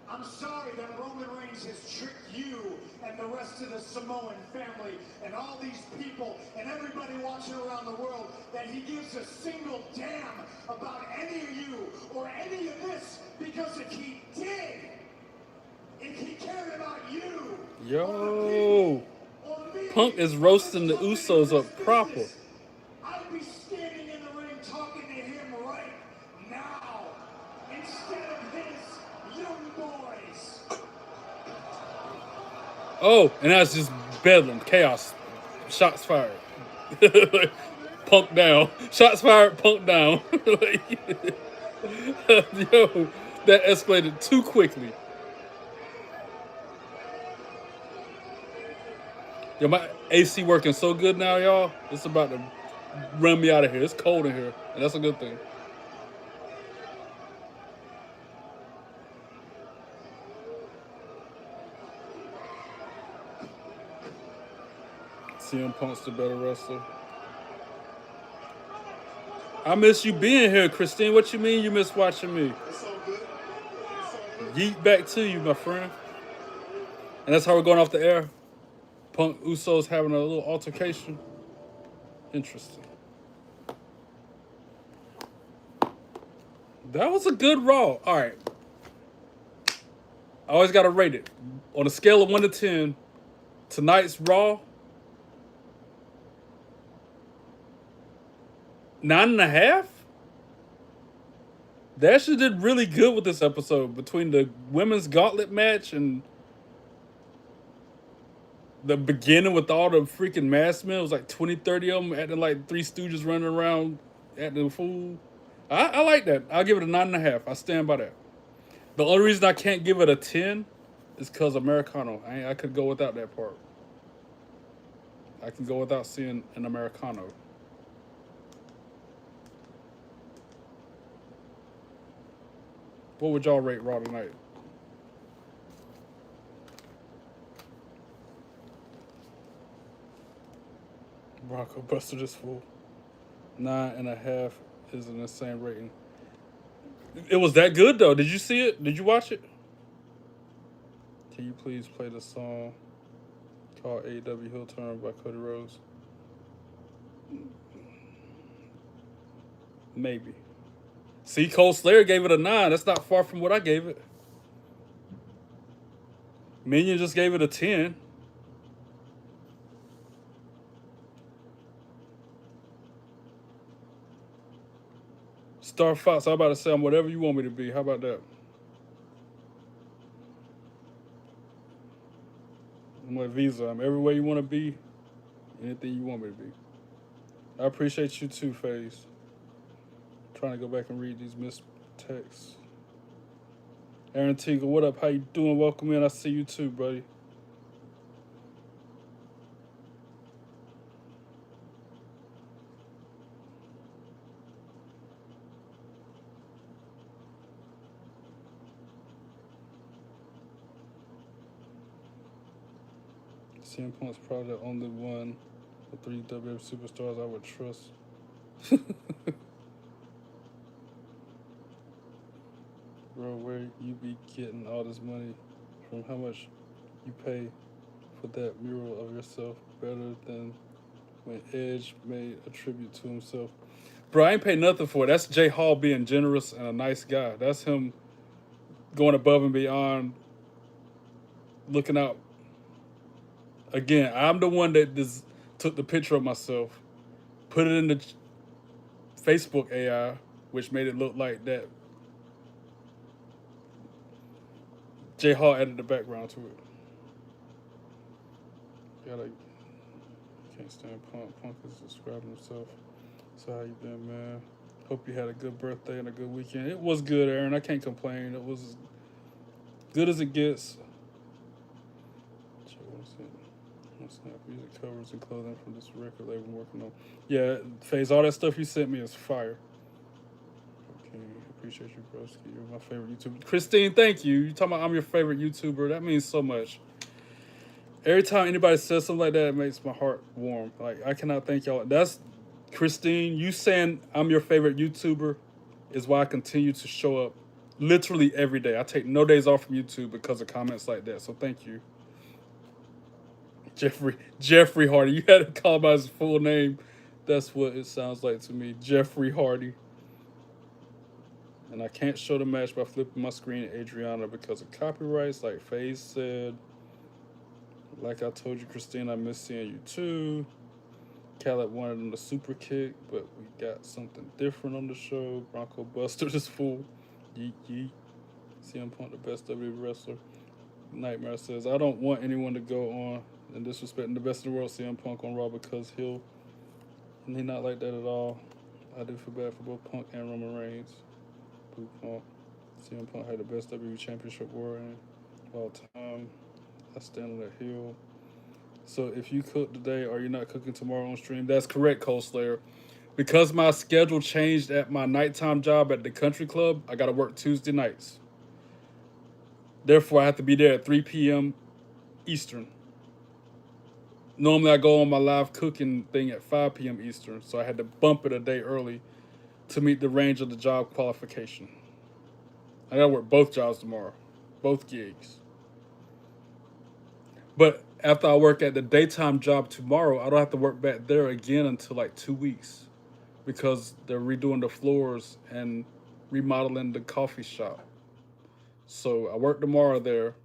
I'm sorry that Roman Reigns has tricked you and the rest of the Samoan family and all these people and everybody watching around the world that he gives a single damn about any of you or any of this, because if he did, if he cared about you, Yo. Punk is roasting the Usos up proper. I'd be standing in the ring talking to him right now instead of his young boys. Oh, and that's just bedlam, chaos. Shots fired. Punk down. Shots fired, Punk down. Yo, that escalated too quickly. Yo, my AC working so good now, y'all. It's about to run me out of here. It's cold in here, and that's a good thing. CM Punk's the better wrestler. I miss you being here, Christine. What you mean you miss watching me? It's all good. Yeet back to you, my friend. And that's how we're going off the air. Punk Usos having a little altercation. Interesting. That was a good Raw. All right. I always got to rate it. On a scale of 1 to 10, tonight's Raw, 9.5? They actually did really good with this episode between the women's gauntlet match and the beginning with all the freaking masked men. It was like 20, 30 of them acting like Three Stooges running around acting a fool. I like that. I'll give it a 9.5. I stand by that. The only reason I can't give it a 10 is because Americano. I could go without that part. I can go without seeing an Americano. What would y'all rate Raw tonight? Bronco Buster this fool. 9.5 is an insane rating. It was that good though. Did you see it? Did you watch it? Can you please play the song called AEW Heel Turn by Cody Rhodes? Maybe. See, Cole Slayer gave it a 9. That's not far from what I gave it. Minion just gave it a 10. Star Fox, I'm about to say I'm whatever you want me to be. How about that? I'm like Visa. I'm everywhere you want to be. Anything you want me to be. I appreciate you too, FaZe. Trying to go back and read these text. Aaron Teagle, what up? How you doing? Welcome in. I see you too, buddy. CM Punk's probably the only one of 3 WWE superstars I would trust. Bro, where you be getting all this money from? How much you pay for that mural of yourself? Better than when Edge made a tribute to himself. Bro, I ain't pay nothing for it. That's Jay Hall being generous and a nice guy. That's him going above and beyond, looking out. Again, I'm the one that took the picture of myself, put it in the Facebook AI, which made it look like that. Jay Hall added the background to it. Can't stand Punk. Punk is describing himself. So how you been, man? Hope you had a good birthday and a good weekend. It was good, Aaron. I can't complain. It was as good as it gets. Music covers and clothing from this record label I'm working on. Yeah, FaZe, all that stuff you sent me is fire. Okay, appreciate you, broski. You're my favorite YouTuber. Christine, thank you. You talking about I'm your favorite YouTuber? That means so much. Every time anybody says something like that, it makes my heart warm. Like, I cannot thank y'all. That's Christine. You saying I'm your favorite YouTuber is why I continue to show up literally every day. I take no days off from YouTube because of comments like that. So thank you. Jeffrey Hardy. You had to call him by his full name. That's what it sounds like to me. Jeffrey Hardy. And I can't show the match by flipping my screen at Adriana because of copyrights, like FaZe said. Like I told you, Christine, I miss seeing you too. Khaled wanted him to super kick, but we got something different on the show. Bronco Buster is full. Yeet yeet. CM Punk, the best WWE wrestler. Nightmare says, I don't want anyone to go on and disrespecting the best in the world, CM Punk on Raw, because he's not like that at all. I do feel bad for both Punk and Roman Reigns. Boo Punk. CM Punk had the best WWE Championship warrior of all time. I stand on that hill. So if you cook today, are you not cooking tomorrow on stream? That's correct, Cole Slayer. Because my schedule changed at my nighttime job at the country club, I got to work Tuesday nights. Therefore, I have to be there at 3 p.m. Eastern. Normally, I go on my live cooking thing at 5 p.m. Eastern, so I had to bump it a day early to meet the range of the job qualification. I got to work both jobs tomorrow, both gigs. But after I work at the daytime job tomorrow, I don't have to work back there again until like 2 weeks because they're redoing the floors and remodeling the coffee shop. So I work tomorrow there,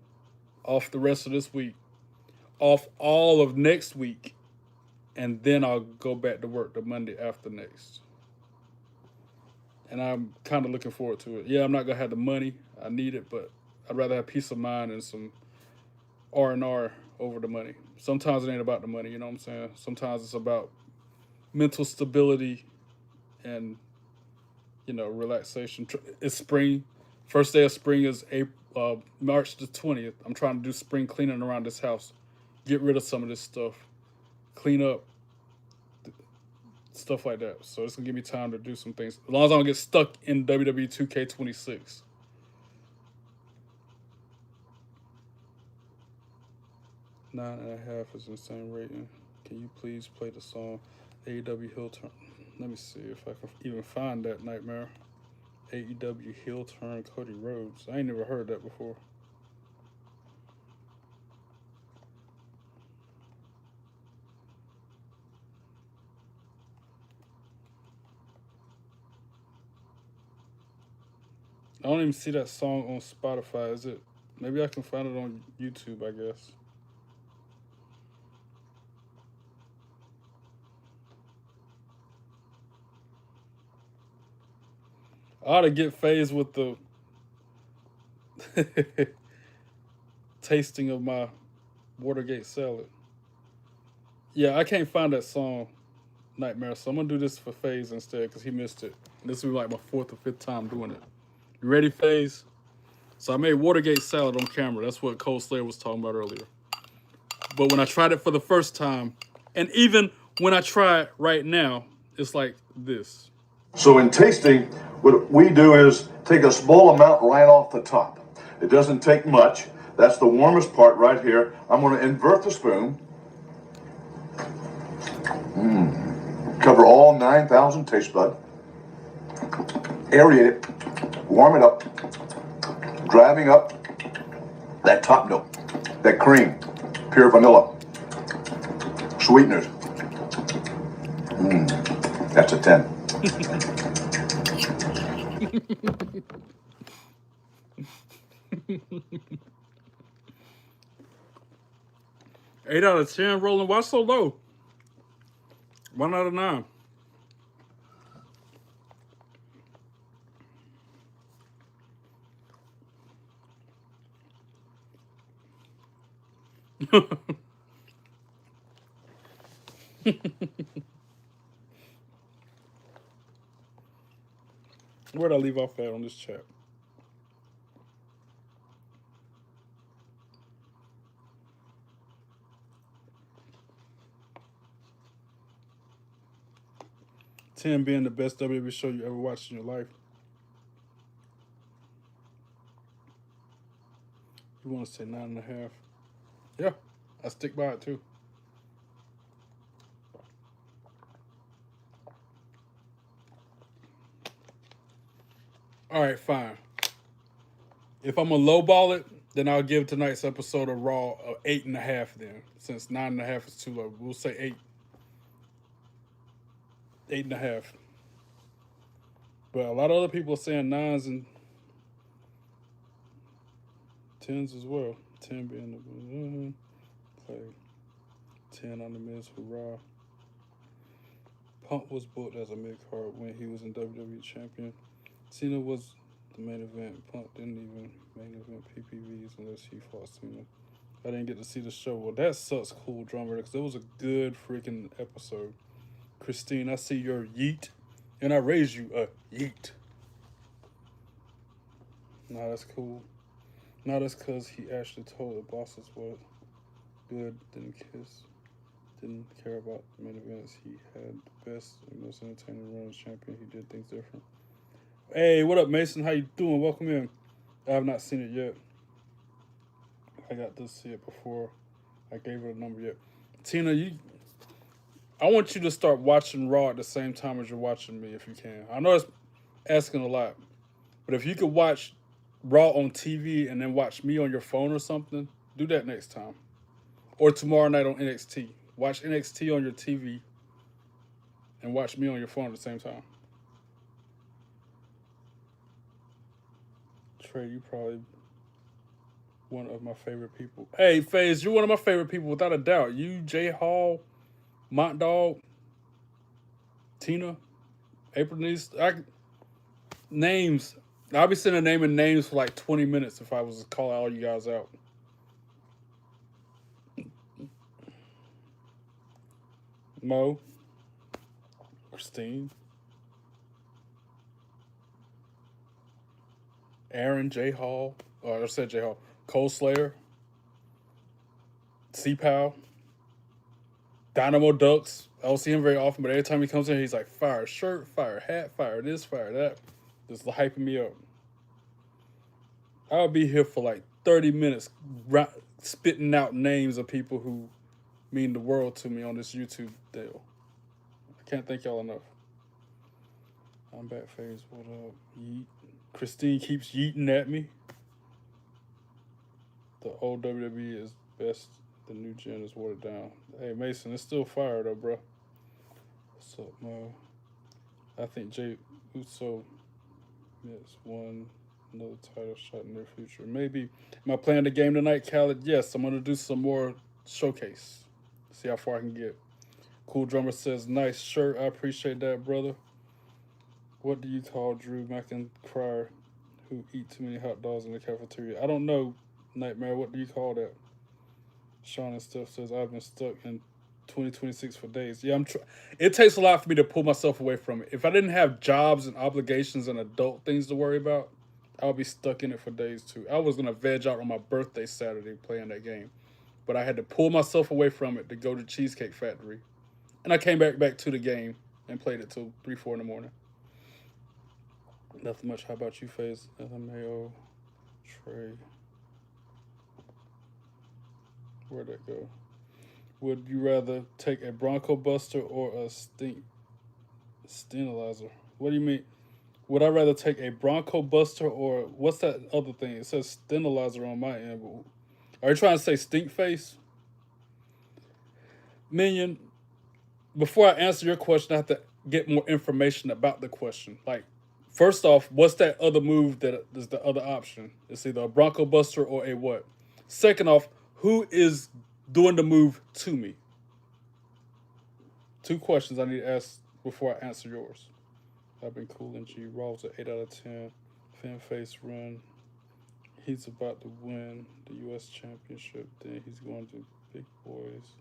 off the rest of this week, off all of next week, and then I'll go back to work the Monday after next. And I'm kind of looking forward to it. Yeah, I'm not going to have the money. I need it, but I'd rather have peace of mind and some R&R over the money. Sometimes it ain't about the money, you know what I'm saying? Sometimes it's about mental stability and, relaxation. It's spring. First day of spring is March the 20th. I'm trying to do spring cleaning around this house. Get rid of some of this stuff. Clean up. Stuff like that. So it's going to give me time to do some things. As long as I don't get stuck in WWE 2K26. Nine and a half is insane rating. Can you please play the song AEW Heel Turn? Let me see if I can even find that, Nightmare. AEW Heel Turn Cody Rhodes. I ain't never heard that before. I don't even see that song on Spotify. Is it? Maybe I can find it on YouTube, I guess. I ought to get FaZe with the tasting of my Watergate salad. Yeah, I can't find that song, Nightmare, so I'm going to do this for FaZe instead because he missed it. This will be like my 4th or 5th time doing it. You ready, FaZe? So I made Watergate salad on camera. That's what Cole Slayer was talking about earlier. But when I tried it for the first time, and even when I try it right now, it's like this. So in tasting, what we do is take a small amount right off the top. It doesn't take much. That's the warmest part right here. I'm going to invert the spoon. Cover all 9,000 taste bud. Aerate it. Warm it up. Driving up that top note, that cream, pure vanilla, sweeteners. That's a 10. Eight out of 10, Roland. Why so low? 1 out of 9. Where'd I leave off at on this chat? Ten being the best WWE show you ever watched in your life. You want to say 9.5? Yeah, I stick by it too. All right, fine. If I'm gonna lowball it, then I'll give tonight's episode of Raw a 8.5. Then, since 9.5 is too low, we'll say 8. 8.5. But a lot of other people are saying 9s and 10s as well. 10 being the play. 10 on the Miz for Raw. Punk was booked as a mid-card when he was in WWE Champion. Cena was the main event. Punk didn't even main event PPVs unless he fought Cena. I didn't get to see the show. Well, that sucks, Cool Drummer, because it was a good freaking episode. Christine, I see your yeet, and I raise you a yeet. Nah, that's cool. Nah, that's because he actually told the bosses what good, didn't kiss, didn't care about the main events. He had the best and most entertaining run as champion. He did things different. Hey, what up, Mason? How you doing? Welcome in. I have not seen it yet. I got to see it before I gave it a number yet. Tina, I want you to start watching Raw at the same time as you're watching me if you can. I know it's asking a lot, but if you could watch Raw on TV and then watch me on your phone or something, do that next time. Or tomorrow night on NXT. Watch NXT on your TV and watch me on your phone at the same time. Trey, you probably one of my favorite people. Hey, FaZe, you're one of my favorite people without a doubt. You, Jay Hall, Mont Dog, Tina, April Niece. Names. I'll be sitting there naming names for like 20 minutes if I was to call all you guys out. Mo, Christine, Aaron, J Hall, I said J Hall, Cole Slayer, C-Pow, Dynamo Ducks. I don't see him very often, but every time he comes in, he's like, fire shirt, fire hat, fire this, fire that. Just hyping me up. I'll be here for like 30 minutes spitting out names of people who mean the world to me on this YouTube deal. I can't thank y'all enough. I'm back, FaZe. What up? Yeet. Christine keeps yeeting at me. The old WWE is best. The new gen is watered down. Hey, Mason, it's still fire though, bro. What's up, Mo? I think Jay Uso gets another title shot in the near future. Maybe. Am I playing the game tonight, Khaled? Yes, I'm going to do some more showcase. See how far I can get. Cool Drummer says, nice shirt. I appreciate that, brother. What do you call Drew McIntyre who eat too many hot dogs in the cafeteria? I don't know, Nightmare. What do you call that? Sean and Steph says, I've been stuck in 2026 for days. Yeah, it takes a lot for me to pull myself away from it. If I didn't have jobs and obligations and adult things to worry about, I'll be stuck in it for days too. I was gonna veg out on my birthday Saturday playing that game, but I had to pull myself away from it to go to Cheesecake Factory, and I came back to the game and played it till 3, 4 in the morning. Nothing much. How about you, FaZe? LMAO, Trey. Where'd that go? Would you rather take a Bronco Buster or a Stenilizer? What do you mean? Would I rather take a Bronco Buster or what's that other thing? It says Stenilizer on my end. But are you trying to say stink face? Minion, before I answer your question, I have to get more information about the question. Like, first off, what's that other move that is the other option? It's either a Bronco Buster or a what? Second off, who is doing the move to me? 2 questions I need to ask before I answer yours. I've been cool and G. Raw's an 8 out of 10. Fan face run. He's about to win the U.S. Championship. Then he's going to Big Boys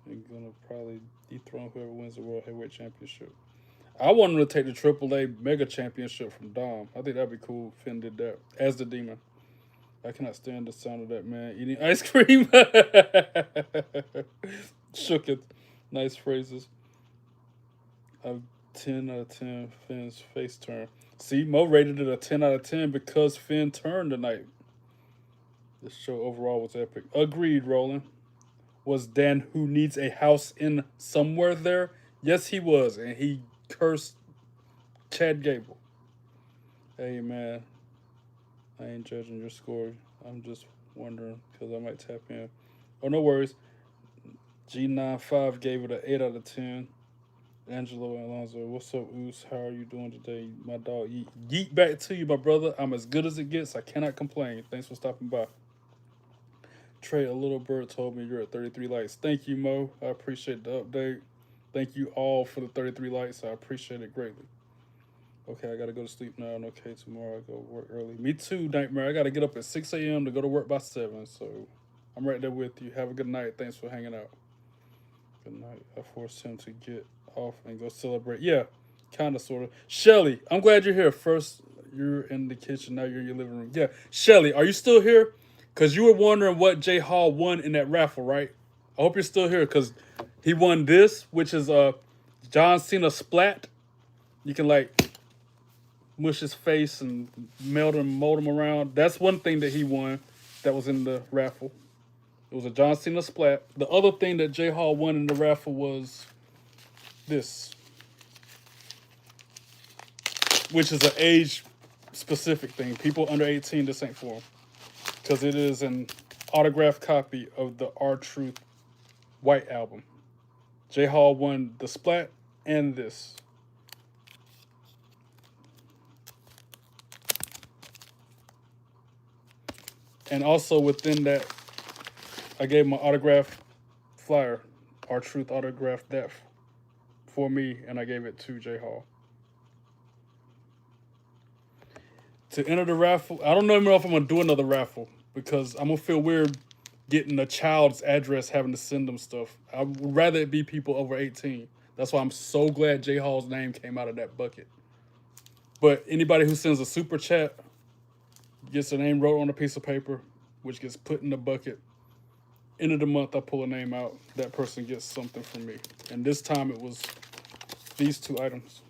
and gonna probably dethrone whoever wins the World Heavyweight Championship. I want him to take the AAA Mega Championship from Dom. I think that'd be cool if Finn did that as the Demon. I cannot stand the sound of that man eating ice cream. Shook it. Nice phrases. 10 out of 10 Finn's face turn. See, Mo rated it a 10 out of 10 because Finn turned tonight. The show overall was epic. Agreed, Roland. Was Dan who needs a house in somewhere there? Yes, he was. And he cursed Chad Gable. Hey, man. I ain't judging your score. I'm just wondering because I might tap in. Oh, no worries. G95 gave it an 8 out of 10. Angelo and Alonzo, what's up, Oos? How are you doing today? My dog, yeet back to you, my brother. I'm as good as it gets. I cannot complain. Thanks for stopping by. Trey, a little bird told me you're at 33 likes. Thank you, Mo. I appreciate the update. Thank you all for the 33 likes. I appreciate it greatly. Okay, I got to go to sleep now. And okay, tomorrow I go work early. Me too, Nightmare. I got to get up at 6 a.m. to go to work by 7. So I'm right there with you. Have a good night. Thanks for hanging out. Good night. I forced him to get off and go celebrate. Yeah, kind of, sort of. Shelly, I'm glad you're here. First, you're in the kitchen. Now you're in your living room. Yeah, Shelly, are you still here? Because you were wondering what Jay Hall won in that raffle, right? I hope you're still here because he won this, which is a John Cena splat. You can, like, mush his face and mold him around. That's one thing that he won that was in the raffle. It was a John Cena splat. The other thing that Jay Hall won in the raffle was this, which is an age-specific thing. People under 18, this ain't for them. Because it is an autographed copy of the R-Truth White Album. Jay Hall won the splat and this. And also within that, I gave him an autographed flyer. R-Truth autographed that for me, and I gave it to Jay Hall. To enter the raffle, I don't even know if I'm going to do another raffle because I'm going to feel weird getting a child's address, having to send them stuff. I would rather it be people over 18. That's why I'm so glad Jay Hall's name came out of that bucket. But anybody who sends a super chat gets a name wrote on a piece of paper, which gets put in the bucket. End of the month, I pull a name out. That person gets something from me. And this time it was these 2 items.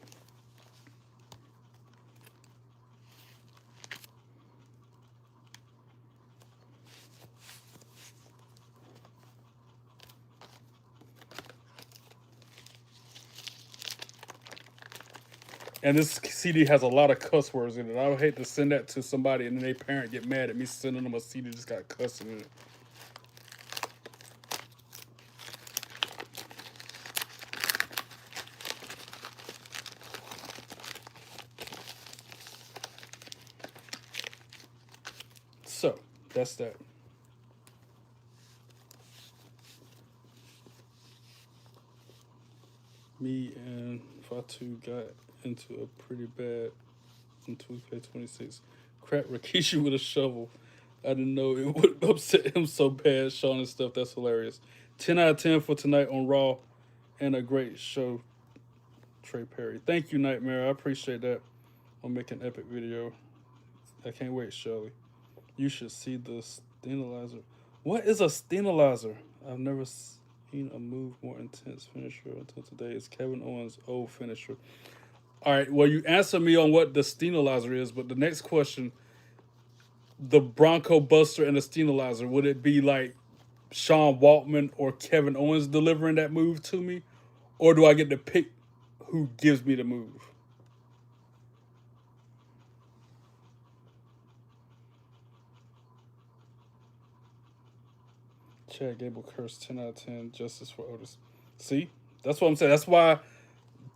And this CD has a lot of cuss words in it. I would hate to send that to somebody and then their parent get mad at me sending them a CD that's got cussing in it. So, that's that. Me and Fatu got into a pretty bad in 2K26. Cracked Rikishi with a shovel. I didn't know it would upset him so bad. Sean and stuff, that's hilarious. 10 out of 10 for tonight on Raw. And a great show, Trey Perry. Thank you, Nightmare. I appreciate that. I'll make an epic video. I can't wait, Shelly. You should see the stenilizer. What is a stenilizer? I've never seen a move more intense finisher until today. It's Kevin Owens' old finisher. All right, well, you answered me on what the stenilizer is, but the next question, the Bronco Buster and the stenilizer, would it be like Sean Waltman or Kevin Owens delivering that move to me? Or do I get to pick who gives me the move? Chad Gable curse 10 out of 10. Justice for Otis. See? That's what I'm saying. That's why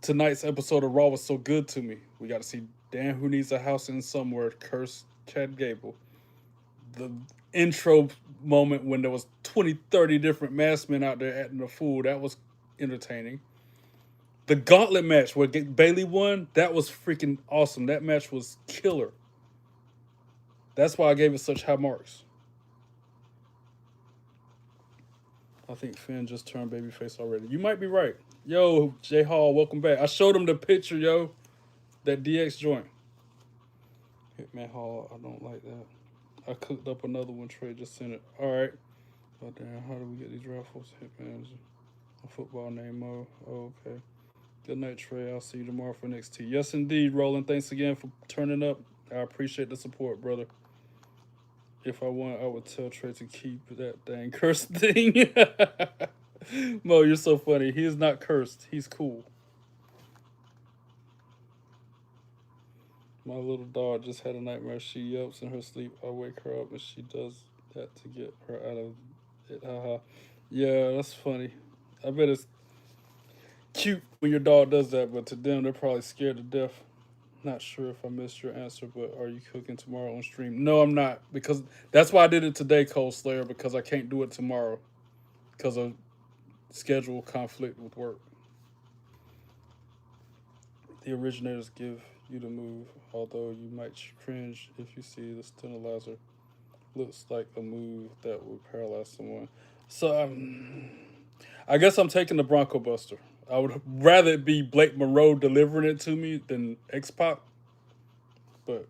tonight's episode of Raw was so good to me. We got to see Dan Who Needs a House in Somewhere curse Chad Gable. The intro moment when there was 20, 30 different masked men out there acting a fool, that was entertaining. The gauntlet match where Bayley won, that was freaking awesome. That match was killer. That's why I gave it such high marks. I think Finn just turned babyface already. You might be right. Yo, J Hall, welcome back. I showed him the picture, yo. That DX joint. Hitman Hall, I don't like that. I cooked up another one, Trey. Just sent it. All right. Oh, damn. How do we get these raffles? Hitman. A football name, Mo. Oh, okay. Good night, Trey. I'll see you tomorrow for NXT. Yes, indeed, Roland. Thanks again for turning up. I appreciate the support, brother. If I won, I would tell Trey to keep that dang cursed thing. Mo, you're so funny. He is not cursed. He's cool. My little dog just had a nightmare. She yelps in her sleep. I wake her up and she does that to get her out of it. Haha. Yeah, that's funny. I bet it's cute when your dog does that, but to them, they're probably scared to death. Not sure if I missed your answer, but are you cooking tomorrow on stream? No, I'm not, because that's why I did it today, Cold Slayer, because I can't do it tomorrow because of schedule conflict with work. The originators give you the move, although you might cringe if you see the stenilizer. Looks like a move that would paralyze someone. So I guess I'm taking the Bronco Buster. I would rather it be Blake Monroe delivering it to me than X-Pac. But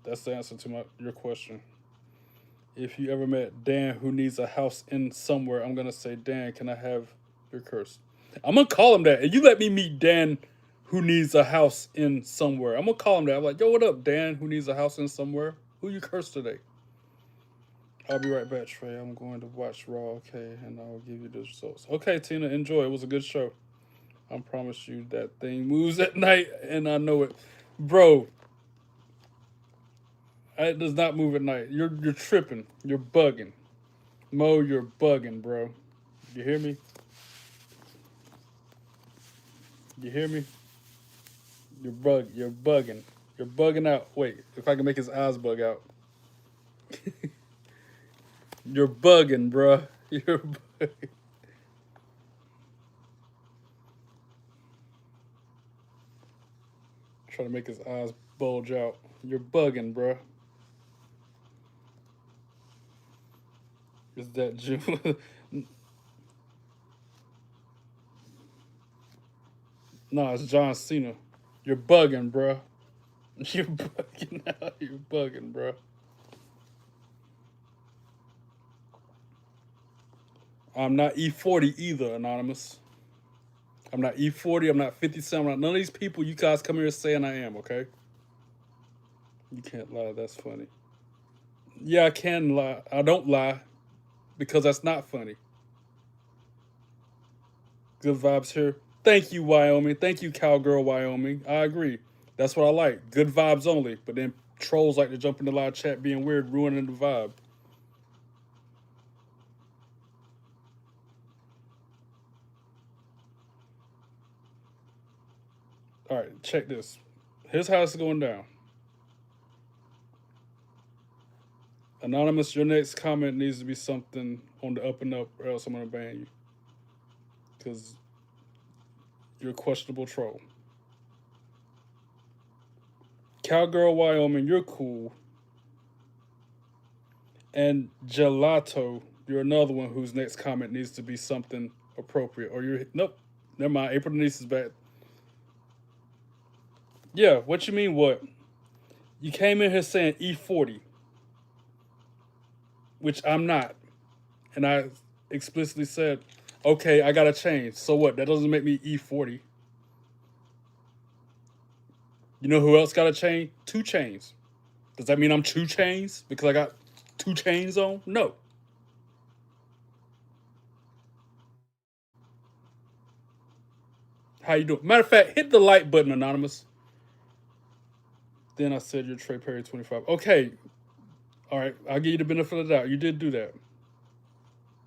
that's the answer to your question. If you ever met Dan Who Needs a House in Somewhere, I'm going to say, Dan, can I have your curse? I'm going to call him that. And you let me meet Dan Who Needs a House in Somewhere. I'm going to call him that. I'm like, yo, what up, Dan Who Needs a House in Somewhere? Who you cursed today? I'll be right back, Trey. I'm going to watch Raw, okay, and I'll give you the results. Okay, Tina, enjoy. It was a good show. I promise you that thing moves at night, and I know it. Bro, it does not move at night. You're tripping. You're bugging. Mo, you're bugging, bro. You hear me? You hear me? You're bugging. You're bugging out. Wait, if I can make his eyes bug out. You're bugging, bro. You're bugging. Trying to make his eyes bulge out. You're bugging, bro. Is that June? No, it's John Cena. You're bugging, bro. You're bugging out. You're bugging, bro. I'm not E40 either, Anonymous. I'm not E40. I'm not 50 Cent. I'm not none of these people you guys come here saying I am, okay? You can't lie. That's funny. Yeah, I can lie. I don't lie because that's not funny. Good vibes here. Thank you, Wyoming. Thank you, Cowgirl, Wyoming. I agree. That's what I like. Good vibes only. But then trolls like to jump in the live chat being weird, ruining the vibe. All right, check this. Here's how it's going down. Anonymous, your next comment needs to be something on the up and up, or else I'm going to ban you. Because you're a questionable troll. Cowgirl, Wyoming, you're cool. And Gelato, you're another one whose next comment needs to be something appropriate. Or you're, nope, never mind. April Denise is back. Yeah, what you mean what? You came in here saying E40, which I'm not. And I explicitly said, okay, I got to change. So what? That doesn't make me E40. You know who else got a chain? 2 Chainz. Does that mean I'm 2 Chainz because I got 2 chains on? No. How you doing? Matter of fact, hit the like button, Anonymous. Then I said you're Trey Perry 25. Okay. All right. I'll give you the benefit of the doubt. You did do that.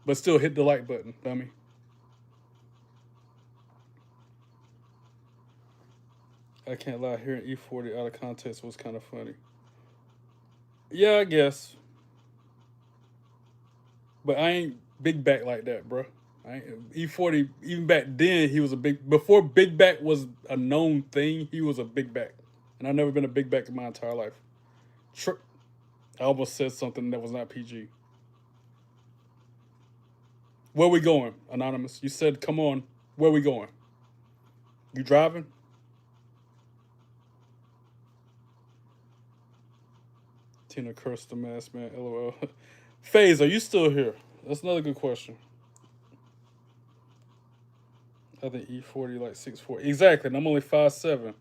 But still hit the like button, dummy. I can't lie. Hearing E40 out of context was kind of funny. Yeah, I guess. But I ain't big back like that, bro. E40, even back then, he was a big... Before big back was a known thing, he was a big back. And I've never been a big back in my entire life. I almost said something that was not PG. Where we going, Anonymous? You said, come on. Where we going? You driving? Tina cursed the mask man. LOL. FaZe, are you still here? That's another good question. I think E40 like 6'4". Exactly, and I'm only 5'7".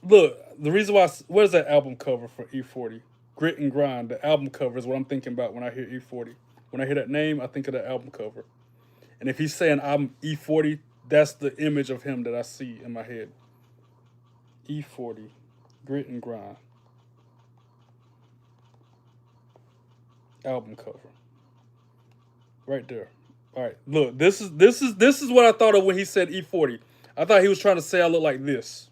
Look, the reason why... Where's that album cover for E40? Grit and Grind. The album cover is what I'm thinking about when I hear E40. When I hear that name, I think of the album cover. And if he's saying I'm E40, that's the image of him that I see in my head. E40. Grit and Grind. Album cover. Right there. All right, look, this is what I thought of when he said E40. I thought he was trying to say I look like this.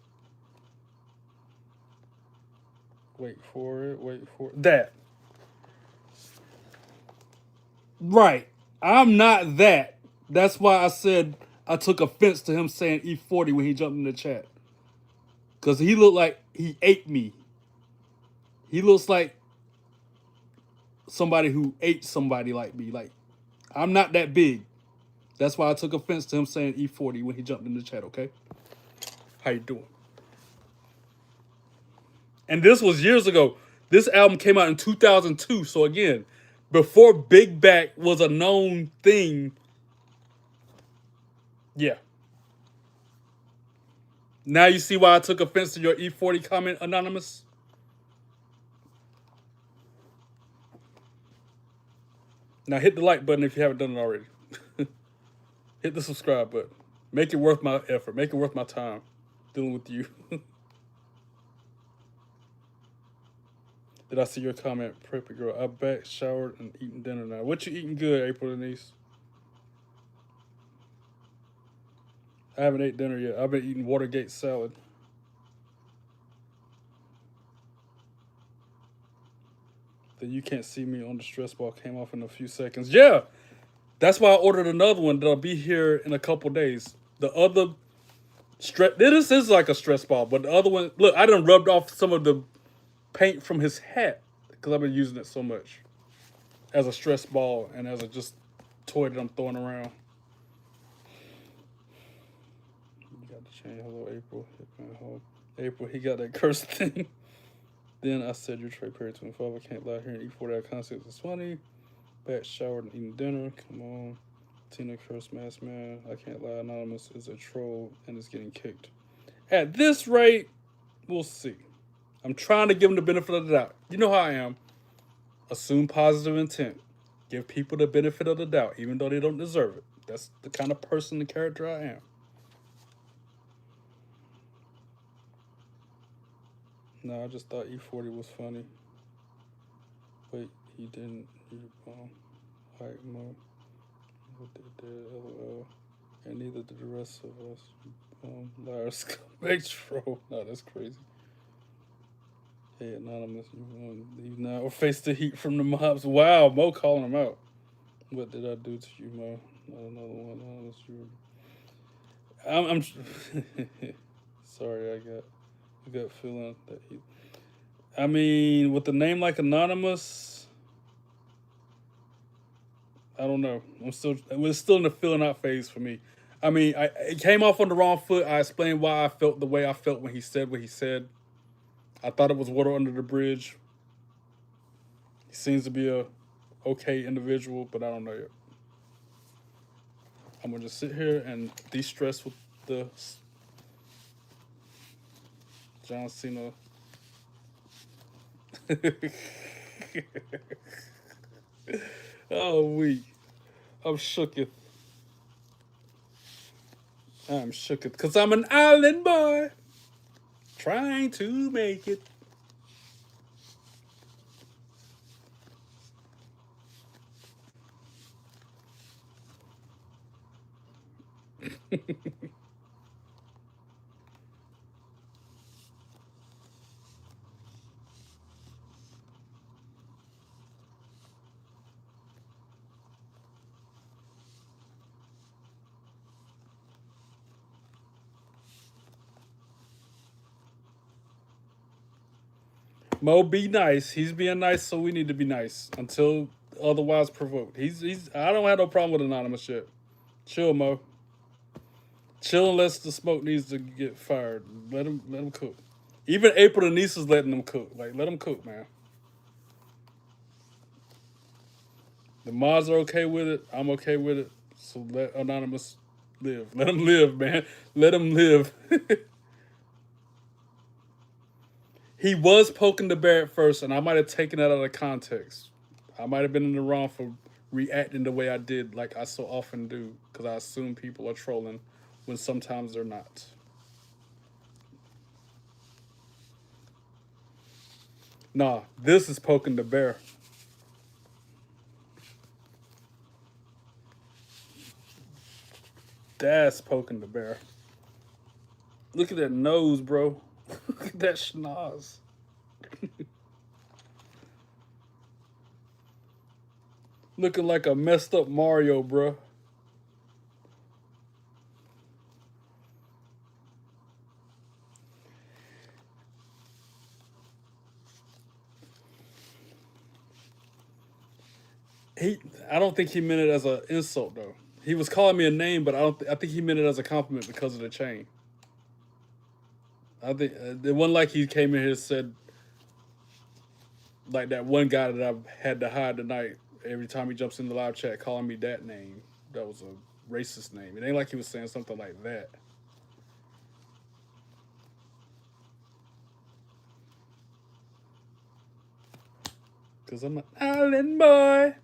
Wait for it. That. Right. I'm not that. That's why I said I took offense to him saying E40 when he jumped in the chat. Because he looked like he ate me. He looks like somebody who ate somebody like me. Like, I'm not that big. That's why I took offense to him saying E40 when he jumped in the chat, okay? How you doing? And this was years ago. This album came out in 2002. So again, before Big Back was a known thing. Yeah. Now you see why I took offense to your E40 comment, Anonymous? Now hit the like button if you haven't done it already. Hit the subscribe button. Make it worth my effort. Make it worth my time dealing with you. Did I see your comment? Preppy girl. I back, showered, and eating dinner now. What you eating good, April Denise? I haven't ate dinner yet. I've been eating Watergate salad. Then you can't see me on the stress ball. Came off in a few seconds. Yeah. That's why I ordered another one that'll be here in a couple days. The other this is like a stress ball, but the other one, look, I done rubbed off some of the paint from his hat because I've been using it so much as a stress ball and as a just toy that I'm throwing around. You got to change. Hello, April. April, he got that curse thing. Then I said, you're Trey Perry 25. I can't lie here and E40 out concept is funny. Back, showered, and eating dinner. Come on. Tina cursed mask man. I can't lie. Anonymous is a troll and is getting kicked. At this rate, we'll see. I'm trying to give him the benefit of the doubt. You know how I am. Assume positive intent. Give people the benefit of the doubt, even though they don't deserve it. That's the kind of person and character I am. No, I just thought E40 was funny. Wait, he didn't. Hype mode. What they did, LOL. And neither did the rest of us. Liars make troll. No, that's crazy. Hey, Anonymous, you want to leave now or face the heat from the mobs? Wow, Mo calling him out. What did I do to you, Mo? Not another one. Anonymous, I'm sorry, I got feeling that he... I mean, with a name like Anonymous, I don't know. We're still in the feeling out phase for me. I mean, it came off on the wrong foot. I explained why I felt the way I felt when he said what he said. I thought it was water under the bridge. He seems to be a okay individual, but I don't know yet. I'm gonna just sit here and de-stress with the John Cena. Oh, weak. I'm shooketh. I'm shooketh because I'm an island boy trying to make it. Mo, be nice. He's being nice, so we need to be nice until otherwise provoked. He's. I don't have no problem with anonymous shit. Chill, Mo. Chill unless the smoke needs to get fired. Let him cook. Even April Denise is letting them cook. Like, let them cook, man. The mods are okay with it. I'm okay with it. So let anonymous live. Let him live, man. Let him live. He was poking the bear at first, and I might have taken that out of context. I might have been in the wrong for reacting the way I did, like I so often do, because I assume people are trolling when sometimes they're not. Nah, this is poking the bear. That's poking the bear. Look at that nose, bro. Look at that schnoz. Looking like a messed up Mario, bro. I don't think he meant it as an insult, though. He was calling me a name, but I think he meant it as a compliment because of the chain. I think it wasn't like he came in here and said, like that one guy that I've had to hide tonight, every time he jumps in the live chat calling me that name. That was a racist name. It ain't like he was saying something like that. Because I'm an island boy.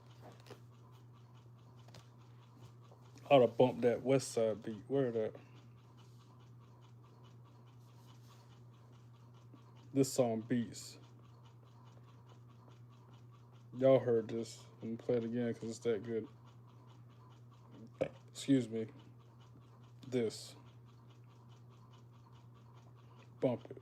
I ought to bump that West Side beat. Where that? This song beats. Y'all heard this. I'm gonna play it again because it's that good. Excuse me. This. Bump it.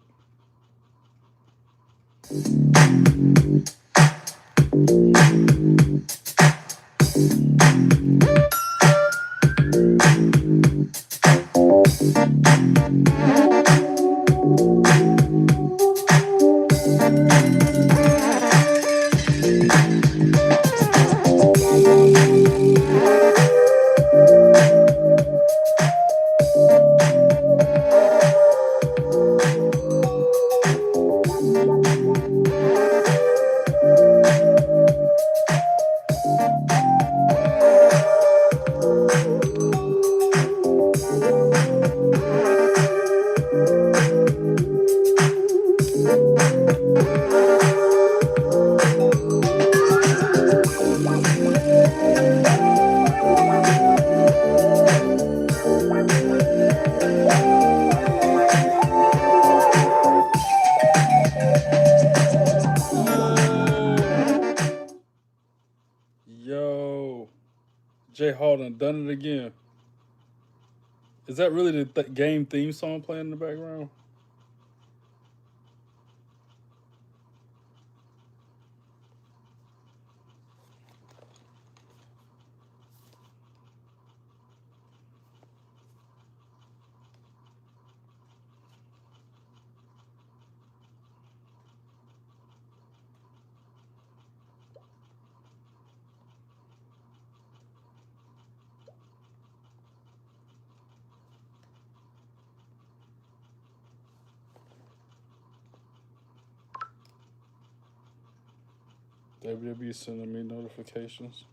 Yo. Jay Harden done it again. Is that really the game theme song playing in the background? WWE sending me notifications.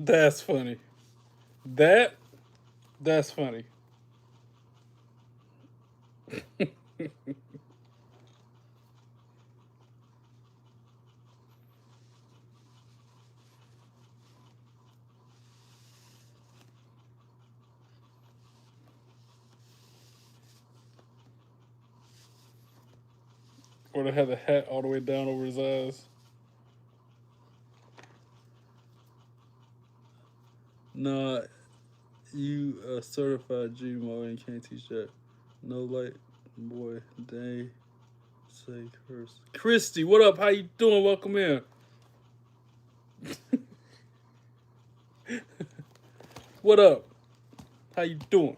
That's funny. That's funny. Or to have the hat all the way down over his eyes. Nah, you a certified GMO and can't teach that. No light, boy, they say curse. Christy, what up? How you doing? Welcome in. What up? How you doing?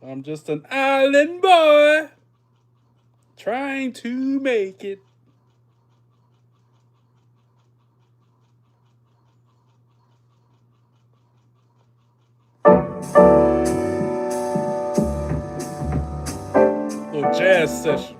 I'm just an island boy trying to make it. Little jazz session.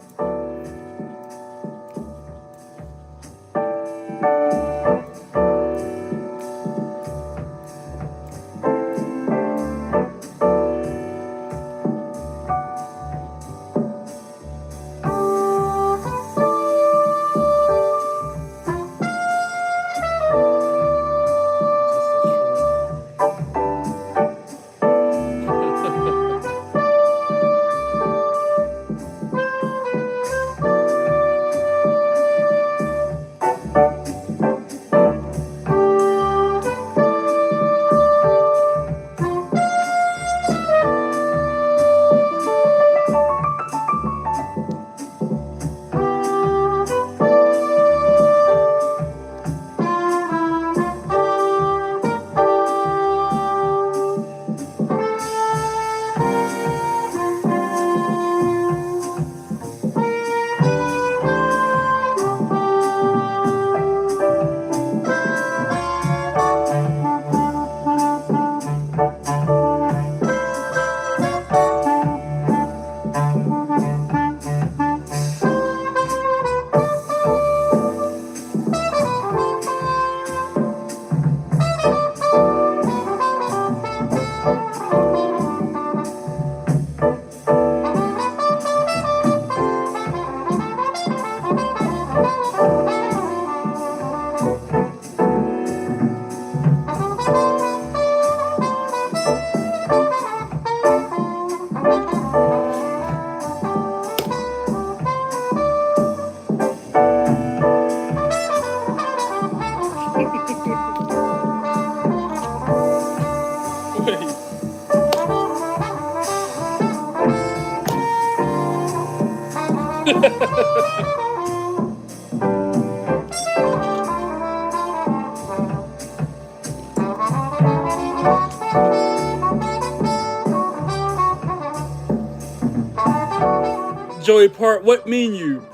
Joey Park, what mean you?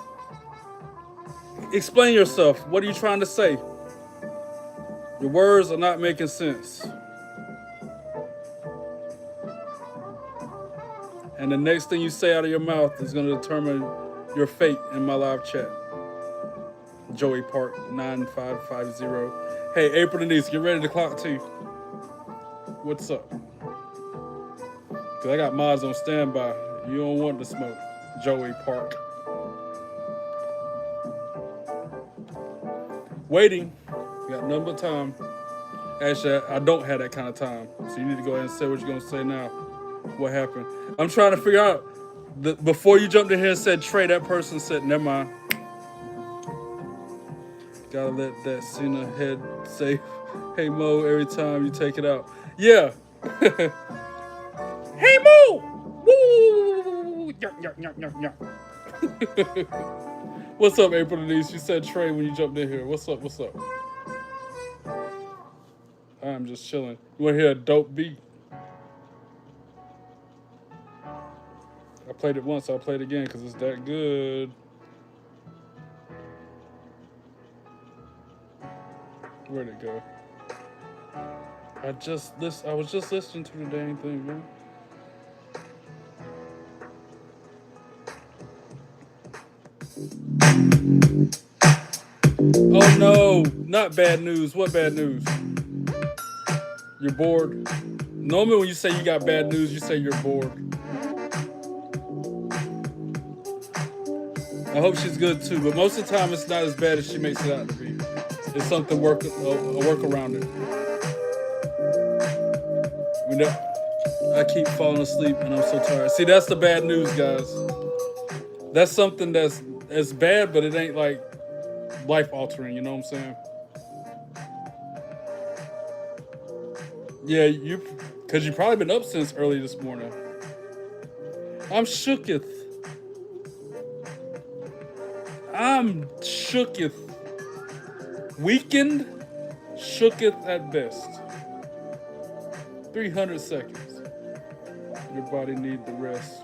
Explain yourself. What are you trying to say? Your words are not making sense. And the next thing you say out of your mouth is going to determine your fate in my live chat. Joey Park 9550. Hey, April Denise, get ready to clock T. What's up? Cause I got mods on standby. You don't want to smoke. Joey Park. Waiting. You got nothing but time. Actually, I don't have that kind of time. So you need to go ahead and say what you're gonna say now. What happened? I'm trying to figure out. Before you jumped in here and said Trey, that person said, never mind. Gotta let that Cena head say, hey Mo, every time you take it out. Yeah. Hey Mo! Woo! What's up, April Denise? You said Trey when you jumped in here. What's up? What's up? I'm just chilling. You want to hear a dope beat? I played it once. I'll play it again because it's that good. Where'd it go? I was just listening to the dang thing, man. Oh no, not bad news. What bad news? You're bored. Normally when you say you got bad news, you say you're bored. I hope she's good too, but most of the time it's not as bad as she makes it out to be. It's something a work around it. I keep falling asleep and I'm so tired. See, that's the bad news, guys. That's something that's bad, but it ain't like life altering, you know what I'm saying? Yeah, because you've probably been up since early this morning. I'm shooketh. Weakened, shooketh at best. 300 seconds. Your body need the rest.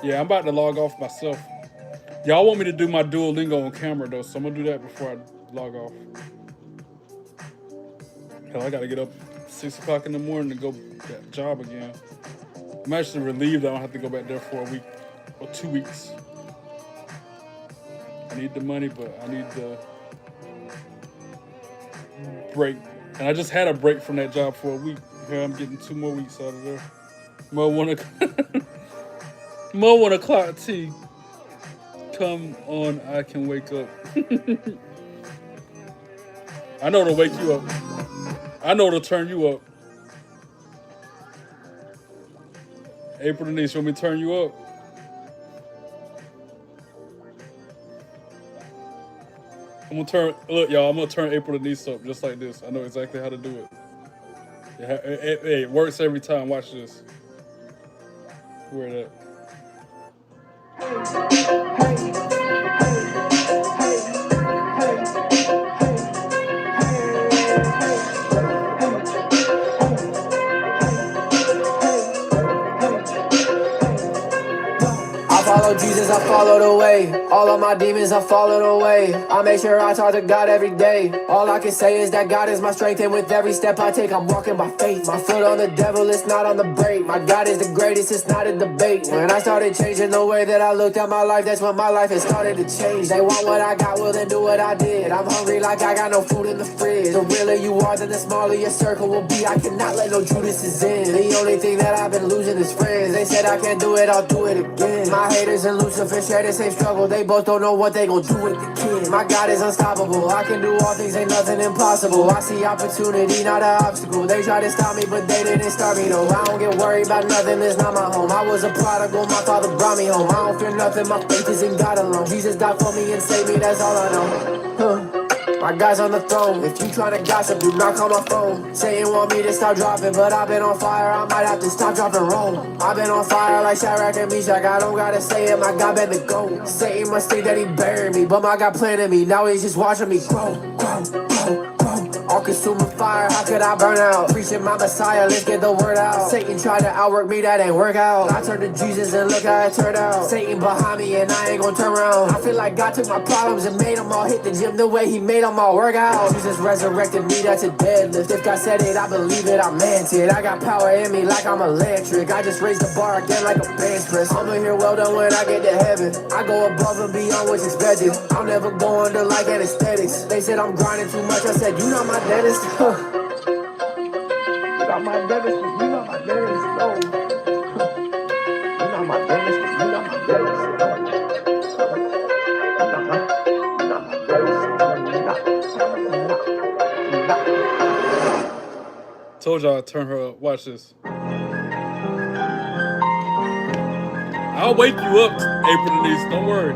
Yeah, I'm about to log off myself. Y'all want me to do my Duolingo on camera though, so I'm gonna do that before I log off. Hell, I gotta get up 6 o'clock in the morning to go that job again. I'm actually relieved I don't have to go back there for a week or 2 weeks. I need the money, but I need the break. And I just had a break from that job for a week. Here I'm getting 2 more weeks out of there. Mo 1 o'clock tea. Come on, I can wake up. I know it'll wake you up. I know it'll turn you up. April Denise, you want me to turn you up? I'm gonna turn April Denise up just like this. I know exactly how to do it. It works every time. Watch this. Where that? Follow Jesus, I follow the way. All of my demons, I followed away. I make sure I talk to God every day. All I can say is that God is my strength, and with every step I take, I'm walking by faith. My foot on the devil, it's not on the brake. My God is the greatest, it's not a debate. When I started changing the way that I looked at my life, that's when my life has started to change. They want what I got, well then do what I did. I'm hungry like I got no food in the fridge. The realer you are, then the smaller your circle will be. I cannot let no Judases in. The only thing that I've been losing is friends. They said I can't do it, I'll do it again. My haters and Lucifer share the same struggle. They both don't know what they gon' do with the kid. My God is unstoppable. I can do all things, ain't nothing impossible. I see opportunity, not an obstacle. They try to stop me, but they didn't start me though. I don't get worried about nothing, it's not my home. I was a prodigal, my father brought me home. I don't fear nothing, my faith is in God alone. Jesus died for me and saved me, that's all I know. My God's on the throne. If you tryna gossip, do not call my phone. Satan want me to stop dropping, but I've been on fire, I might have to stop dropping Rome. I've been on fire like Shadrach and Meshach. I don't gotta say it, my God better go. Satan must think that he buried me, but my God planted me. Now he's just watching me grow. All all-consuming fire, how could I burn out? Preaching my Messiah, let's get the word out. Satan tried to outwork me, that ain't work out. I turned to Jesus and look how it turned out. Satan behind me and I ain't gon' turn around. I feel like God took my problems and made them all hit the gym the way he made them all work out. Jesus resurrected me, that's a deadlift. If God said it, I believe it, I meant it. I got power in me like I'm electric. I just raised the bar again like a bench press. I'ma hear well done when I get to heaven. I go above and beyond what's expected. I'll never go under like anesthetics. They said I'm grinding too much, I said you not my dentist. You not my dentist, but you not my dentist, no. You not my dentist, but you not my dentist, no. You not my dentist, Told y'all I'd turn her up. Watch this. I'll wake you up, April Denise. Don't worry.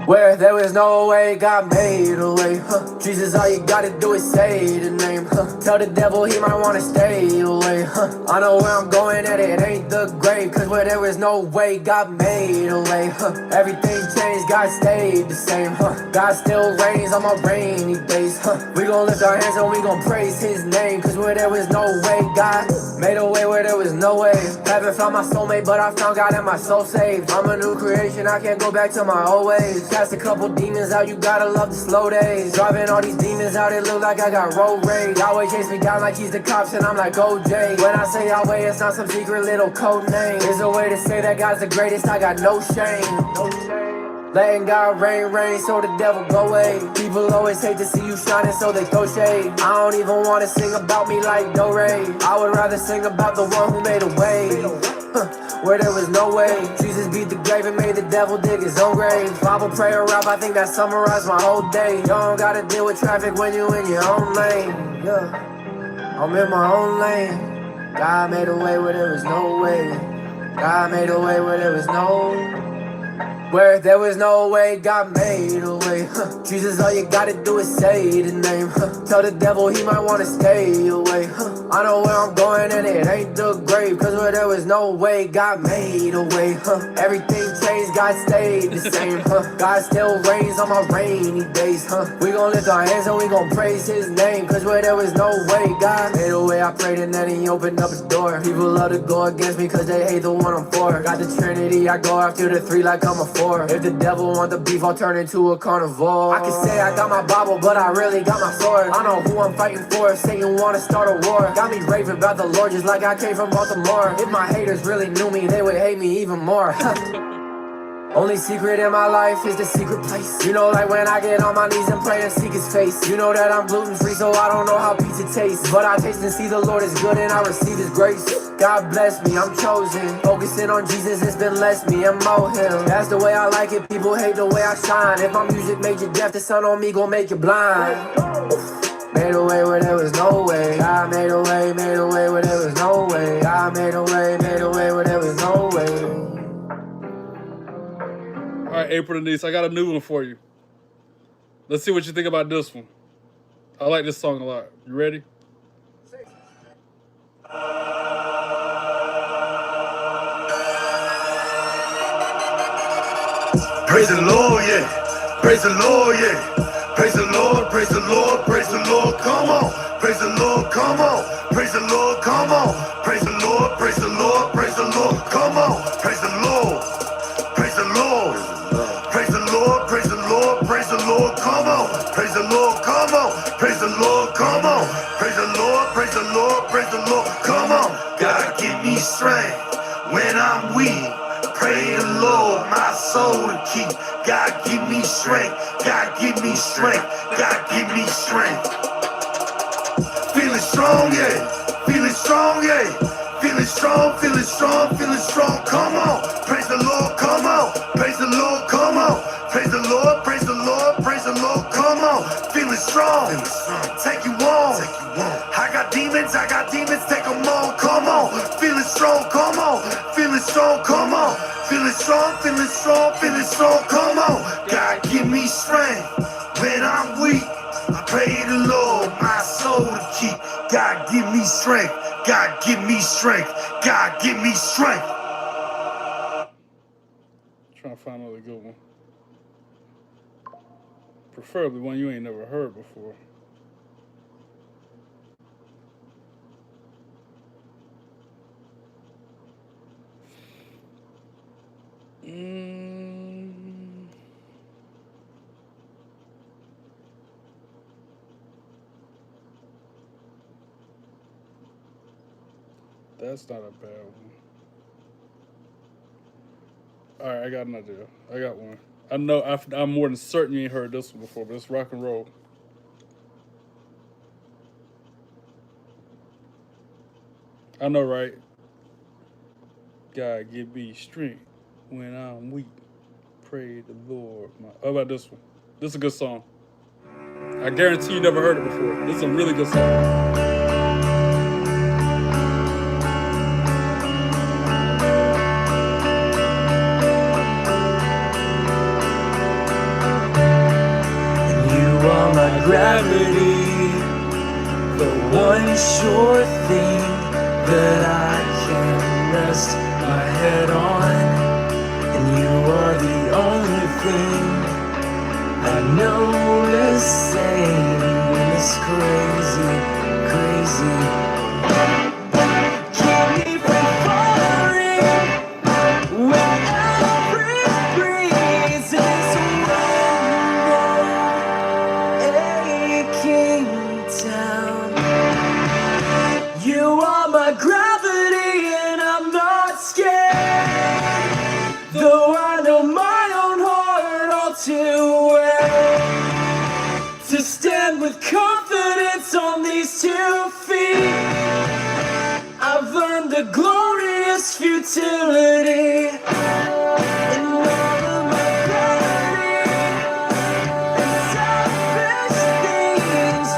Where there was no way, God made a way. Jesus, all you gotta do is say the name. Tell the devil he might wanna stay away. I know where I'm going and it ain't the grave. Cause where there was no way, God made a way. Everything changed, God stayed the same. God still reigns on my rainy days. We gon' lift our hands and we gon' praise his name. Cause where there was no way, God made a way where there was no way. Haven't found my soulmate, but I found God and my soul saved. I'm a new creation, I can't go back to my old ways. Cast a couple demons out, you gotta love the slow days. Driving all these demons out, it look like I got road rage. Yahweh chase me down like he's the cops and I'm like OJ. When I say Yahweh, it's not some secret little code name. There's a way to say that God's the greatest, I got no shame. Letting God reign, so the devil go away. People always hate to see you shining, so they throw shade. I don't even wanna sing about me like Do Re. I would rather sing about the one who made a way. Where there was no way. Jesus beat the grave and made the devil dig his own grave. Bible, prayer, rap, I think that summarized my whole day. You don't gotta deal with traffic when you in your own lane. Yeah, I'm in my own lane. God made a way where there was no way. God made a way where there was no. Where there was no way, God made a way. Jesus, all you gotta do is say the name. Tell the devil he might wanna stay away. I know where I'm going and it ain't the grave. Cause where there was no way, God made a way. Everything changed, God stayed the same. God still reigns on my rainy days. We gon' lift our hands and we gon' praise his name. Cause where there was no way, God made a way. I prayed and then he opened up his door. People love to go against me cause they hate the one I'm for. Got the Trinity, I go after the three like I'm a four. If the devil want the beef, I'll turn into a carnivore. I can say I got my Bible, but I really got my sword. I know who I'm fighting for. If Satan wanna start a war, got me raving about the Lord just like I came from Baltimore. If my haters really knew me, they would hate me even more. Only secret in my life is the secret place. You know, like when I get on my knees and pray and seek his face. You know that I'm gluten free, so I don't know how pizza tastes. But I taste and see the Lord is good and I receive his grace. God bless me, I'm chosen. Focusing on Jesus, it's been less me and more him. That's the way I like it, people hate the way I shine. If my music made you deaf, the sun on me gon' make you blind. Made a way where there was no way. God made a way where there was no way. God made a way where there was no way. All right, April Denise, I got a new one for you. Let's see what you think about this one. I like this song a lot. You ready? Praise the Lord, yeah. Praise the Lord, yeah. Praise the Lord, praise the Lord, praise the Lord, come on. Praise the Lord, come on. Praise the Lord, come on. Praise the Lord, praise the Lord, praise the Lord, come on. Praise the Lord, praise the Lord. Praise the Lord, praise the Lord, praise the Lord, come on. Praise the Lord, come on. Praise the Lord, come on. Praise the Lord, praise the Lord, praise the Lord, come on. God give me strength when I'm weak. Pray the Lord, my soul to keep. God give me strength. God give me strength. God give me strength. Feeling strong, yeah. Feeling strong, yeah. Feeling strong, feeling strong, feeling strong. Come on. Praise the Lord, come on. Praise the Lord, come on. Praise the Lord, praise the Lord, praise the Lord, come on. Feeling strong. Take you on. I got demons, take them on. Come on. Feeling strong, come on. Feeling strong, come on. Feeling strong, feeling strong, feeling strong, come on. God give me strength when I'm weak. I pray the Lord, my soul to keep. God give me strength. God give me strength. God give me strength. Trying to find another good one. Preferably one you ain't never heard before. That's not a bad one. All right, I got another. I got one. I know. I'm more than certain you ain't heard this one before, but it's rock and roll. I know, right? God give me strength when I'm weak. Pray the Lord. How about this one? This is a good song. I guarantee you never heard it before. This is a really good song. Gravity, the one sure thing that I can rest my head on, and you are the only thing I know to say when it's crazy, crazy. Keep me from falling when every breeze is town. You are my gravity and I'm not scared, though I know my own heart all too well. To stand with confidence on these 2 feet, I've learned the glorious futility and all of my gravity and selfish things.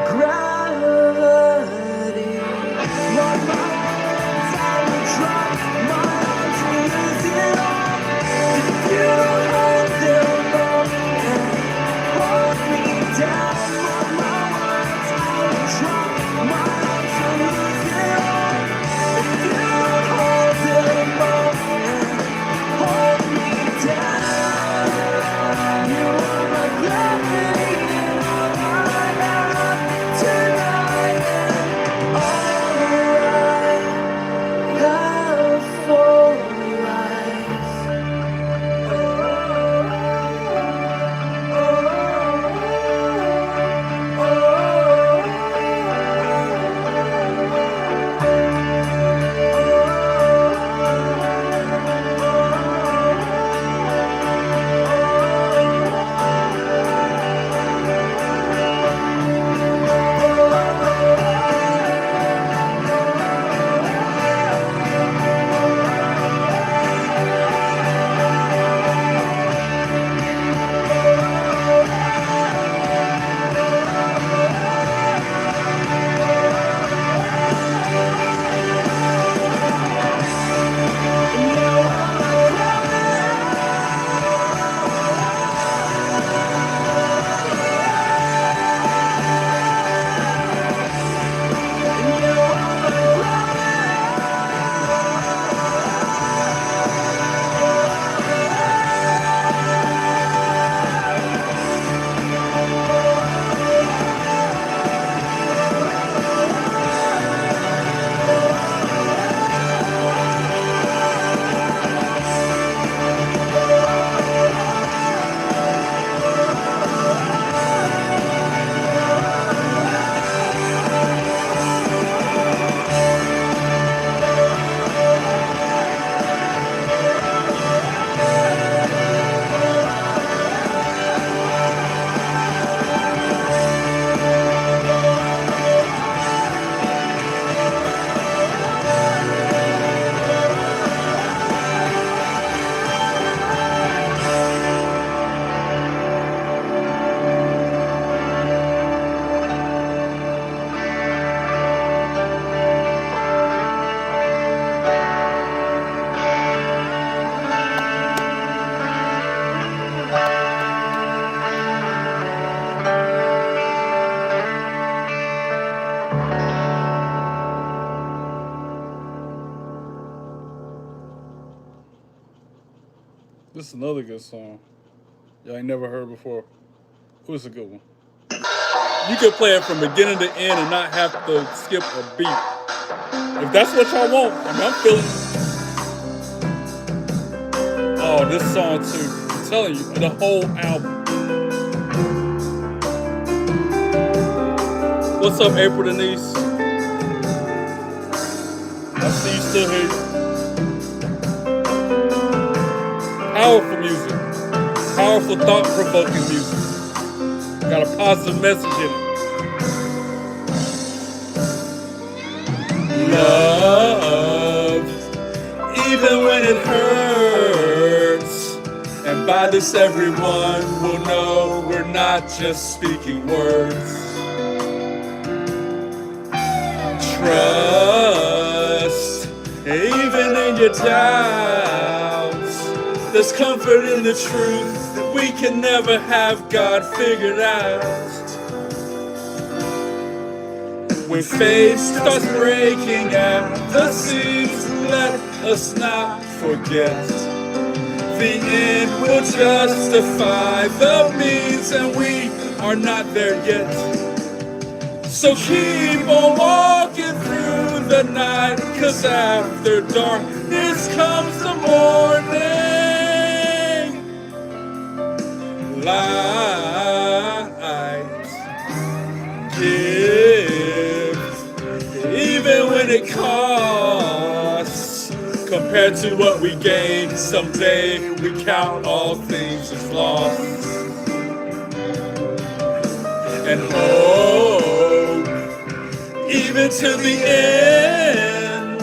Gravity. On my arms I will drop my arms and lose it all. If you don't hold them up and hold me down. On my arms I will drop my arms and lose it all. If This is another good song. Y'all ain't never heard before. It was a good one. You can play it from beginning to end and not have to skip a beat. If that's what y'all want, I mean, I'm feeling it. Oh, this song too. I'm telling you, the whole album. What's up, April Denise? I see you still here. Powerful music. Powerful, thought-provoking music. Got a positive message in it. Love, even when it hurts. And by this everyone will know we're not just speaking words. Trust, even in your doubts. There's comfort in the truth that we can never have God figured out. When faith starts breaking at the seams, let us not forget. The end will justify the means, and we are not there yet. So keep on walking through the night, 'cause after darkness comes the morning. Light, give, even when it costs. Compared to what we gain, someday we count all things as lost. And hope, even to the end.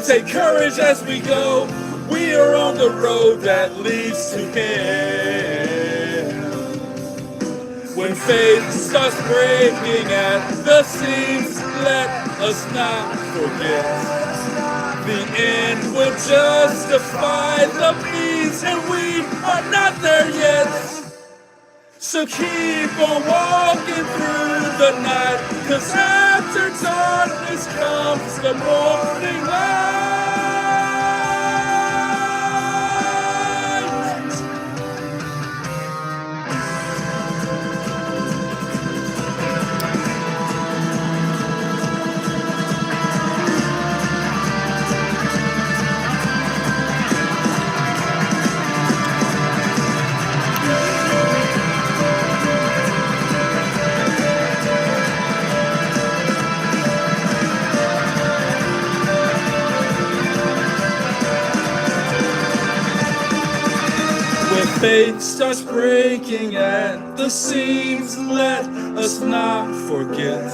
Take courage as we go. We are on the road that leads to Him. When faith starts breaking at the seams, let us not forget. The end will justify the means, and we are not there yet. So keep on walking through the night, 'cause after darkness comes the morning light. When faith starts breaking at the seams, let us not forget.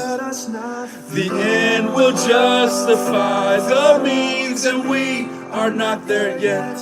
The end will justify the means, and we are not there yet.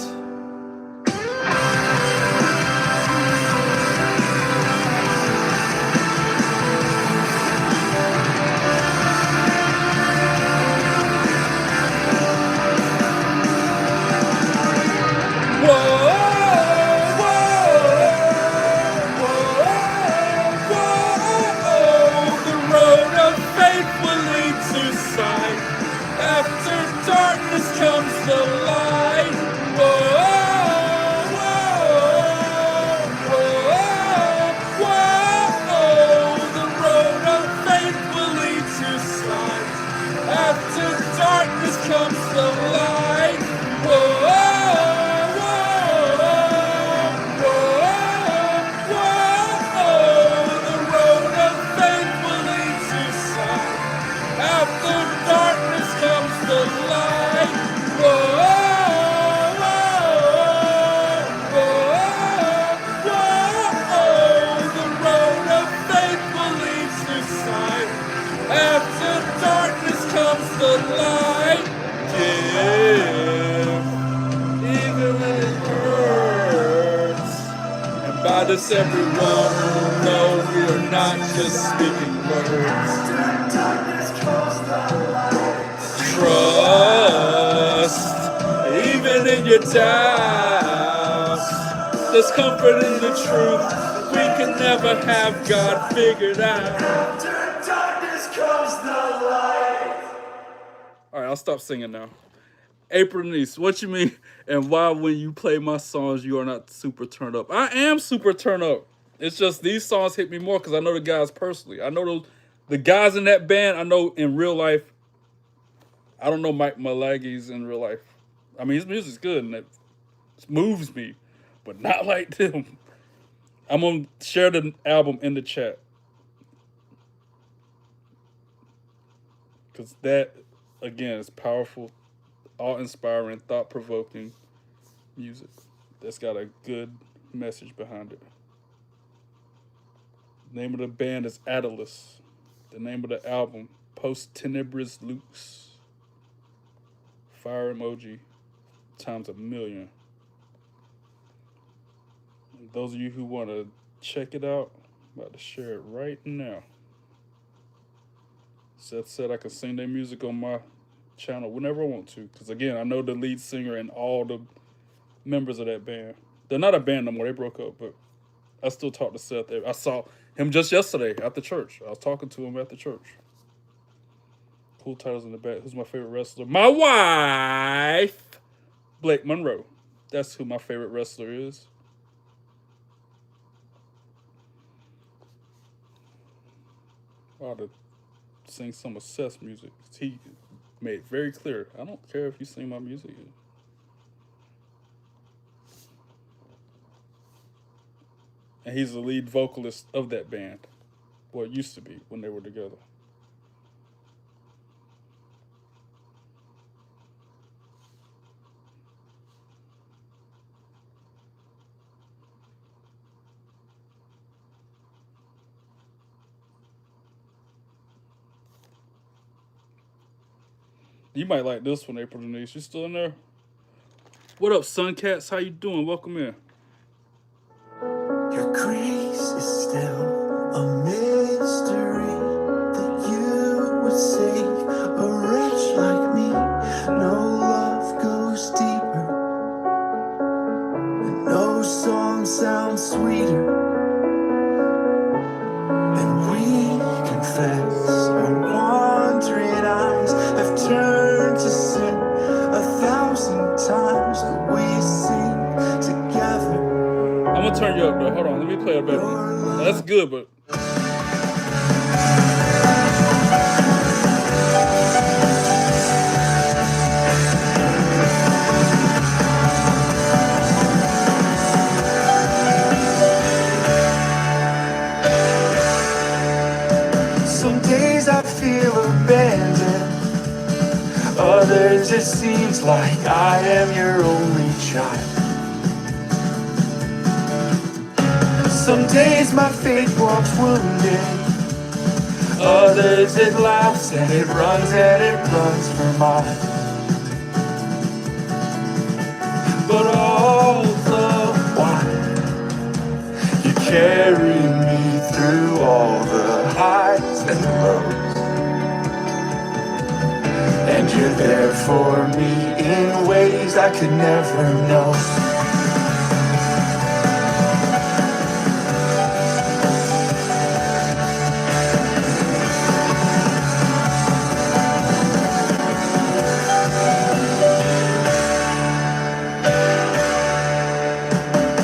Darkness comes the light. Whoa, whoa, whoa, whoa. The road of faith will lead to sight. After darkness comes the light. Whoa, whoa, whoa. The road of faith will lead to sight. After darkness comes the light. Whoa, the road of faith will lead to sight. After darkness comes the light. Give, even when it hurts. And by this everyone will know we are not just speaking words. Trust, even in your doubts. There's comfort in the truth. We can never have God figured out. After darkness comes the light. All right, I'll stop singing now. April Niece, what you mean? And why, when you play my songs, you are not super turned up? I am super turned up. It's just these songs hit me more because I know the guys personally. I know the guys in that band. I know in real life. I don't know Mike Malagi's in real life. I mean, his music's good and it moves me, but not like them. I'm gonna share the album in the chat because that, again, is powerful, awe-inspiring, thought-provoking music that's got a good message behind it. The name of the band is Attalus. The name of the album, Post Tenebris Lux. Fire emoji times 1,000,000. And those of you who want to check it out, I'm about to share it right now. Seth said I can sing their music on my channel whenever I want to. Because again, I know the lead singer and all the members of that band. They're not a band no more, they broke up, but I still talk to Seth. I saw him just yesterday at the church. I was talking to him at the church. Cool titles in the back. Who's my favorite wrestler? My wife, Blake Monroe. That's who my favorite wrestler is. I ought to sing some of Seth's music. He made it very clear. I don't care if you sing my music. And he's the lead vocalist of that band. Well, it used to be when they were together. You might like this one, April Denise. You still in there? What up, Suncats? How you doing? Welcome in. Your grace is still a mystery, that you would save a wretch like me. No love goes deeper, and no song sounds sweeter. And we confess our wandering eyes have turned to sin 1,000 times, but we sing together. I'm gonna turn you up though. Hold on, let me play a better one. That's good, but some days I feel abandoned, others it seems like I am your only child. Some days my faith walks wounded, others it laughs and it runs for miles. But all the while, you carry me through all the highs and the lows, and you're there for me in ways I could never know.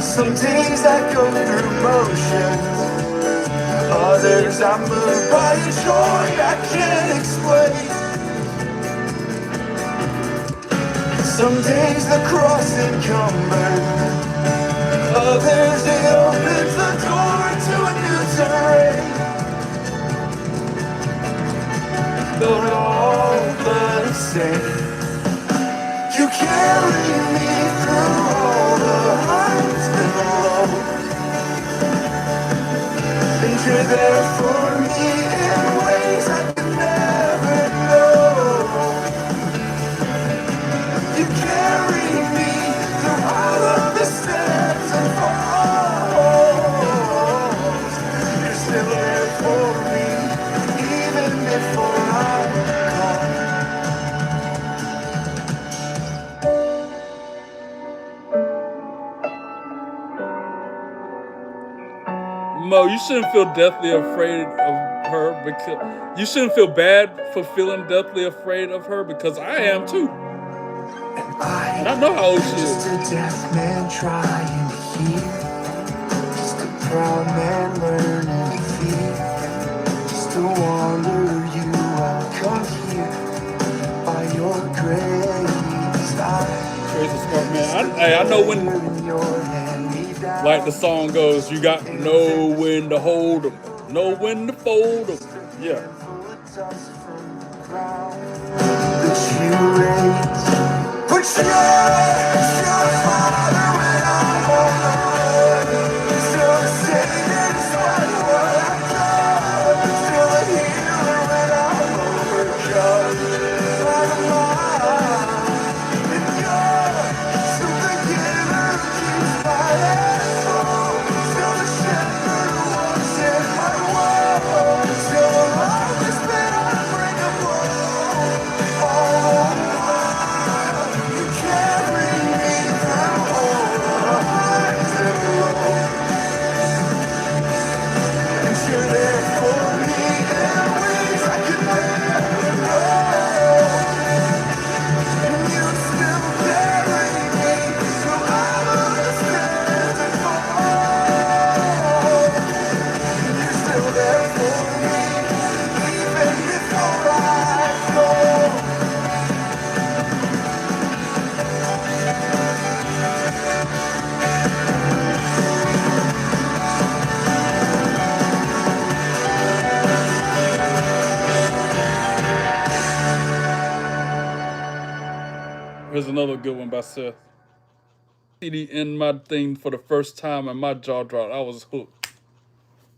Some days I go through motions, others I move by a joy I can't explain. Some days the cross encumbers, others it opens the door to a new terrain. But all the same, you carry me through all the highs and the lows, and you're there for me in ways I could never know. You carry me through all of the steps and falls. You're still there for me, even before I call. Mo, you shouldn't feel deathly afraid of her because you shouldn't feel bad for feeling deathly afraid of her because I am too. And I know how old she Just is. a deaf man trying to hear. Just a proud man learning to fear. Just a wanderer, you are come here by your grace. Crazy smart man. I know when, like the song goes, you got to know when to hold them, know when to fold them. Yeah. But you're Father when I'm alone. Still the same as what I've done. Still a healer when I'm overcome. I'm mine. And you're still the giver who keeps my head full. Still the shepherd who walks in my world. Still the love that's been unbreakable. Oh, you carry me through all the highs and lows. And you're there for me in ways I could never know. And you still carry me through all of the snares and falls. And you're still there for me even before I go. Here's another good one by Seth. CD in my thing for the first time and my jaw dropped. I was hooked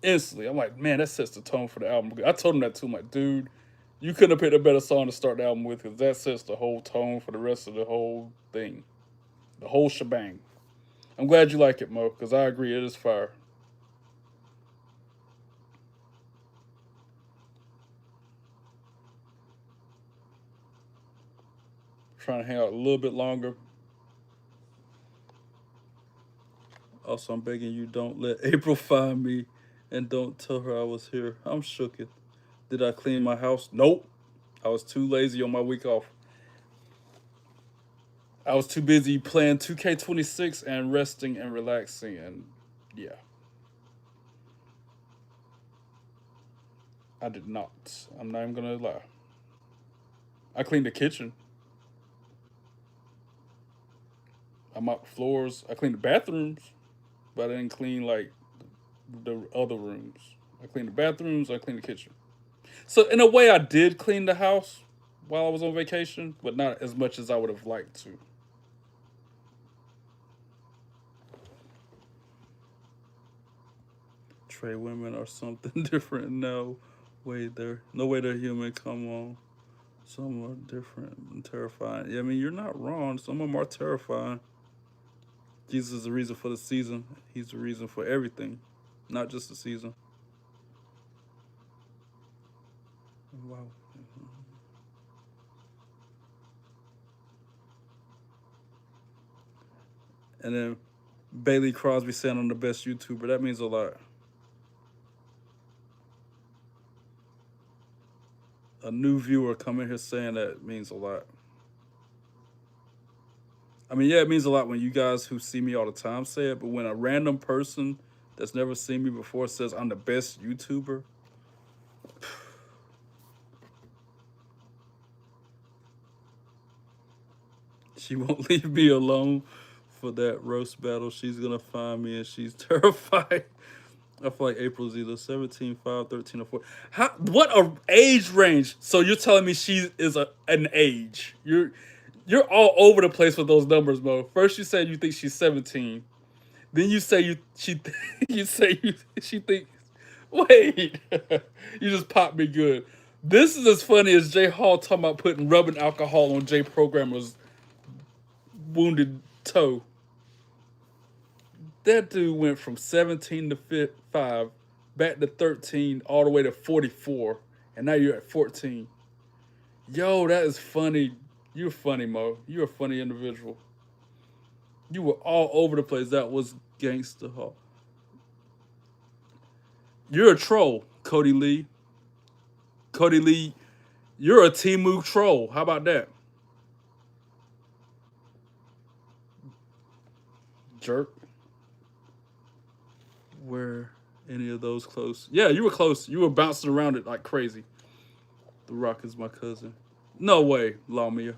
instantly. I'm like, man, that sets the tone for the album. I told him that too. I'm like, dude, you couldn't have picked a better song to start the album with because that sets the whole tone for the rest of the whole thing, the whole shebang. I'm glad you like it, Mo, because I agree, it is fire. Trying to hang out a little bit longer. Also, I'm begging you, don't let April find me and don't tell her I was here. I'm shooketh. Did I clean my house? Nope. I was too lazy on my week off. I was too busy playing 2K26 and resting and relaxing, and yeah. I did not. I'm not even gonna lie. I cleaned the kitchen. I mopped the floors. I cleaned the bathrooms, but I didn't clean like the other rooms. I cleaned the bathrooms. I cleaned the kitchen. So in a way, I did clean the house while I was on vacation, but not as much as I would have liked to. Trey women are something different. No way they're human. Come on. Some are different and terrifying. Yeah, I mean, you're not wrong. Some of them are terrifying. Jesus is the reason for the season. He's the reason for everything, not just the season. Wow. And then Bailey Crosby saying I'm the best YouTuber. That means a lot. A new viewer coming here saying that means a lot. I mean, yeah, it means a lot when you guys who see me all the time say it, but when a random person that's never seen me before says I'm the best YouTuber, she won't leave me alone for that roast battle. She's gonna find me and she's terrified. I feel like April's either 17, 5, 13, or 4. What a age range. So you're telling me she is an age. You're all over the place with those numbers, Mo. First you said you think she's 17. Then you say she thinks. Wait. You just popped me good. This is as funny as Jay Hall talking about putting rubbing alcohol on Jay Programmer's wounded toe. That dude went from 17 to 5, back to 13, all the way to 44, and now you're at 14. Yo, that is funny. You're funny, Mo. You're a funny individual. You were all over the place. That was Gangsta Hall. You're a troll, Cody Lee. Cody Lee, you're a Temu troll. How about that? jerk. Were any of those close? Yeah, you were close. You were bouncing around it like crazy. The Rock is my cousin. No way, Lamia.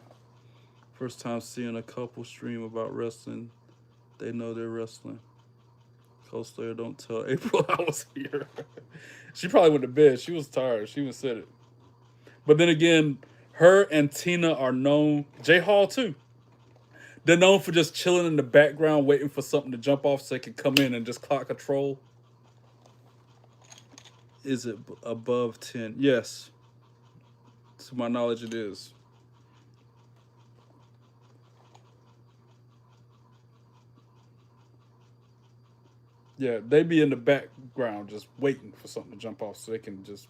First time seeing a couple stream about wrestling. They know they're wrestling. Coastlayer, don't tell April I was here. She probably went to bed. She was tired. She even said it. But then again, her and Tina are known. Jay Hall too. They're known for just chilling in the background, waiting for something to jump off so they can come in and just clock control. Is it above 10? Yes. To my knowledge, it is. Yeah, they be in the background just waiting for something to jump off so they can just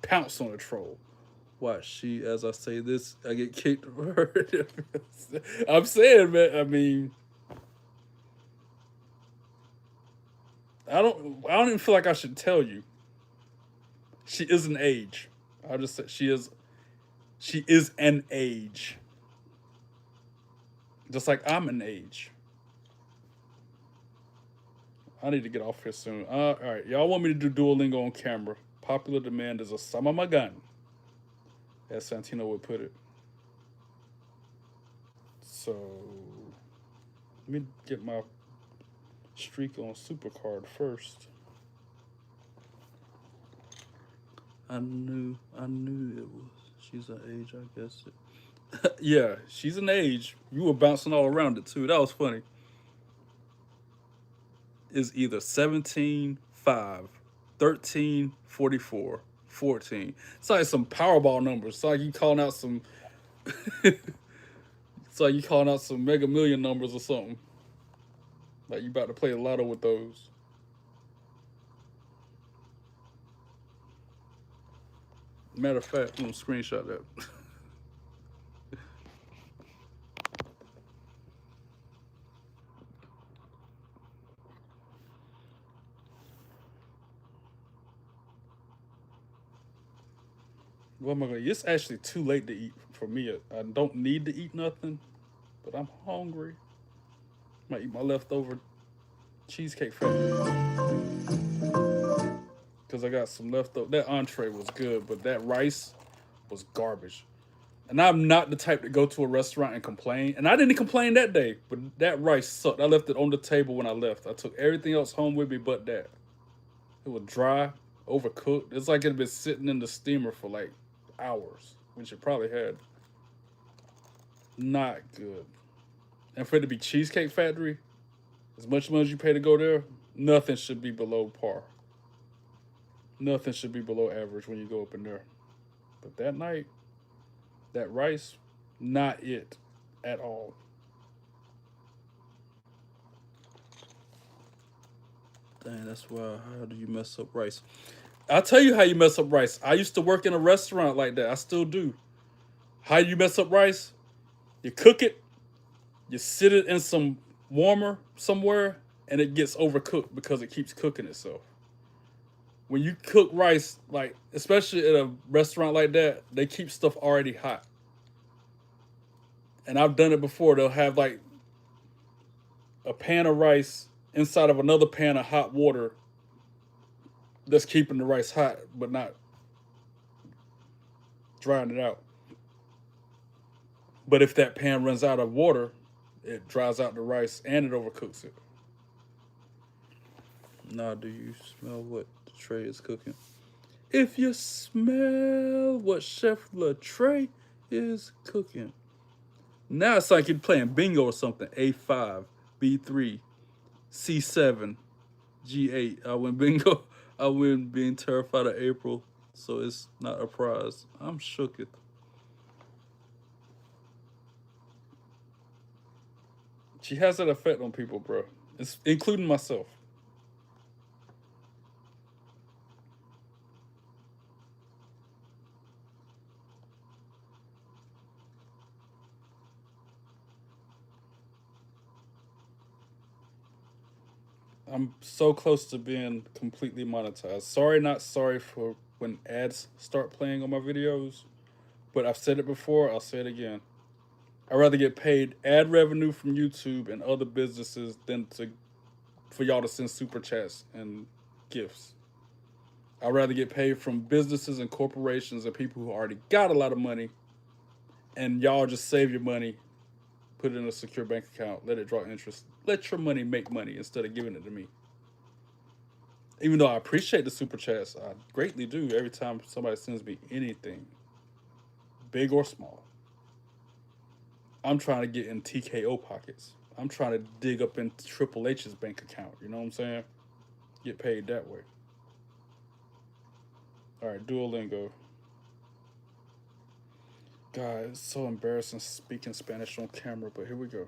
pounce on a troll. Watch, she, as I say this, I get kicked. I'm saying, man, I mean, I don't even feel like I should tell you. She is an age. I'll just say she is an age. Just like I'm an age. I need to get off here soon. All right, y'all want me to do Duolingo on camera. Popular demand is a sama magan, as Santino would put it. So, let me get my streak on Supercard first. I knew it was. She's an age, I guess. Yeah, she's an age. You were bouncing all around it too. That was funny. Is either 17, 5, 13, 44, 14. It's like some Powerball numbers. It's like you calling out some. It's like you calling out some Mega Million numbers or something. Like you about to play a lotto with those. Matter of fact, I'm gonna screenshot that. What am I gonna eat? It's actually too late to eat for me. I don't need to eat nothing, but I'm hungry. Might eat my leftover cheesecake factory. Because I got some leftover. That entree was good, but that rice was garbage. And I'm not the type to go to a restaurant and complain. And I didn't complain that day, but that rice sucked. I left it on the table when I left. I took everything else home with me but that. It was dry, overcooked. It's like it had been sitting in the steamer for like hours, which it probably had. Not good. And for it to be Cheesecake Factory, as much money as you pay to go there, nothing should be below par. Nothing should be below average when you go up in there. But that night, that rice, not it at all. Dang, that's why. How do you mess up rice? I'll tell you how you mess up rice. I used to work in a restaurant like that. I still do. How you mess up rice? You cook it, you sit it in some warmer somewhere, and it gets overcooked because it keeps cooking itself. When you cook rice, like especially at a restaurant like that, they keep stuff already hot. And I've done it before. They'll have like a pan of rice inside of another pan of hot water that's keeping the rice hot but not drying it out. But if that pan runs out of water, it dries out the rice and it overcooks it. Now, do you smell what the tray is cooking? If you smell what Chef Latrey is cooking. Now it's like you're playing bingo or something. A5, B3, C7, G8. I win bingo. I win being terrified of April, so it's not a prize. I'm shook it. She has that effect on people, bro. It's including myself. I'm so close to being completely monetized. Sorry, not sorry for when ads start playing on my videos, but I've said it before, I'll say it again. I'd rather get paid ad revenue from YouTube and other businesses than for y'all to send super chats and gifts. I'd rather get paid from businesses and corporations and people who already got a lot of money, and y'all just save your money, put it in a secure bank account, let it draw interest. Let your money make money instead of giving it to me. Even though I appreciate the super chats, I greatly do every time somebody sends me anything, big or small. I'm trying to get in TKO pockets. I'm trying to dig up in Triple H's bank account. You know what I'm saying? Get paid that way. All right, Duolingo. God, it's so embarrassing speaking Spanish on camera, but here we go.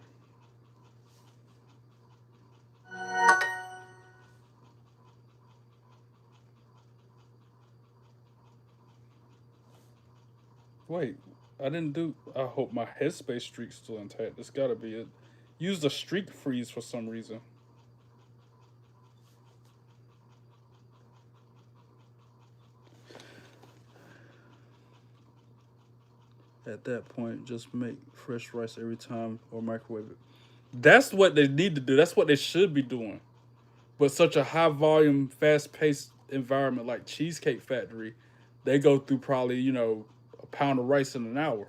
Wait, I didn't do. I hope my headspace streak's still intact. This gotta be it. Use the streak freeze for some reason. At that point, just make fresh rice every time or microwave it. That's what they need to do. That's what they should be doing. But such a high volume, fast paced environment like Cheesecake Factory, they go through probably, a pound of rice in an hour.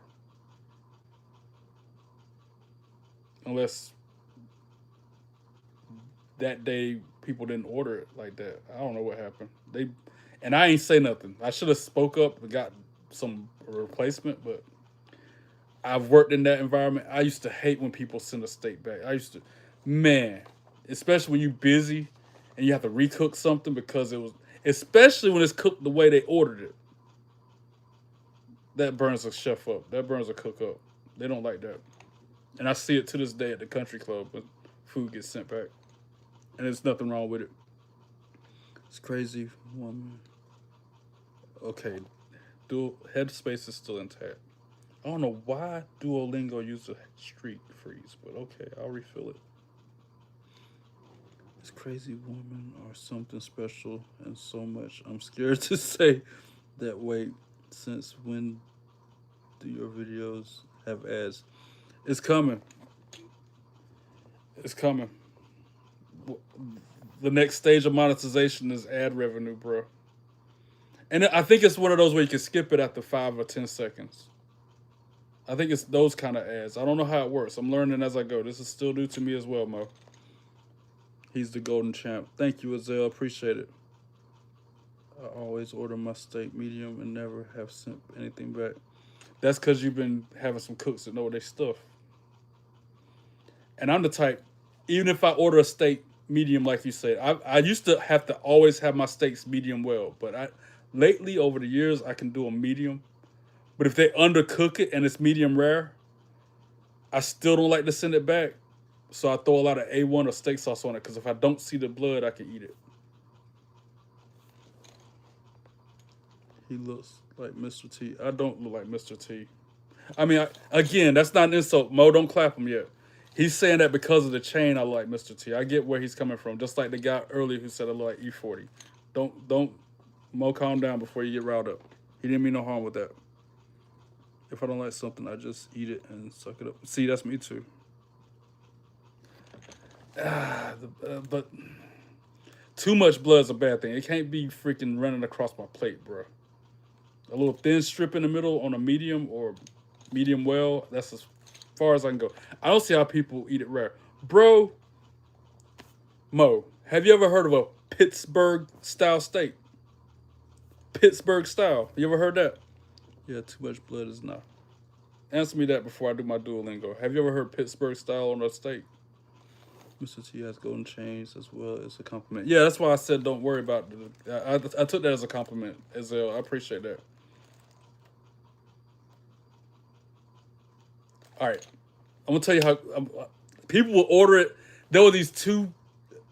Unless that day people didn't order it like that. I don't know what happened. And I ain't say nothing. I should have spoke up and got some replacement, but I've worked in that environment. I used to hate when people send a steak back. Man, especially when you're busy and you have to recook something because especially when it's cooked the way they ordered it. That burns a chef up. That burns a cook up. They don't like that. And I see it to this day at the country club when food gets sent back. And there's nothing wrong with it. It's crazy, woman. Okay, headspace is still intact. I don't know why Duolingo used a streak freeze, but okay, I'll refill it. It's crazy woman or something special and so much. I'm scared to say that. Wait, since when do your videos have ads? It's coming. It's coming. The next stage of monetization is ad revenue, bro. And I think it's one of those where you can skip it after 5 or 10 seconds. I think it's those kind of ads. I don't know how it works. I'm learning as I go. This is still new to me as well, Mo. He's the golden champ. Thank you, Azale. Appreciate it. I always order my steak medium and never have sent anything back. That's because you've been having some cooks that know their stuff. And I'm the type, even if I order a steak medium, like you said, I used to have to always have my steaks medium well. But lately, over the years, I can do a medium. But if they undercook it and it's medium rare, I still don't like to send it back. So I throw a lot of A1 or steak sauce on it because if I don't see the blood, I can eat it. He looks like Mr. T. I don't look like Mr. T. I mean, again, that's not an insult. Mo, don't clap him yet. He's saying that because of the chain, I look like Mr. T. I get where he's coming from. Just like the guy earlier who said I look like E40. Don't, Mo, calm down before you get riled up. He didn't mean no harm with that. If I don't like something, I just eat it and suck it up. See, that's me too. But too much blood is a bad thing. It can't be freaking running across my plate, bro. A little thin strip in the middle on a medium or medium well, that's as far as I can go. I don't see how people eat it rare. Bro, Mo, have you ever heard of a Pittsburgh-style steak? Pittsburgh style. You ever heard that? Yeah, too much blood is not. Answer me that before I do my Duolingo. Have you ever heard Pittsburgh style on a steak? Mr. T has golden chains as well as a compliment. Yeah, that's why I said don't worry about it. I took that as a compliment, Azale. I appreciate that. All right. I'm going to tell you how people will order it. There were these two,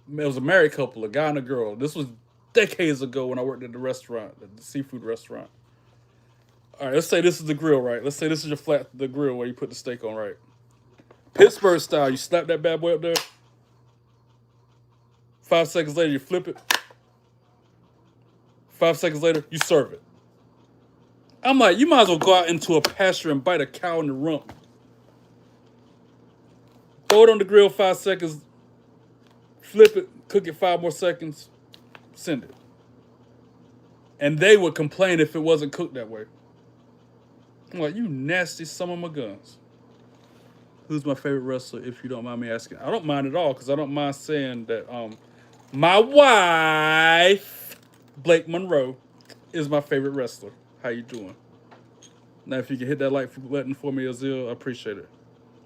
it was a married couple, a guy and a girl. This was decades ago when I worked at the restaurant, the seafood restaurant. All right, let's say this is the grill, right? Let's say this is the grill where you put the steak on, right? Pittsburgh style, you slap that bad boy up there. 5 seconds later, you flip it. 5 seconds later, you serve it. I'm like, you might as well go out into a pasture and bite a cow in the rump. Throw it on the grill 5 seconds. Flip it. Cook it 5 more seconds. Send it. And they would complain if it wasn't cooked that way. I'm like, you nasty son of my guns. Who's my favorite wrestler, if you don't mind me asking? I don't mind at all, because I don't mind saying that my wife, Blake Monroe, is my favorite wrestler. How you doing? Now, if you can hit that like button for me, Azil, I appreciate it.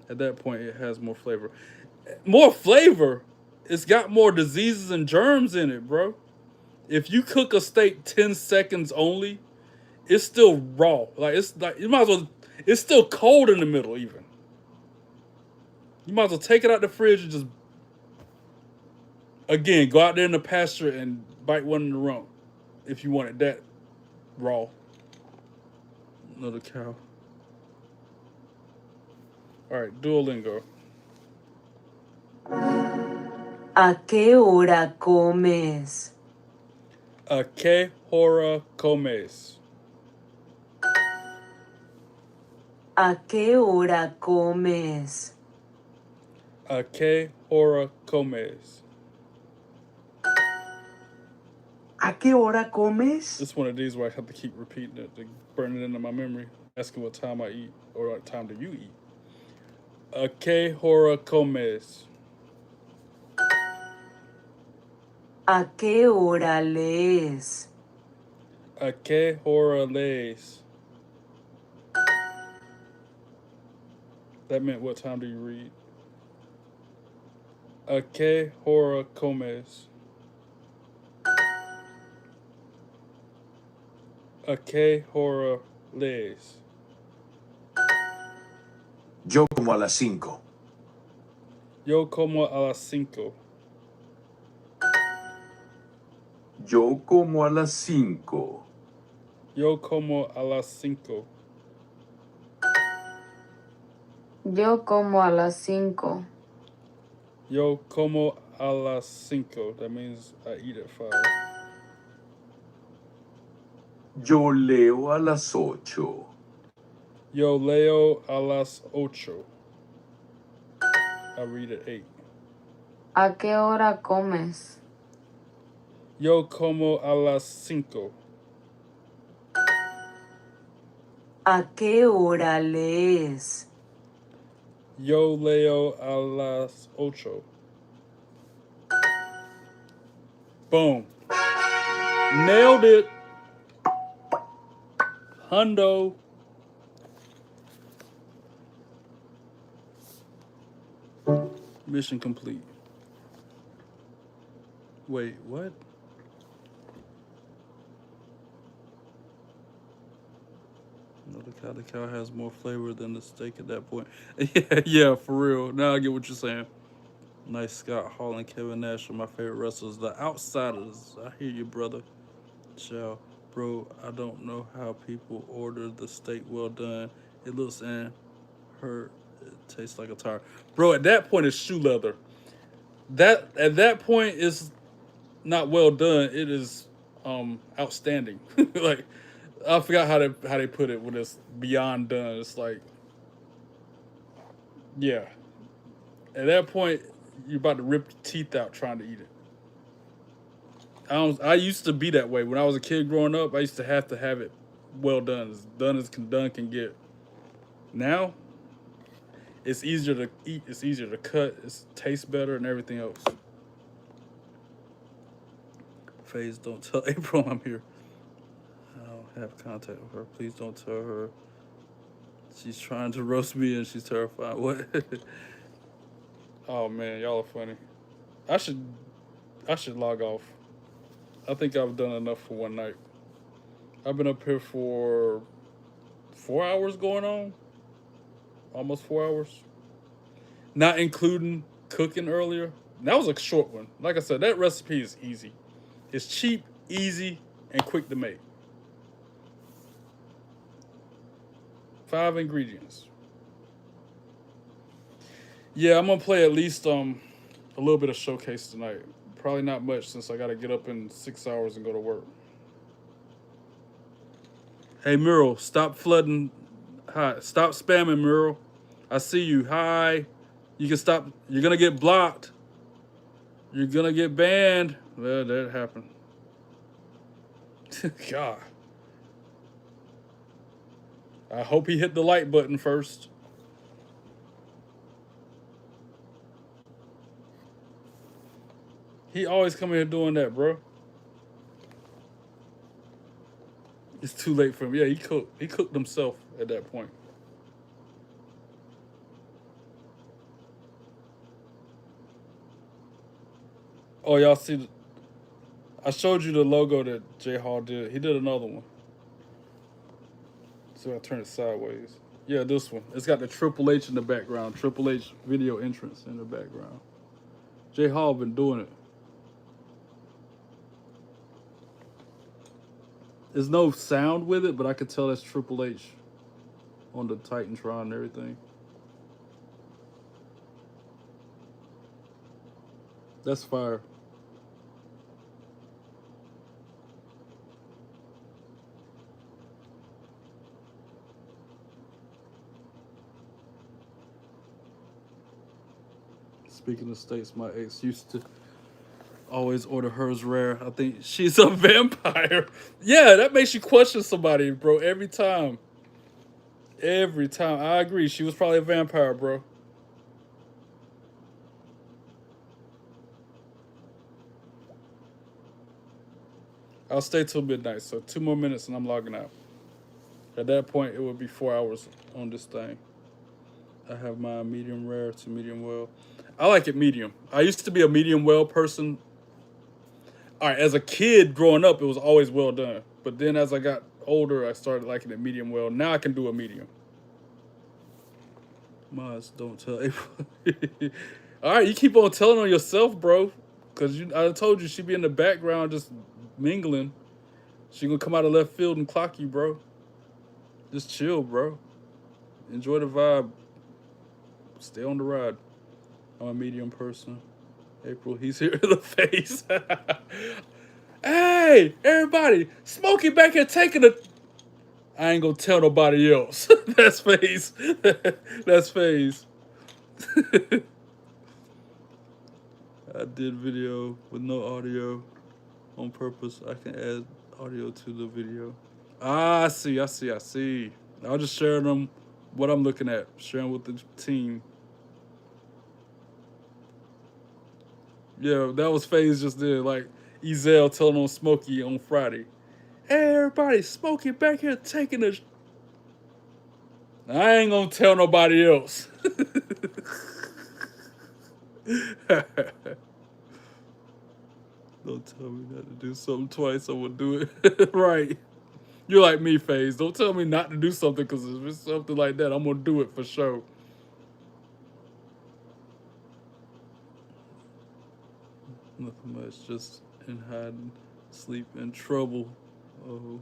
At that point, it has more flavor. More flavor? It's got more diseases and germs in it, bro. If you cook a steak 10 seconds only, it's still raw. Like, it's like, you might as well, it's still cold in the middle even. You might as well take it out the fridge and just, again, go out there in the pasture and bite one in the rump if you want it that raw. Another cow. All right, Duolingo. ¿A qué hora comes? ¿A qué hora comes? ¿A qué hora comes? ¿A qué hora comes? ¿A qué hora comes? It's one of these where I have to keep repeating it to burn it into my memory, asking what time I eat or what time do you eat. ¿A qué hora comes? ¿A qué hora lees? ¿A qué hora lees? That meant what time do you read? ¿A qué hora comes? ¿A qué hora lees? Yo como a las 5. Yo como a las 5. Yo como a las 5. Yo como a las 5. Yo como a las 5. Yo como a las 5. That means I eat at 5. Yo leo a las 8. Yo leo a las 8. I read at 8. ¿A qué hora comes? Yo como a las 5. ¿A qué hora lees? Yo leo a las 8. Boom. Nailed it. Hundo. Mission complete. Wait, what? No, the cow has more flavor than the steak at that point. Yeah, for real. Now I get what you're saying. Nice Scott Hall and Kevin Nash are my favorite wrestlers. The Outsiders. I hear you, brother. Ciao. Bro, I don't know how people order the steak well done. It looks and hurt. It tastes like a tire. Bro, at that point, it's shoe leather. At that point, it's not well done. It is outstanding. Like, I forgot how they put it when it's beyond done. It's like, yeah. At that point, you're about to rip your teeth out trying to eat it. I used to be that way. When I was a kid growing up, I used to have it well done. As done as done can get. Now, it's easier to eat. It's easier to cut. It tastes better and everything else. Faze, don't tell April I'm here. I don't have contact with her. Please don't tell her. She's trying to roast me and she's terrified. What? Oh man, y'all are funny. I should log off. I think I've done enough for one night. I've been up here for 4 hours going on. Almost 4 hours. Not including cooking earlier. That was a short one. Like I said, that recipe is easy. It's cheap, easy, and quick to make. 5 ingredients. Yeah, I'm gonna play at least a little bit of Showcase tonight. Probably not much since I gotta get up in 6 hours and go to work. Hey Mural, stop flooding. Hi, stop spamming, Mural. I see you. Hi. You can stop. You're gonna get blocked. You're gonna get banned. Well, that happened. God. I hope he hit the like button first. He always come in here doing that, bro. It's too late for him. Yeah, he cooked himself at that point. Oh, y'all see? I showed you the logo that J Hall did. He did another one. So I turn it sideways. Yeah, this one. It's got the Triple H in the background. Triple H video entrance in the background. J Hall been doing it. There's no sound with it, but I could tell that's Triple H on the Titantron and everything. That's fire. Speaking of states, my ex used to always order hers rare. I think she's a vampire. Yeah, that makes you question somebody, bro, every time. Every time. I agree. She was probably a vampire, bro. I'll stay till midnight, so 2 more minutes and I'm logging out. At that point, it would be 4 hours on this thing. I have my medium rare to medium well. I like it medium. I used to be a medium well person. All right, as a kid growing up, it was always well done. But then as I got older, I started liking it medium well. Now I can do a medium. Moz, don't tell April. All right, you keep on telling on yourself, bro. Because I told you she'd be in the background just mingling. She gonna come out of left field and clock you, bro. Just chill, bro. Enjoy the vibe. Stay on the ride. I'm a medium person. April, he's here in the face. Hey, everybody, Smokey back here taking a... I ain't gonna tell nobody else. That's FaZe. That's FaZe. I did video with no audio on purpose. I can add audio to the video. I see. I'll just share them what I'm looking at. Sharing with the team. Yeah, that was FaZe just did. Like, Ezel telling on Smokey on Friday. Hey, everybody, Smokey back here taking a... I ain't gonna tell nobody else. Don't tell me not to do something twice, I will do it. Right. You're like me, FaZe. Don't tell me not to do something, because if it's something like that, I'm gonna do it for sure. Nothing much, just in hiding, sleep, and trouble. Oh.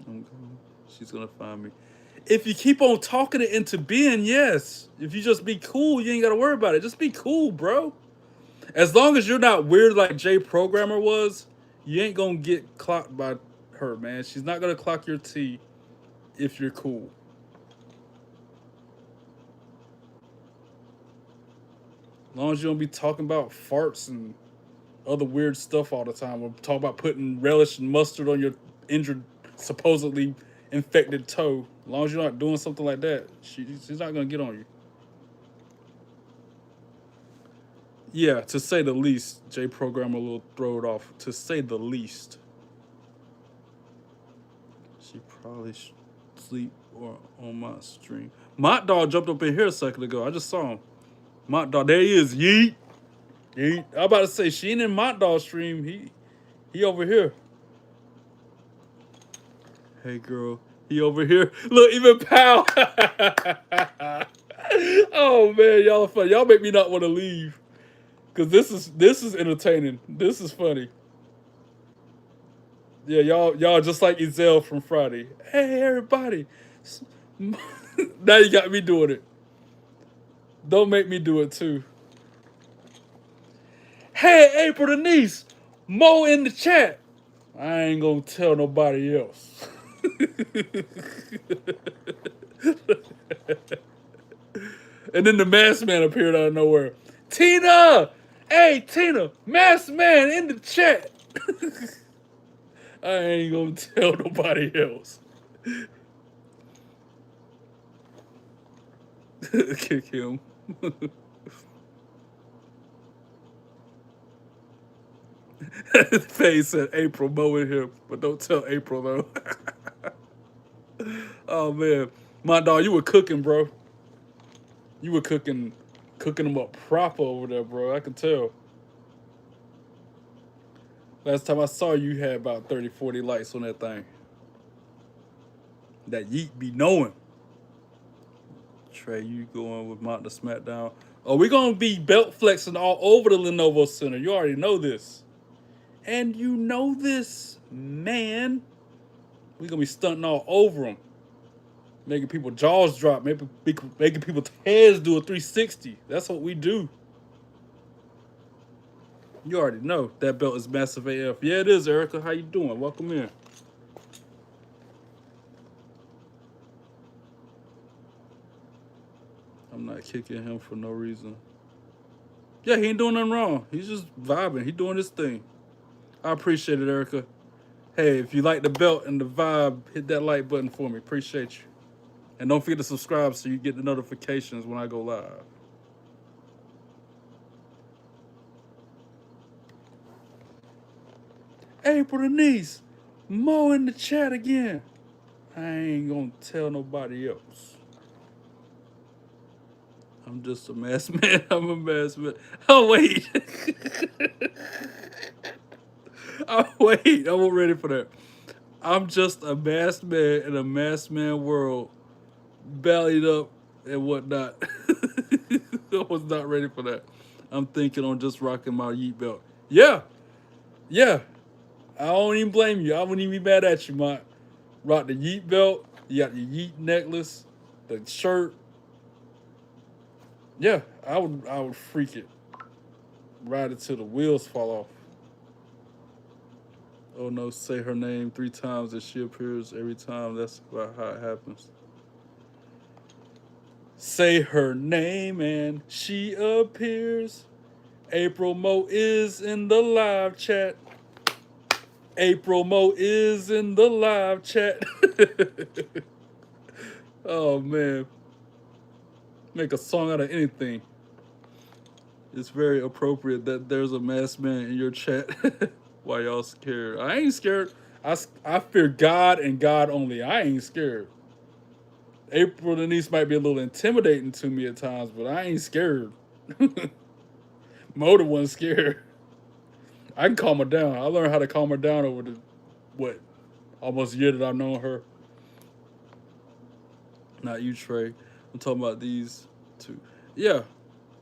I'm going. She's gonna find me. If you keep on talking it into being, yes. If you just be cool, you ain't gotta worry about it. Just be cool, bro. As long as you're not weird like Jay Programmer was, you ain't gonna get clocked by her, man. She's not gonna clock your T if you're cool. As long as you don't be talking about farts and other weird stuff all the time. We'll talk about putting relish and mustard on your injured, supposedly infected toe. As long as you're not doing something like that, she's not going to get on you. Yeah, to say the least. J Programmer will throw it off. To say the least. She probably sleep or on my stream. Mott Dog jumped up in here a second ago. I just saw him. Mott Dog, there he is. Yeet. Yeet. I'm about to say, she ain't in Mott Dog stream. He over here. Hey, girl. He over here. Look, even Pal. Oh, man. Y'all are funny. Y'all make me not want to leave. Because this is entertaining. This is funny. Yeah, y'all just like Ezel from Friday. Hey, everybody. Now you got me doing it. Don't make me do it, too. Hey, April Denise. Mo in the chat. I ain't gonna tell nobody else. And then the masked man appeared out of nowhere. Tina! Hey, Tina, masked man in the chat. I ain't gonna tell nobody else. Kick him. Faye said April mowing him, but don't tell April though. Oh man, my dog, you were cooking, bro. You were cooking them up proper over there, bro. I can tell. Last time I saw you, had about 30, 40 likes on that thing. That yeet be knowing. Trey, you going with Mount the SmackDown? Oh, we're gonna be belt flexing all over the Lenovo Center. You already know this. And you know this, man. We're gonna be stunting all over them. Making people jaws drop, making people's heads do a 360. That's what we do. You already know that belt is massive AF. Yeah, it is, Erica. How you doing? Welcome in. I'm not kicking him for no reason. Yeah, he ain't doing nothing wrong. He's just vibing. He doing his thing. I appreciate it, Erica. Hey, if you like the belt and the vibe, hit that like button for me. Appreciate you. And don't forget to subscribe so you get the notifications when I go live. April Denise, Mo in the chat again. I ain't gonna tell nobody else. I'm just a masked man. I'm a masked man. Oh, wait. Oh, wait. I wasn't ready for that. I'm just a masked man in a masked man world, bellied up and whatnot. I was not ready for that. I'm thinking on just rocking my yeet belt. Yeah. Yeah. I don't even blame you. I wouldn't even be mad at you, Mike. Rock the yeet belt. You got your yeet necklace, the shirt. Yeah, I would freak it. Ride it till the wheels fall off. Oh no, say her name 3 times and she appears every time. That's about how it happens. Say her name and she appears. April Mo is in the live chat. April Mo is in the live chat. Oh man. Make a song out of anything. It's very appropriate that there's a masked man in your chat. Why y'all scared? I ain't scared. I fear God and God only. I ain't scared. April Denise might be a little intimidating to me at times, but I ain't scared. Mo the one scared. I can calm her down. I learned how to calm her down over the, almost a year that I've known her. Not you, Trey. I'm talking about these two. Yeah.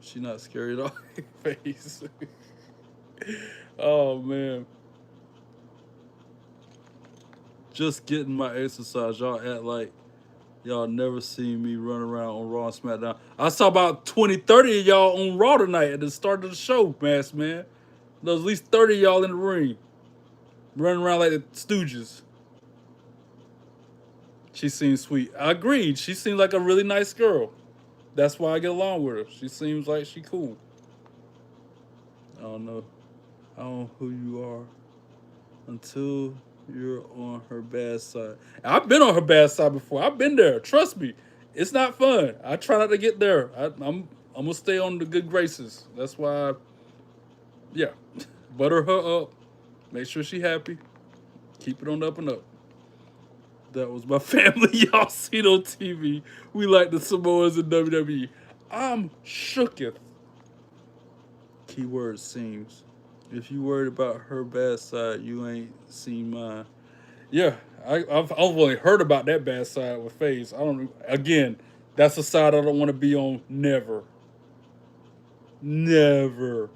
She not scary at all. Face. Oh, man. Just getting my exercise. Y'all act like y'all never seen me run around on Raw and SmackDown. I saw about 20, 30 of y'all on Raw tonight at the start of the show, masked man. There's at least 30 of y'all in the ring. Running around like the Stooges. She seems sweet. I agreed. She seems like a really nice girl. That's why I get along with her. She seems like she cool. I don't know. I don't know who you are until you're on her bad side. I've been on her bad side before. I've been there. Trust me. It's not fun. I try not to get there. I'm gonna stay on the good graces. That's why yeah. Butter her up. Make sure she happy. Keep it on the up and up. That was my family. Y'all seen on TV. We like the Samoans in WWE. I'm shooketh. Keyword seems. If you worried about her bad side, you ain't seen mine. Yeah, I've only heard about that bad side with FaZe. I don't. Again, that's a side I don't want to be on. Never. Never.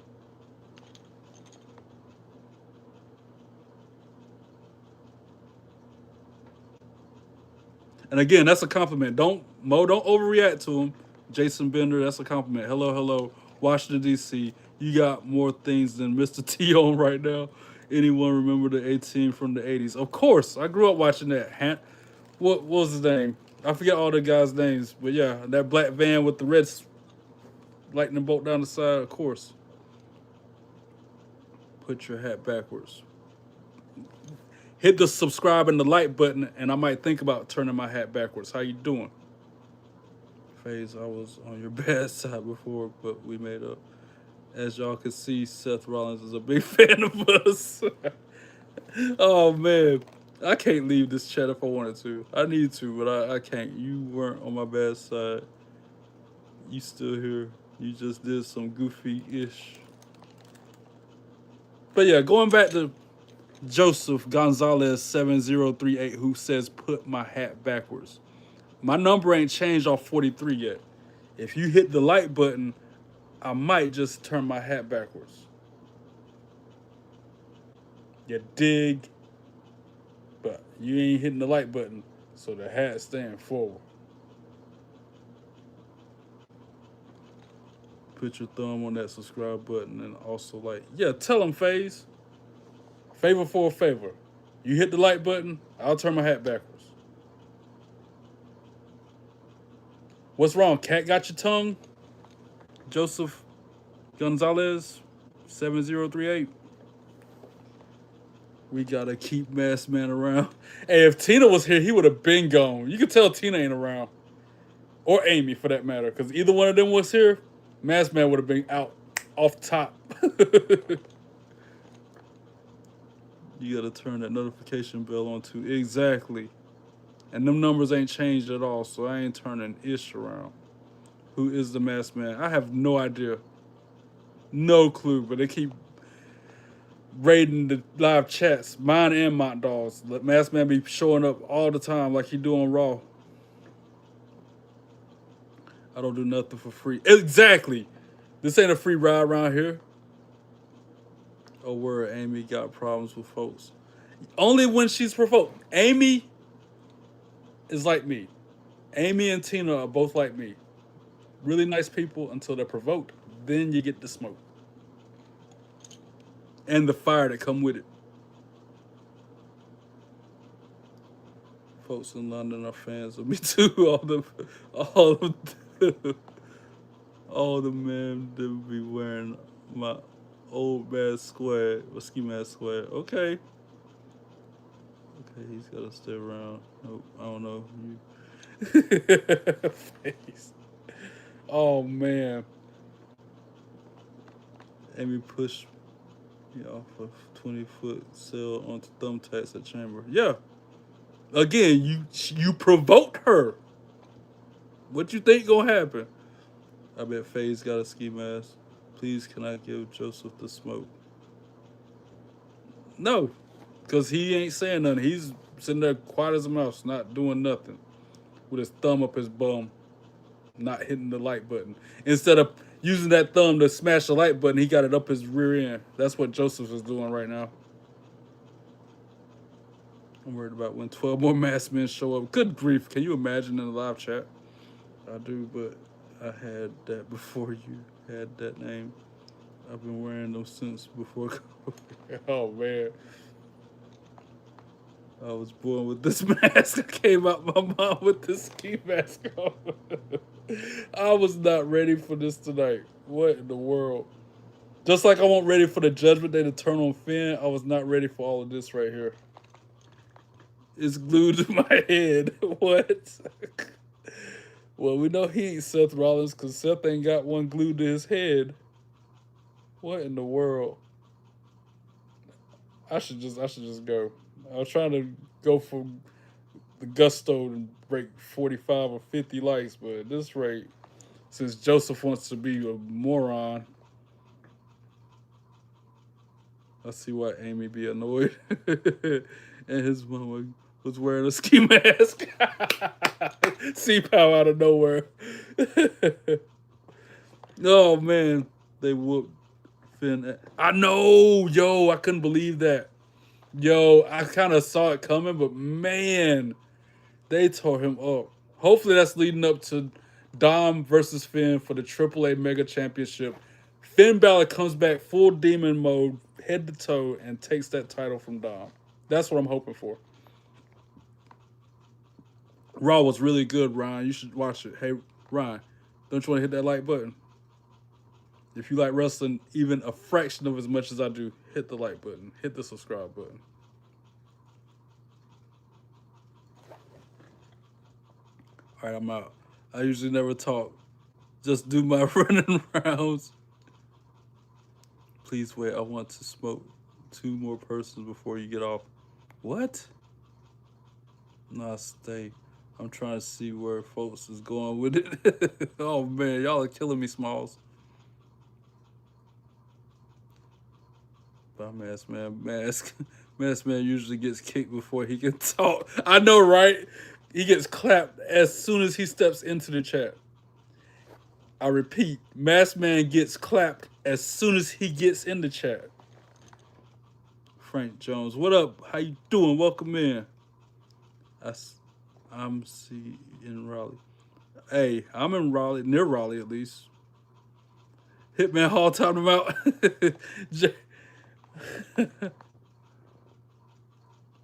And again, that's a compliment. Don't overreact to him. Jason Bender, that's a compliment. Hello, hello. Washington, D.C. You got more things than Mr. T on right now. Anyone remember the A-Team from the 80s? Of course. I grew up watching that. What was his name? I forget all the guys' names. But yeah, that black van with the red lightning bolt down the side, of course. Put your hat backwards. Hit the subscribe and the like button, and I might think about turning my hat backwards. How you doing? FaZe, I was on your bad side before, but we made up. As y'all can see, Seth Rollins is a big fan of us. Oh, man. I can't leave this chat if I wanted to. I need to, but I can't. You weren't on my bad side. You still here. You just did some goofy-ish. But yeah, going back to Joseph Gonzalez 7038, who says, put my hat backwards. My number ain't changed off 43 yet. If you hit the like button, I might just turn my hat backwards. You dig? But you ain't hitting the like button, so the hat's staying forward. Put your thumb on that subscribe button and also like. Yeah, tell them, FaZe. Favor for a favor. You hit the like button, I'll turn my hat backwards. What's wrong? Cat got your tongue? Joseph Gonzalez 7038. We gotta keep Masked Man around. Hey, if Tina was here, he would have been gone. You could tell Tina ain't around. Or Amy, for that matter. Because either one of them was here, Masked Man would have been out off top. You gotta turn that notification bell on too. Exactly. And them numbers ain't changed at all, so I ain't turning ish around. Who is the Masked Man? I have no idea. No clue, but they keep raiding the live chats, mine and Mont Dog's. Let Masked Man be showing up all the time like he do on Raw. I don't do nothing for free. Exactly. This ain't a free ride around here. Oh, word, Amy got problems with folks. Only when she's provoked. Amy is like me. Amy and Tina are both like me. Really nice people until they're provoked. Then you get the smoke. And the fire that come with it. Folks in London are fans of me too. All the men that be wearing my old mask squad, or ski mask squad. Okay. Okay, he's gotta stay around. Nope, I don't know. Face. Oh man. Amy pushed me off a 20-foot sail onto thumbtacks at Chamber. Yeah. Again, you provoked her. What you think gonna happen? I bet FaZe got a ski mask. Please, can I give Joseph the smoke? No, because he ain't saying nothing. He's sitting there quiet as a mouse, not doing nothing, with his thumb up his bum, not hitting the like button. Instead of using that thumb to smash the like button, he got it up his rear end. That's what Joseph is doing right now. I'm worried about when 12 more masked men show up. Good grief. Can you imagine in the live chat? I do, but I had that before you had that name. I've been wearing them since before. Oh, man. I was born with this mask. I came out my mom with this ski mask on. I was not ready for this tonight. What in the world? Just like I wasn't ready for the Judgment Day to turn on Finn, I was not ready for all of this right here. It's glued to my head. What? Well, we know he ain't Seth Rollins because Seth ain't got one glued to his head. What in the world? I should just go. I was trying to go for the gusto and break 45 or 50 likes, but at this rate, since Joseph wants to be a moron, I see why Amy be annoyed. And his mama was wearing a ski mask. C-Pow out of nowhere. Oh, man. They whooped Finn. I know. Yo, I couldn't believe that. Yo, I kind of saw it coming, but man, they tore him up. Hopefully that's leading up to Dom versus Finn for the AAA Mega Championship. Finn Balor comes back full demon mode, head to toe, and takes that title from Dom. That's what I'm hoping for. Raw was really good, Ryan. You should watch it. Hey, Ryan, don't you want to hit that like button? If you like wrestling even a fraction of as much as I do, hit the like button. Hit the subscribe button. All right, I'm out. I usually never talk. Just do my running rounds. Please wait. I want to smoke 2 more persons before you get off. What? Nah, stay. I'm trying to see where folks is going with it. Oh, man. Y'all are killing me, Smalls. But Mask Man usually gets kicked before he can talk. I know, right? He gets clapped as soon as he steps into the chat. I repeat, Mask Man gets clapped as soon as he gets in the chat. Frank Jones, what up? How you doing? Welcome in. I'm in Raleigh. Hey, I'm in Raleigh, near Raleigh at least. Hitman Hall timed him out.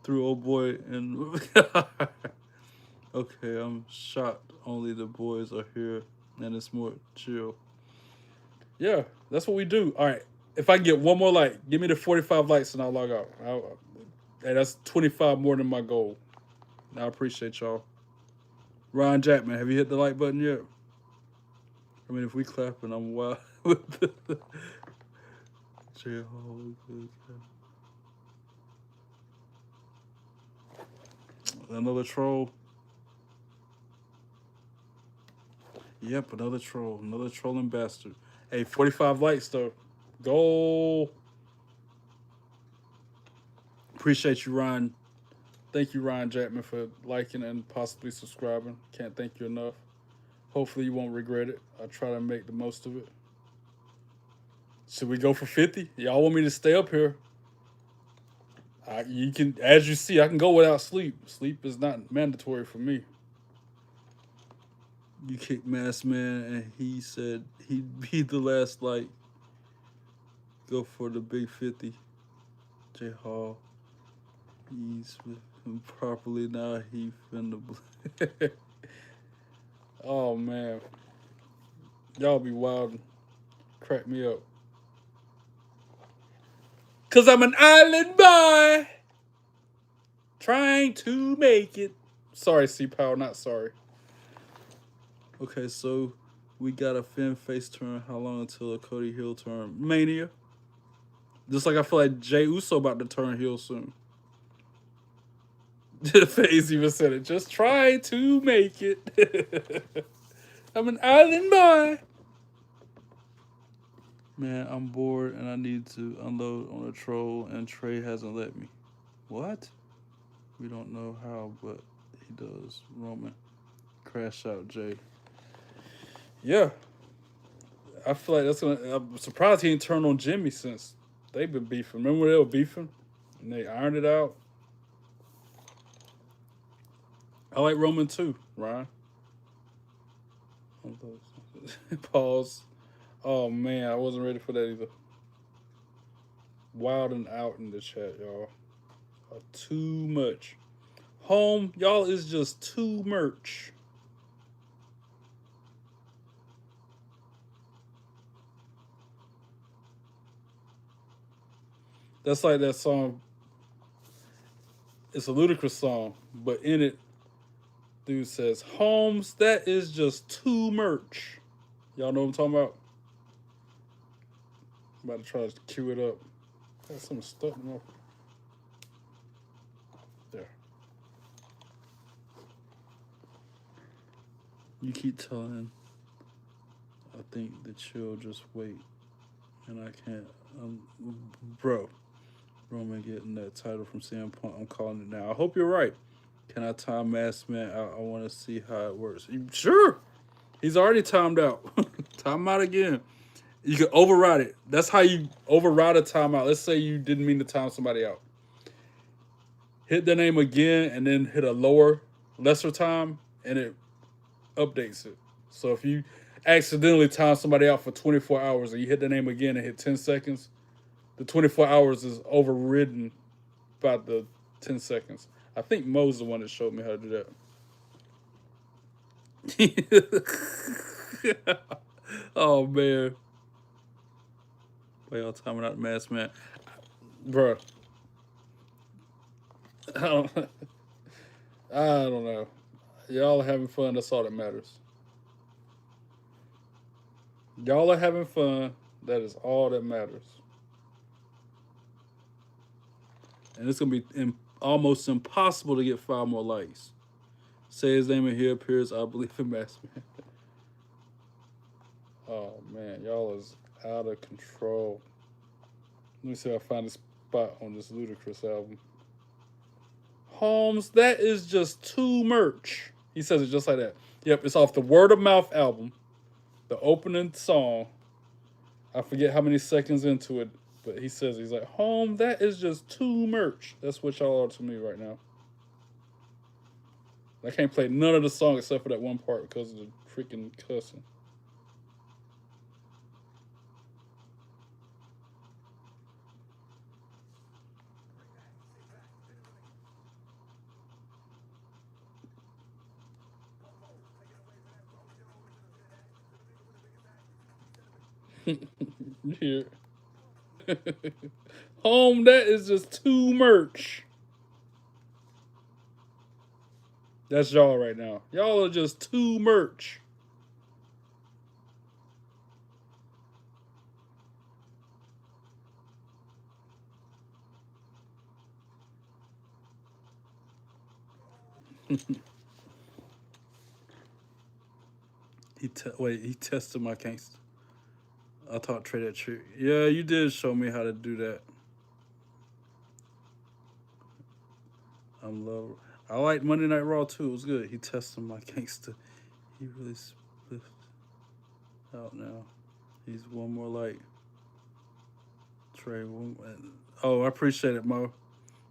Through old boy and okay, I'm shocked. Only the boys are here, and it's more chill. Yeah, that's what we do. All right, if I can get one more like, give me the 45 likes and I'll log out. Hey, that's 25 more than my goal. I appreciate y'all. Ron Jackman, have you hit the like button yet? I mean, if we clapping, I'm wild with the another troll. Yep, another troll. Another trolling bastard. Hey, 45 likes, though. Goal. Appreciate you, Ryan. Thank you, Ryan Jackman, for liking and possibly subscribing. Can't thank you enough. Hopefully you won't regret it. I'll try to make the most of it. Should we go for 50? Y'all want me to stay up here? You can, as you see, I can go without sleep. Sleep is not mandatory for me. You kicked Mask Man, and he said he'd be the last like. Go for the big 50. J Hall. He's with him properly now. He finna. Oh man, y'all be wild. Crack me up. Cause I'm an island boy trying to make it. Sorry, C-Power, not sorry. Okay, so we got a Finn face turn. How long until a Cody heel turn? Mania. Just like I feel like Jey Uso about to turn heel soon. FaZe even said it. Just try to make it. I'm an island boy. Man, I'm bored and I need to unload on a troll and Trey hasn't let me. What? We don't know how, but he does. Roman. Crash out, Jay. Yeah. I feel like that's gonna. I'm surprised he didn't turn on Jimmy since they've been beefing. Remember when they were beefing? And they ironed it out? I like Roman too, Ryan. Pause. Oh man, I wasn't ready for that either. Wild and out in the chat, y'all. Too much. Home, y'all is just too much. That's like that song. It's a ludicrous song, but in it, dude says, Holmes, that is just too much. Y'all know what I'm talking about? I'm about to try to cue it up. Got some stuff in there. There. You keep telling, I think the chill, just wait. And I can't, bro. Roman getting that title from CM Punk. I'm calling it now. I hope you're right. Can I time Mask Man out? I want to see how it works. Sure. He's already timed out. Time out again. You can override it. That's how you override a timeout. Let's say you didn't mean to time somebody out. Hit their name again and then hit a lower, lesser time, and it updates it. So if you accidentally time somebody out for 24 hours and you hit their name again and hit 10 seconds, the 24 hours is overridden by the 10 seconds. I think Mo's the one that showed me how to do that. Oh, man. Way all timing out the mask, man. Bruh. I don't, I don't know. Y'all are having fun. That's all that matters. Y'all are having fun. That is all that matters. And it's going to be almost impossible to get 5 more likes. Say his name and he appears. I believe in Mask Man. Oh, man. Y'all is out of control. Let me see if I find a spot on this Ludacris album. Holmes, that is just too merch. He says it just like that. Yep, it's off the Word of Mouth album. The opening song. I forget how many seconds into it, but he says, he's like, Home, that is just too merch. That's what y'all are to me right now. I can't play none of the song except for that one part because of the freaking cussing. Here. Home, that is just too merch. That's y'all right now. Y'all are just too merch. He tested my gangster. I taught Trey that trick. Yeah, you did show me how to do that. I like Monday Night Raw too. It was good. He tested my gangster. He really spliffed out now. He's one more like Trey. Oh, I appreciate it, Mo.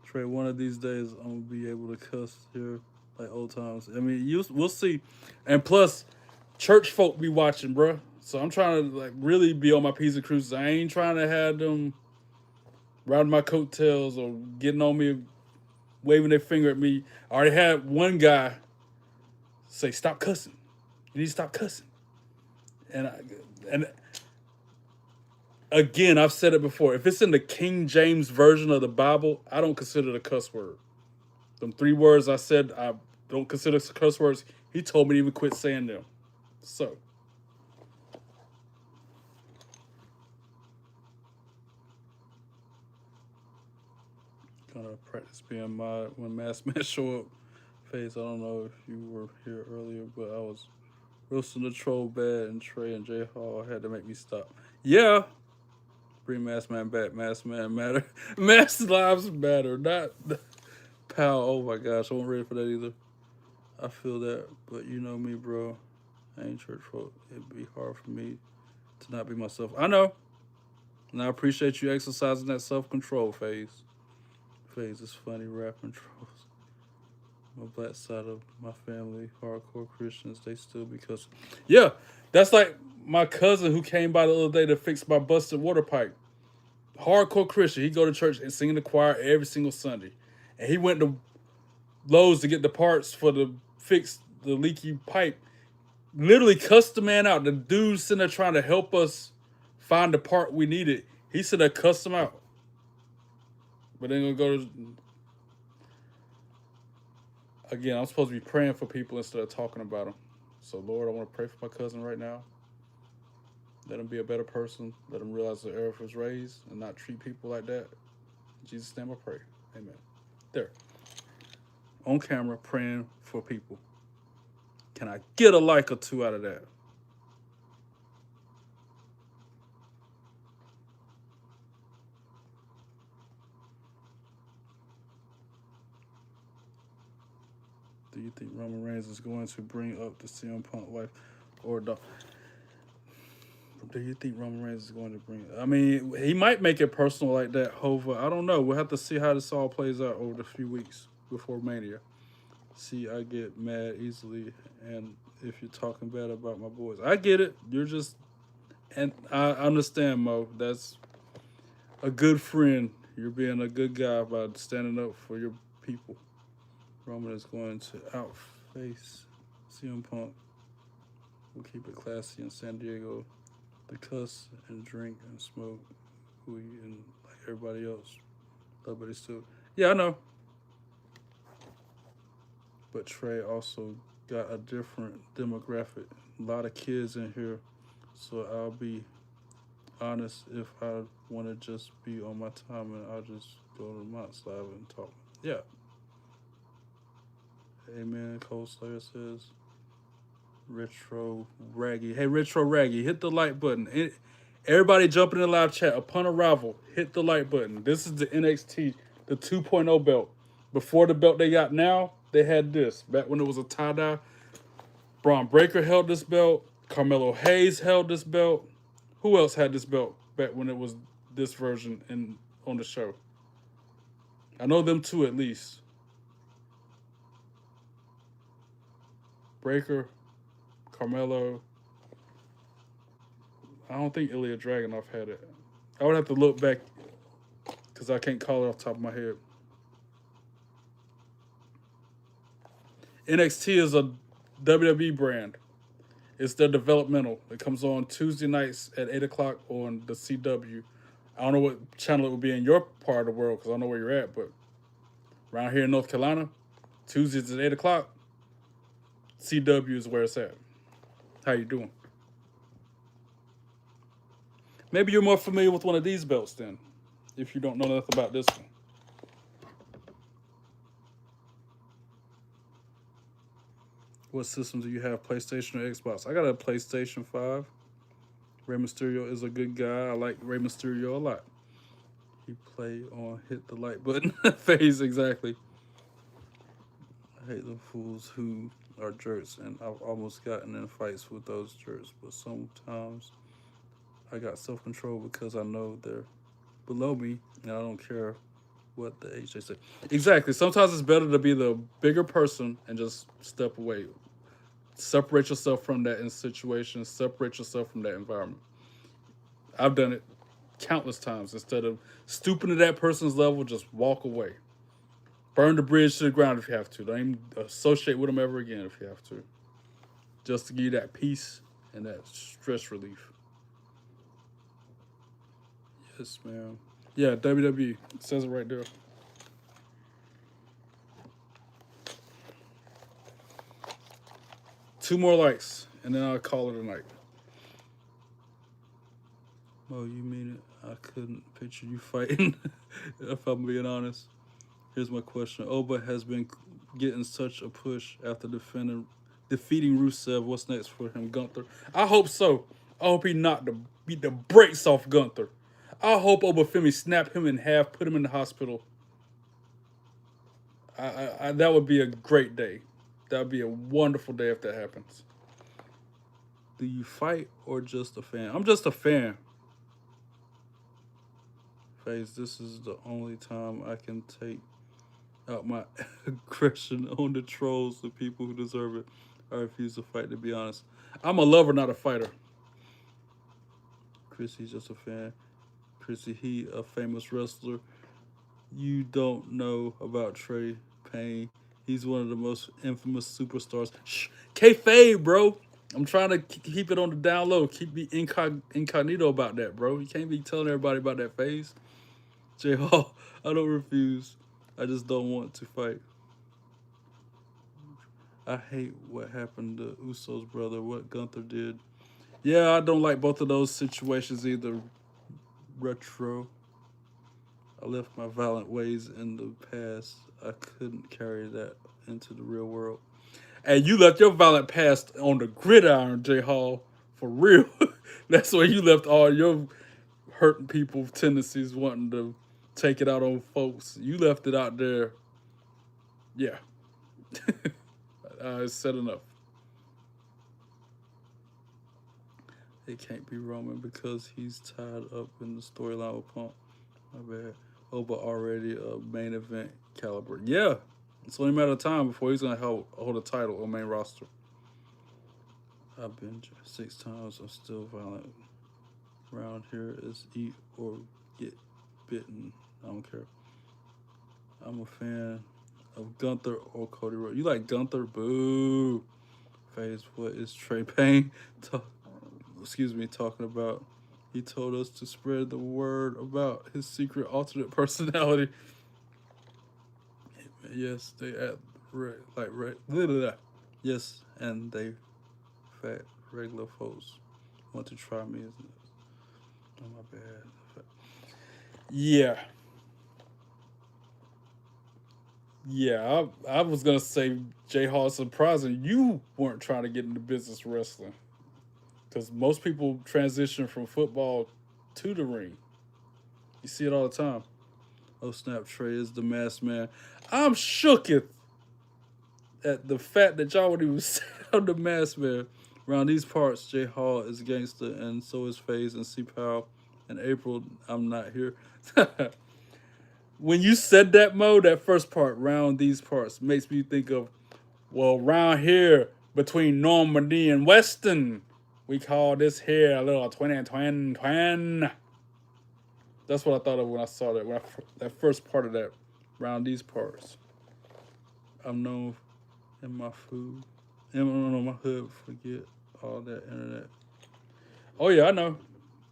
Trey, one of these days I'm gonna be able to cuss here like old times. I mean, we'll see. And plus, church folk be watching, bro. So I'm trying to like really be on my P's and cruises. I ain't trying to have them riding my coattails or getting on me, waving their finger at me. I already had one guy say, "Stop cussing. You need to stop cussing." And again, I've said it before. If it's in the King James version of the Bible, I don't consider it a cuss word. Them 3 words I said I don't consider cuss words. He told me to even quit saying them. So. Gonna practice being mod when Mask Man show up. Face, I don't know if you were here earlier, but I was roasting the troll bad, and Trey and J Hall had to make me stop. Yeah. Bring Mask Man back. Mask Man matter. Mask lives matter. Not pal. Oh my gosh, I wasn't ready for that either. I feel that, but you know me, bro. I ain't church folk. It'd be hard for me to not be myself. I know. And I appreciate you exercising that self-control, Phase. Phase is funny rapping trolls. My black side of my family, hardcore Christians, they still because... Yeah, that's like my cousin who came by the other day to fix my busted water pipe. Hardcore Christian. He go to church and sing in the choir every single Sunday. And he went to Lowe's to get the parts for the fix the leaky pipe. Literally cussed the man out. The dude sitting there trying to help us find the part we needed. He said that cussed him out. But then gonna go to... Again, I'm supposed to be praying for people instead of talking about them. So, Lord, I want to pray for my cousin right now. Let him be a better person. Let him realize the earth was raised and not treat people like that. In Jesus' name I pray. Amen. There. On camera, praying for people. Can I get a like or 2 out of that? Do you think Roman Reigns is going to bring up the CM Punk wife or dog? Do you think Roman Reigns is going to bring it? I mean, he might make it personal like that, Hova. I don't know. We'll have to see how this all plays out over the few weeks before Mania. See, I get mad easily, and if you're talking bad about my boys, I get it. You're just, and I understand, Mo. That's a good friend. You're being a good guy by standing up for your people. Roman is going to outface CM Punk. We'll keep it classy in San Diego. The cuss and drink and smoke Hui and like everybody else. Everybody's still. Yeah, I know. But Trey also got a different demographic. A lot of kids in here. So I'll be honest, if I want to just be on my time, and I'll just go to Mott's Live and talk. Yeah. Amen. Cold Slayer says, Retro Raggy. Hey, Retro Raggy, hit the like button. Everybody jump in the live chat. Upon arrival, hit the like button. This is the NXT, the 2.0 belt. Before the belt they got now, they had this. Back when it was a tie-dye, Braun Breaker held this belt. Carmelo Hayes held this belt. Who else had this belt back when it was this version on the show? I know them two at least. Breaker, Carmelo. I don't think Ilya Dragunov had it. I would have to look back because I can't call it off the top of my head. NXT is a WWE brand. It's their developmental. It comes on Tuesday nights at 8 o'clock on the CW. I don't know what channel it will be in your part of the world because I don't know where you're at, but around here in North Carolina, Tuesdays at 8 o'clock, CW is where it's at. How you doing? Maybe you're more familiar with one of these belts then, if you don't know nothing about this one. What systems do you have, PlayStation or Xbox? I got a PlayStation 5. Rey Mysterio is a good guy. I like Rey Mysterio a lot. He play on hit the like button phase, exactly. I hate the fools who are jerks, and I've almost gotten in fights with those jerks, but sometimes I got self-control because I know they're below me, and I don't care what the HJ say. Exactly. Sometimes it's better to be the bigger person and just step away. Separate yourself from that situation. Separate yourself from that environment. I've done it countless times. Instead of stooping to that person's level, just walk away. Burn the bridge to the ground if you have to. Don't even associate with them ever again if you have to. Just to give you that peace and that stress relief. Yes, ma'am. Yeah, WWE. It says it right there. Two more likes, and then I'll call it a night. Oh, you mean it? I couldn't picture you fighting, if I'm being honest. Here's my question. Oba has been getting such a push after defeating Rusev. What's next for him, Gunther? I hope so. I hope he beat the brakes off Gunther. I hope Obafemi snap him in half, put him in the hospital. That would be a great day. That would be a wonderful day if that happens. Do you fight or just a fan? I'm just a fan. Phase, this is the only time I can take out my aggression on the trolls, the people who deserve it. I refuse to fight, to be honest. I'm a lover, not a fighter. Chrissy's just a fan. Chrissy, he a famous wrestler. You don't know about Trey Payne. He's one of the most infamous superstars. Shh, kayfabe, bro. I'm trying to keep it on the down low. Keep me incognito about that, bro. You can't be telling everybody about that phase. J Hall, I don't refuse. I just don't want to fight. I hate what happened to Uso's brother, what Gunther did. Yeah, I don't like both of those situations either. Retro. I left my violent ways in the past. I couldn't carry that into the real world. And you left your violent past on the gridiron, J Hall. For real. That's where you left all your hurting people tendencies, wanting to take it out on folks. You left it out there. Yeah. I said enough. It can't be Roman because he's tied up in the storyline with Punk. My bad. Oba already a main event caliber. Yeah. It's only a matter of time before he's going to hold a title on main roster. I've been 6 times. I'm still violent. Around here is eat or get bitten. I don't care. I'm a fan of Gunther or Cody Rhodes. You like Gunther? Boo. Phase, what is Trey Payne talking about? He told us to spread the word about his secret alternate personality. Yes, they act yes, and they fat regular folks want to try me. Oh my bad. Yeah. Yeah, I was gonna say, Jay Hall, surprising you weren't trying to get into business wrestling, because most people transition from football to the ring. You see it all the time. Oh snap! Trey is the masked man. I'm shooketh at the fact that y'all would even say I'm the masked man. Around these parts, Jay Hall is gangster, and so is FaZe and C Powell. And April, I'm not here. When you said that, Mo, that first part, round these parts, makes me think of, well, round here between Normandy and Weston, we call this here a little twin. That's what I thought of when I saw that. That first part of that, round these parts. I'm known in my food. And my hood, forget all that internet. Oh yeah, I know.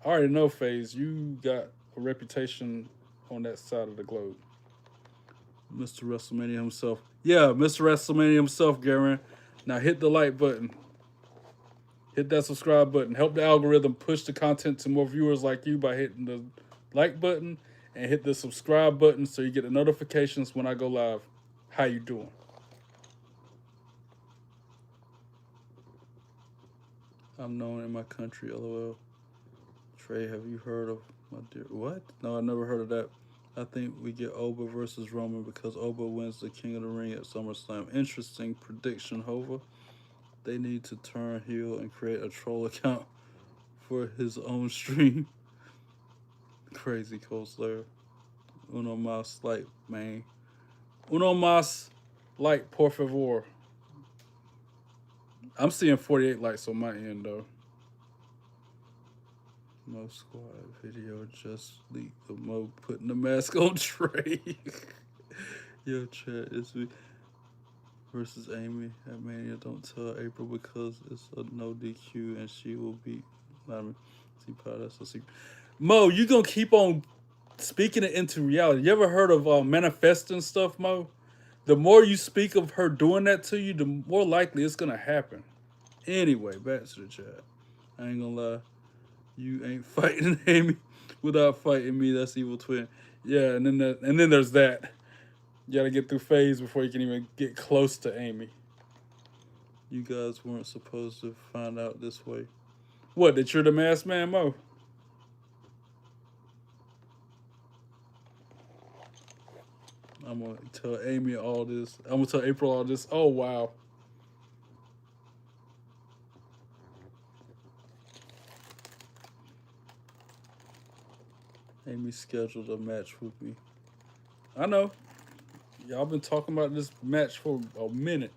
I already know, FaZe. You got a reputation on that side of the globe. Mr. WrestleMania himself. Yeah, Mr. WrestleMania himself, Garen. Now hit the like button. Hit that subscribe button. Help the algorithm push the content to more viewers like you by hitting the like button and hit the subscribe button so you get the notifications when I go live. How you doing? I'm known in my country, LOL. Trey, have you heard of my dear? What? No, I never heard of that. I think we get Oba versus Roman because Oba wins the King of the Ring at SummerSlam. Interesting prediction, Hova. They need to turn heel and create a troll account for his own stream. Crazy Coldslayer. Uno mas like, man. Uno mas like, por favor. I'm seeing 48 likes on my end, though. Mo Squad video just leaked the Mo putting the mask on Trey. Yo, chat, it's me versus Amy at Mania. Don't tell April because it's a no DQ and she will beat that's a secret. Mo, you gonna keep on speaking it into reality. You ever heard of manifesting stuff, Mo? The more you speak of her doing that to you, the more likely it's gonna happen. Anyway, back to the chat. I ain't gonna lie. You ain't fighting Amy without fighting me. That's evil twin. Yeah, and then there's that. You gotta get through FaZe before you can even get close to Amy. You guys weren't supposed to find out this way. What, that you're the masked man, Mo? I'm gonna tell Amy all this. I'm gonna tell April all this. Oh wow. Amy scheduled a match with me. I know. Y'all been talking about this match for a minute.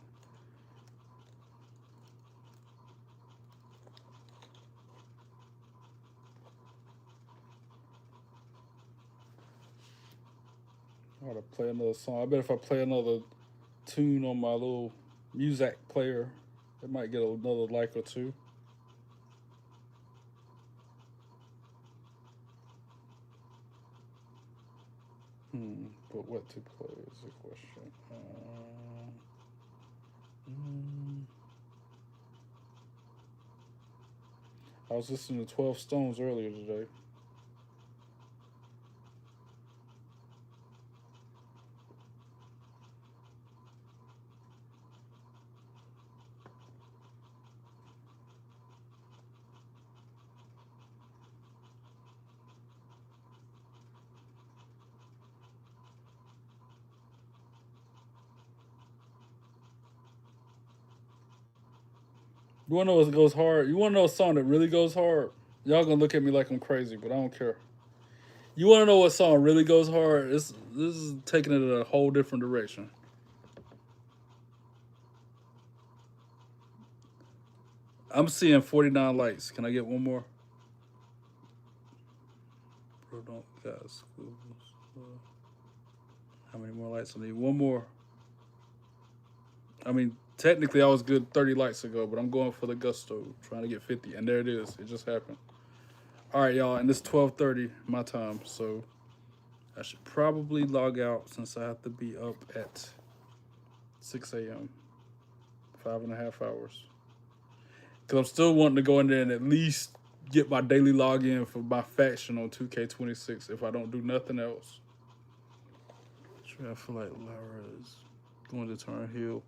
I ought to play another song. I bet if I play another tune on my little music player, it might get another like or two. But what to play is the question. I was listening to 12 Stones earlier today. You wanna know what goes hard? You wanna know a song that really goes hard? Y'all gonna look at me like I'm crazy, but I don't care. You wanna know what song really goes hard? This is taking it in a whole different direction. I'm seeing 49 likes. Can I get one more? Bro, don't got school. How many more likes I need? One more. I mean, technically I was good 30 likes ago, but I'm going for the gusto, trying to get 50, and there it is. It just happened. All right, y'all, and it's 12:30 my time, so I should probably log out since I have to be up at 6 a.m. 5.5 hours. Because I'm still wanting to go in there and at least get my daily login for my faction on 2K26 if I don't do nothing else. I feel like Lara is going to turn heel.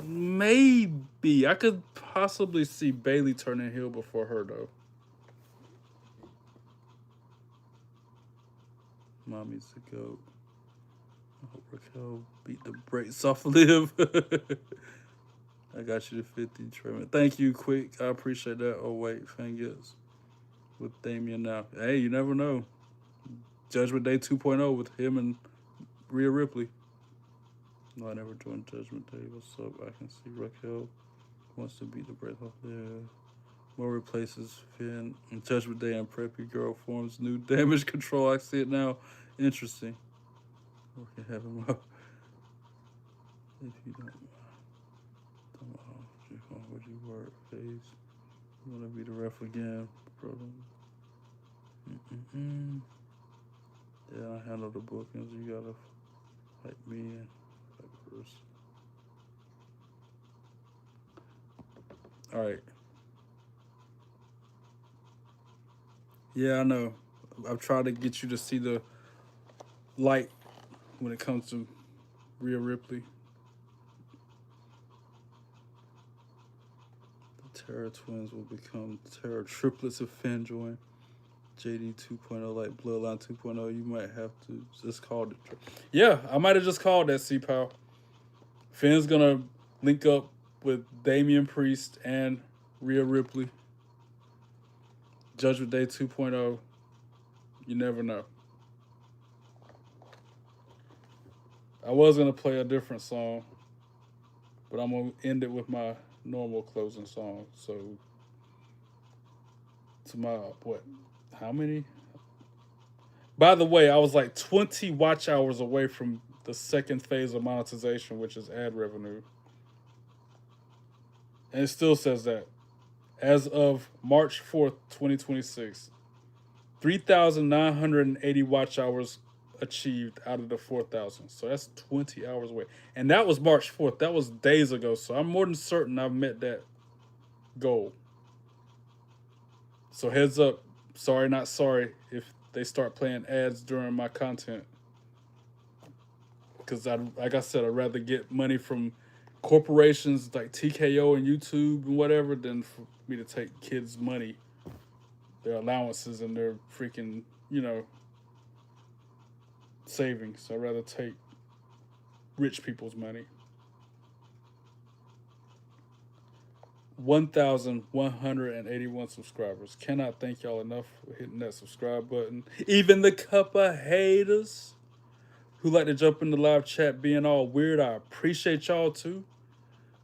Maybe. I could possibly see Bailey turning heel before her, though. Mommy's the GOAT. I hope Raquel beat the brakes off Liv. I got you to 50, Trevor. Thank you, Quick. I appreciate that. Oh, wait, Fangets with Damien now. Hey, you never know. Judgment Day 2.0 with him and Rhea Ripley. No, I never joined Judgment Day. What's up? I can see Raquel wants to beat the brakes off there. More replaces Finn and Judgment Day and Preppy Girl forms new damage control. I see it now. Interesting. We can have him up. If you don't would you work, please? You want to be the ref again, brother? Yeah, I handle the bookings. You gotta fight me and fight first. All right. Yeah, I know. I've tried to get you to see the light when it comes to Rhea Ripley. The Terror Twins will become Terror Triplets if Finn join. JD 2.0 like Bloodline 2.0. You might have to just call it. Yeah, I might have just called that, C-Pow. Finn's gonna link up with Damian Priest and Rhea Ripley. Judgment Day 2.0. You never know. I was gonna play a different song, but I'm gonna end it with my normal closing song. So to my what? How many? By the way, I was like 20 watch hours away from the second phase of monetization, which is ad revenue. And it still says that. As of March 4th, 2026, 3,980 watch hours achieved out of the 4,000. So that's 20 hours away. And that was March 4th. That was days ago. So I'm more than certain I've met that goal. So heads up. Sorry, not sorry if they start playing ads during my content. Because, like I said, I'd rather get money from corporations like TKO and YouTube and whatever than for me to take kids' money, their allowances and their freaking, savings. I'd rather take rich people's money. 1,181 subscribers. Cannot thank y'all enough for hitting that subscribe button. Even the couple haters who like to jump in the live chat being all weird, I appreciate y'all too.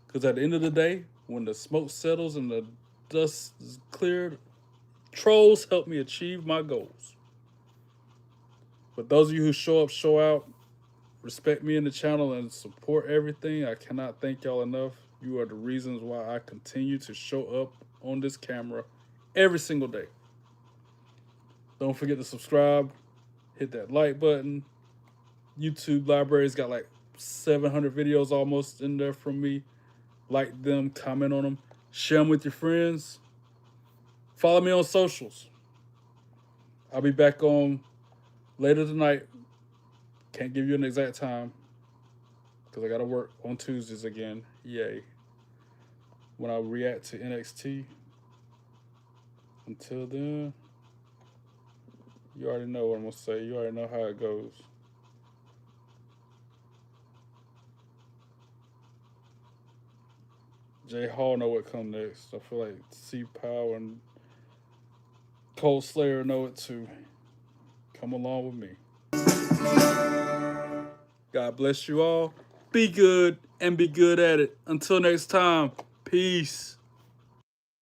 Because at the end of the day, when the smoke settles and the dust is cleared, trolls help me achieve my goals. But those of you who show up, show out, respect me in the channel, and support everything, I cannot thank y'all enough. You are the reasons why I continue to show up on this camera every single day. Don't forget to subscribe, hit that like button. YouTube library's got like 700 videos almost in there from me. Like them, comment on them, share them with your friends. Follow me on socials. I'll be back on later tonight. Can't give you an exact time because I got to work on Tuesdays again. Yay. When I react to NXT. Until then, you already know what I'm going to say. You already know how it goes. Jay Hall know what come next. I feel like C-Power and Cold Slayer know it too. Come along with me. God bless you all. Be good and be good at it. Until next time, peace.